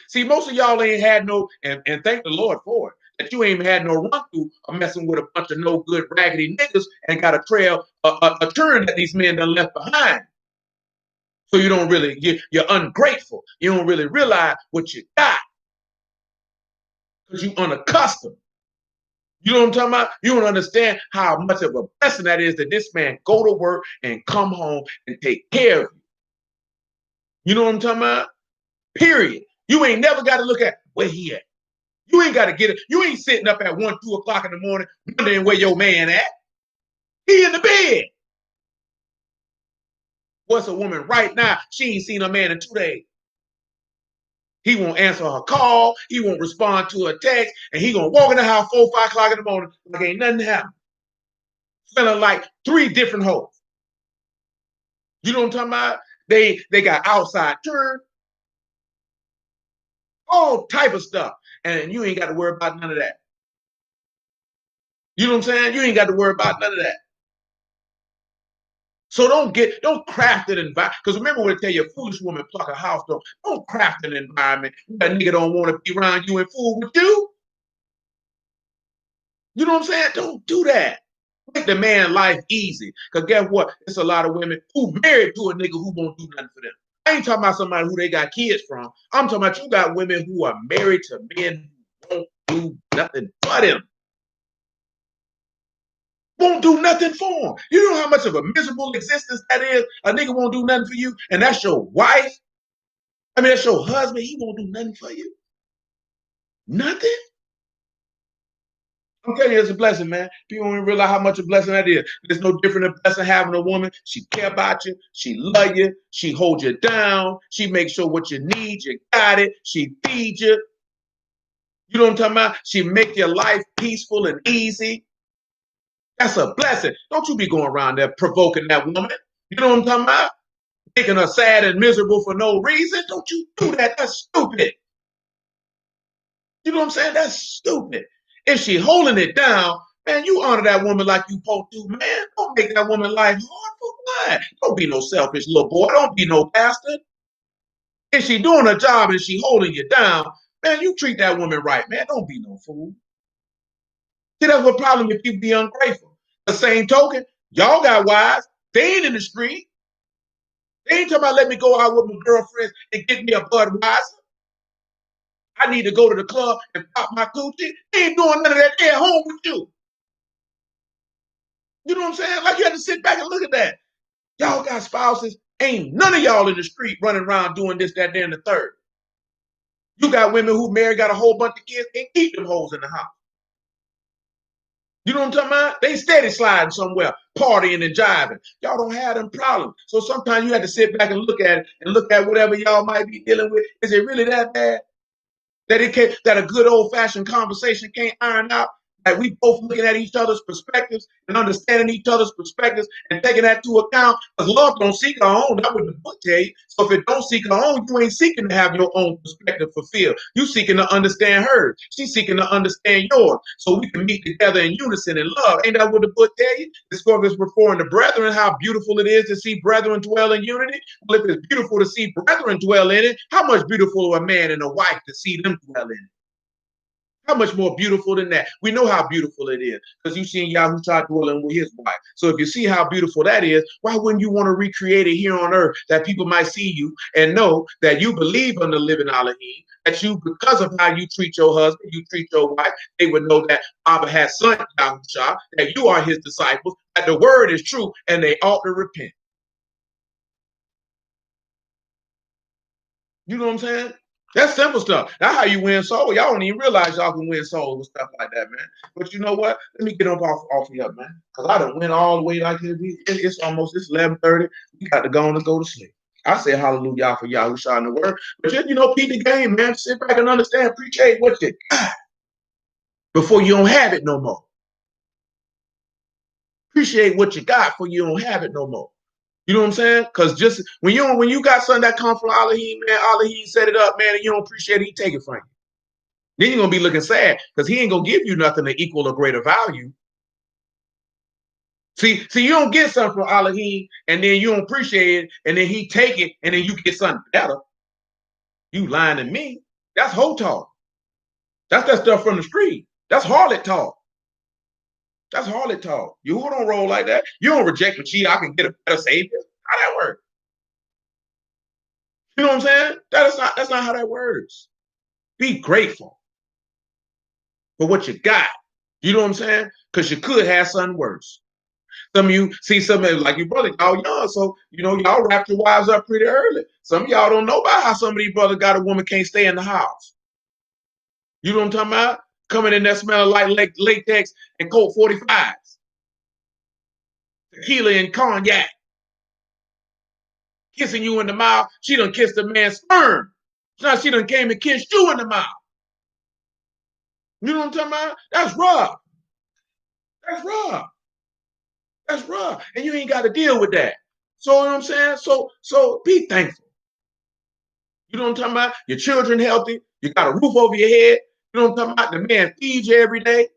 See, most of y'all ain't had no, and thank the Lord for it, that you ain't had no run through of messing with a bunch of no good raggedy niggas and got a trail, a turn that these men done left behind. So you don't really, you're ungrateful. You don't really realize what you got because you unaccustomed. You know what I'm talking about? You don't understand how much of a blessing that is that this man go to work and come home and take care of you. You know what I'm talking about? Period. You ain't never got to look at where he at. You ain't got to get it. You ain't sitting up at 1, 2 o'clock in the morning wondering where your man at. He in the bed. What's a woman right now? She ain't seen her man in 2 days. He won't answer her call. He won't respond to her text. And he gonna walk in the house 4, 5 o'clock in the morning like ain't nothing happened. Feeling like 3 different hoes. You know what I'm talking about? They got outside turn, all type of stuff. And you ain't got to worry about none of that. You know what I'm saying? You ain't got to worry about none of that. So don't craft an environment. Because remember when I tell you a foolish woman pluck a house, don't craft an environment. That nigga don't want to be around you and fool with you. You know what I'm saying? Don't do that. Make the man life easy. Because guess what? It's a lot of women who married to a nigga who won't do nothing for them. I ain't talking about somebody who they got kids from. I'm talking about you got women who are married to men who won't do nothing for them. Won't do nothing for them. You know how much of a miserable existence that is? A nigga won't do nothing for you, and that's your wife. I mean, that's your husband. He won't do nothing for you. Nothing. I'm telling you, it's a blessing, man. People don't even realize how much a blessing that is. There's no different than blessing having a woman. She care about you. She love you. She hold you down. She makes sure what you need, you got it. She feeds you. You know what I'm talking about? She make your life peaceful and easy. That's a blessing. Don't you be going around there provoking that woman. You know what I'm talking about? Making her sad and miserable for no reason. Don't you do that. That's stupid. You know what I'm saying? That's stupid. If she holding it down, man, you honor that woman like you supposed to, man. Don't make that woman life hard for what? Don't be no selfish little boy. Don't be no bastard. If she doing her job and she holding you down, man, you treat that woman right, man. Don't be no fool. See, that's what problem if people be ungrateful. The same token, y'all got wives. They ain't in the street. They ain't talking about let me go out with my girlfriends and get me a Budweiser. I need to go to the club and pop my coochie. They ain't doing none of that. They at home with you. You know what I'm saying? Like you have to sit back and look at that. Y'all got spouses. Ain't none of y'all in the street running around doing this, that, and the third. You got women who married, got a whole bunch of kids, and keep them hoes in the house. You know what I'm talking about? They steady sliding somewhere, partying and jiving. Y'all don't have them problems. So sometimes you have to sit back and look at it and look at whatever y'all might be dealing with. Is it really that bad? That a good old fashioned conversation can't iron out that we both looking at each other's perspectives and understanding each other's perspectives and taking that to account. Because love don't seek her own. That's what the book tell you. So if it don't seek her own, you ain't seeking to have your own perspective fulfilled. You seeking to understand hers. She's seeking to understand yours. So we can meet together in unison in love. Ain't that what the book tell you? The scriptures referring to brethren, how beautiful it is to see brethren dwell in unity. Well, if it's beautiful to see brethren dwell in it, how much beautiful a man and a wife to see them dwell in it? How much more beautiful than that? We know how beautiful it is because you've seen Yahusha dwelling with his wife. So if you see how beautiful that is, why wouldn't you want to recreate it here on earth that people might see you and know that you believe in the living Elohim, that you, because of how you treat your husband, you treat your wife, they would know that Abba has son Yahusha, that you are his disciples, that the word is true, and they ought to repent. You know what I'm saying? That's simple stuff. That's how you win souls. Y'all don't even realize y'all can win souls with stuff like that, man. But you know what? Let me get up off here, man. Because I done went all the way like this. It's almost, it's 11:30. We got to go on and go to sleep. I say hallelujah for Yahushua in the word. But just, peep the game, man. Sit back and understand, appreciate what you got before you don't have it no more. Appreciate what you got before you don't have it no more. You know what I'm saying? Because just when you got something that comes from Elohim, man, Elohim set it up, man, and you don't appreciate it, he take it from you. Then you're gonna be looking sad because he ain't gonna give you nothing to equal or greater value. See, you don't get something from Elohim and then you don't appreciate it, and then he take it and then you get something better. You lying to me. That's whole talk. That's that stuff from the street. That's harlot talk. That's harlot talk. You don't roll like that. You don't reject the cheat. I can get a better savior. How that work? You know what I'm saying? That's not how that works. Be grateful for what you got. You know what I'm saying? Because you could have something worse. Some of you see something like your brother, y'all young, so y'all wrap your wives up pretty early. Some of y'all don't know about how some of these brothers got a woman can't stay in the house. You know what I'm talking about? Coming in there smelling like latex and Colt 45s, tequila and cognac, kissing you in the mouth. She done kissed the man's sperm. Now she done came and kissed you in the mouth. You know what I'm talking about? That's rough. That's rough. That's rough. And you ain't got to deal with that. So you know what I'm saying? So be thankful. You know what I'm talking about? Your children healthy. You got a roof over your head. You know what I'm talking about? The man feeds you every day.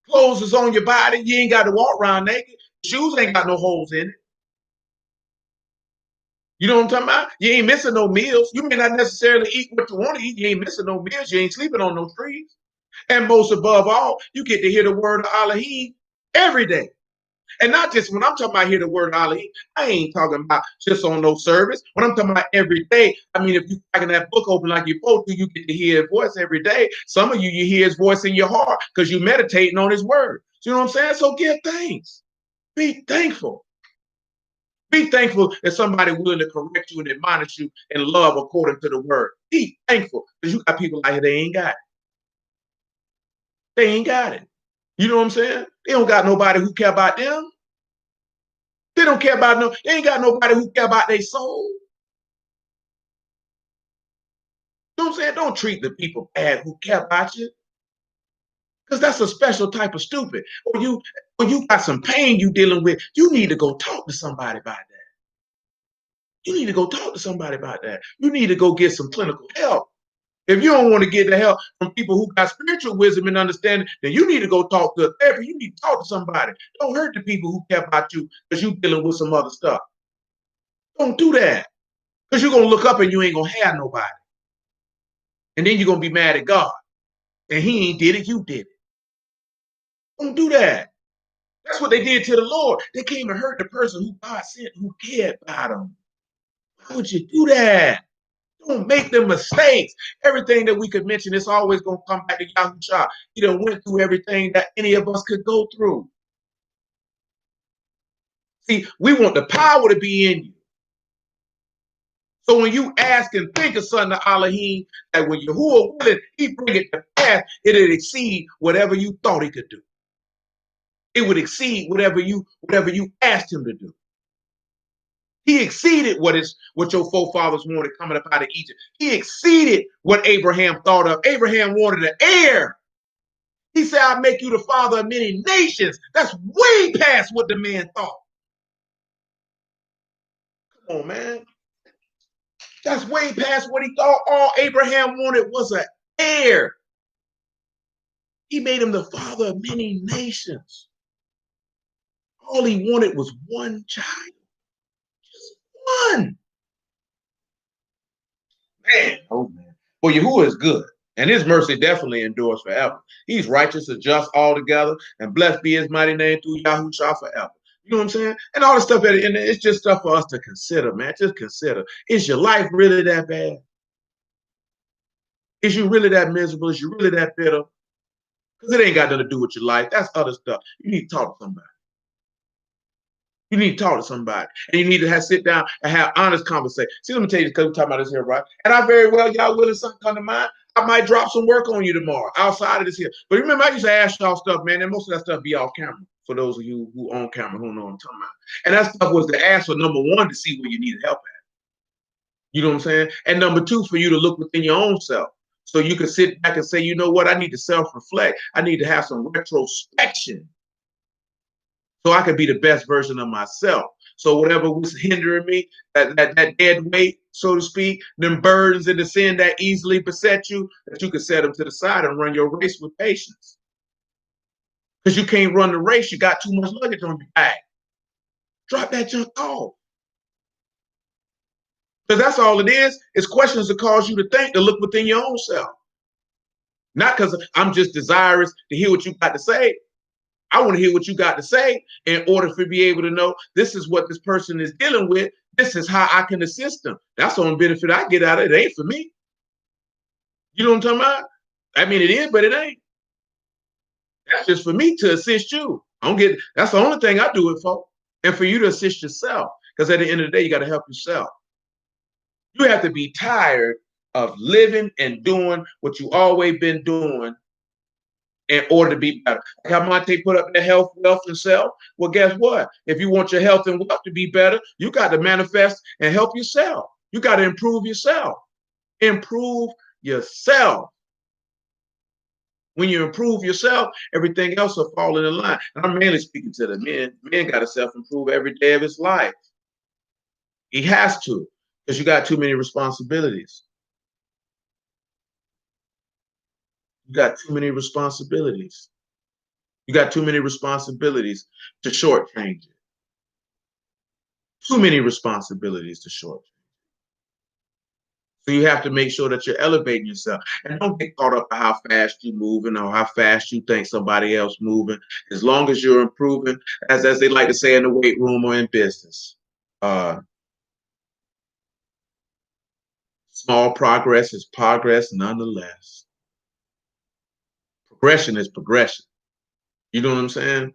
Clothes is on your body. You ain't got to walk around naked. Shoes ain't got no holes in it. You know what I'm talking about? You ain't missing no meals. You may not necessarily eat what you want to eat. You ain't missing no meals. You ain't sleeping on no trees. And most above all, you get to hear the word of Elohim every day. And not just when I'm talking about hear the word of Elohim, I ain't talking about just on no service. When I'm talking about every day, I mean, if you cracking that book open like you're supposed to, you get to hear his voice every day. Some of you hear his voice in your heart because you're meditating on his word. You know what I'm saying? So give thanks. Be thankful. Be thankful that somebody willing to correct you and admonish you in love according to the word. Be thankful because you got people out here, they ain't got it. They ain't got it. You know what I'm saying? They don't got nobody who care about them. They don't care about they ain't got nobody who care about their soul. You know what I'm saying? Don't treat the people bad who care about you. Because that's a special type of stupid. When you got some pain you dealing with, you need to go talk to somebody about that. You need to go talk to somebody about that. You need to go get some clinical help. If you don't want to get the help from people who got spiritual wisdom and understanding, then you need to go talk to a therapist. You need to talk to somebody. Don't hurt the people who care about you because you're dealing with some other stuff. Don't do that. Because you're going to look up and you ain't going to have nobody. And then you're going to be mad at God. And he ain't did it, you did it. Don't do that. That's what they did to the Lord. They came and hurt the person who God sent, who cared about them. Why would you do that? Don't make them mistakes. Everything that we could mention is always going to come back to Yahushua. He done went through everything that any of us could go through. See, we want the power to be in you. So when you ask and think of something to Elohim, that when Yahuwah willing, he bring it to pass, it'll exceed whatever you thought he could do. It would exceed whatever you asked him to do. He exceeded what your forefathers wanted coming up out of Egypt. He exceeded what Abraham thought of. Abraham wanted an heir. He said, I'll make you the father of many nations. That's way past what the man thought. Come on, man. That's way past what he thought. All Abraham wanted was an heir. He made him the father of many nations. All he wanted was one child. Just one. Man, oh man. Well, Yahuwah is good, and his mercy definitely endures forever. He's righteous and just altogether, and blessed be his mighty name through Yahushua forever. You know what I'm saying? And all the stuff that and it's just stuff for us to consider, man. Just consider. Is your life really that bad? Is you really that miserable? Is you really that bitter? Because it ain't got nothing to do with your life. That's other stuff. You need to talk to somebody. You need to talk to somebody. And you need to sit down and have honest conversation. See, let me tell you, because we're talking about this here, right? And I very well, y'all willing something come to mind, I might drop some work on you tomorrow outside of this here. But remember, I used to ask y'all stuff, man, and most of that stuff be off camera. For those of you who on camera, who know what I'm talking about. And that stuff was to ask for number one, to see where you needed help at. You know what I'm saying? And number two, for you to look within your own self. So you can sit back and say, you know what, I need to self-reflect. I need to have some retrospection so I could be the best version of myself. So whatever was hindering me, that dead weight, so to speak, them burdens and the sin that easily beset you, that you can set them to the side and run your race with patience. Because you can't run the race, you got too much luggage on your back. Drop that junk off. Because that's all it is. It's questions that cause you to think, to look within your own self. Not because I'm just desirous to hear what you got to say. I want to hear what you got to say in order for me to be able to know this is what this person is dealing with. This is how I can assist them. That's the only benefit I get out of it. It ain't for me. You know what I'm talking about? I mean, it is, but it ain't. That's just for me to assist you. I don't get. That's the only thing I do it for, and for you to assist yourself. Because at the end of the day, you got to help yourself. You have to be tired of living and doing what you always been doing in order to be better. Like how Monte put up their health, wealth, and self. Well, guess what? If you want your health and wealth to be better, you got to manifest and help yourself. You got to improve yourself. Improve yourself. When you improve yourself, everything else will fall in line. And I'm mainly speaking to the men. Men got to self-improve every day of his life. He has to, because you got too many responsibilities. You got too many responsibilities. You got too many responsibilities to shortchange it. Too many responsibilities to shortchange. So you have to make sure that you're elevating yourself. And don't get caught up in how fast you're moving or how fast you think somebody else moving. As long as you're improving, as they like to say in the weight room or in business, small progress is progress nonetheless. Progression is progression. You know what I'm saying?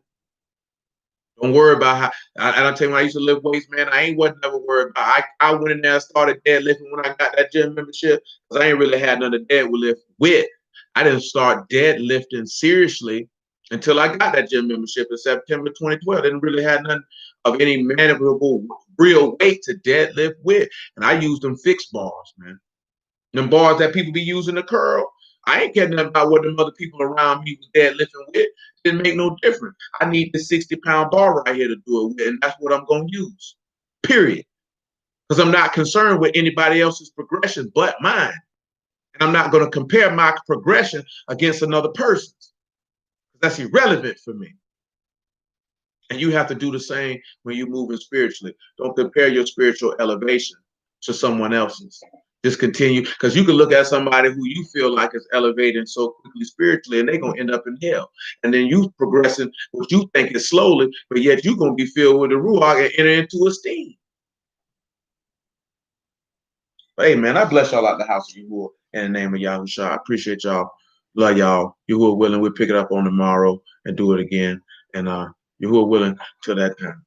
Don't worry about how. And I tell you, when I used to lift weights, man, I wasn't never worried about. I went in there and started deadlifting when I got that gym membership because I ain't really had nothing to deadlift with. I didn't start deadlifting seriously until I got that gym membership in September 2012. I didn't really have nothing of any manageable real weight to deadlift with, and I used them fixed bars, man. Them bars that people be using to curl. I ain't caring nothing about what them other people around me was deadlifting with. Didn't make no difference. I need the 60-pound bar right here to do it with, and that's what I'm going to use, period. Because I'm not concerned with anybody else's progression but mine. And I'm not going to compare my progression against another person's. That's irrelevant for me. And you have to do the same when you're moving spiritually. Don't compare your spiritual elevation to someone else's. Just continue, because you can look at somebody who you feel like is elevating so quickly spiritually, and they're going to end up in hell. And then you progressing what you think is slowly, but yet you're going to be filled with the Ruach and enter into esteem. But hey, man, I bless y'all out the house of Yahuwah in the name of Yahushua. I appreciate y'all. Love y'all. Yahuwah willing, we'll pick it up on tomorrow and do it again. And Yahuwah willing, till that time.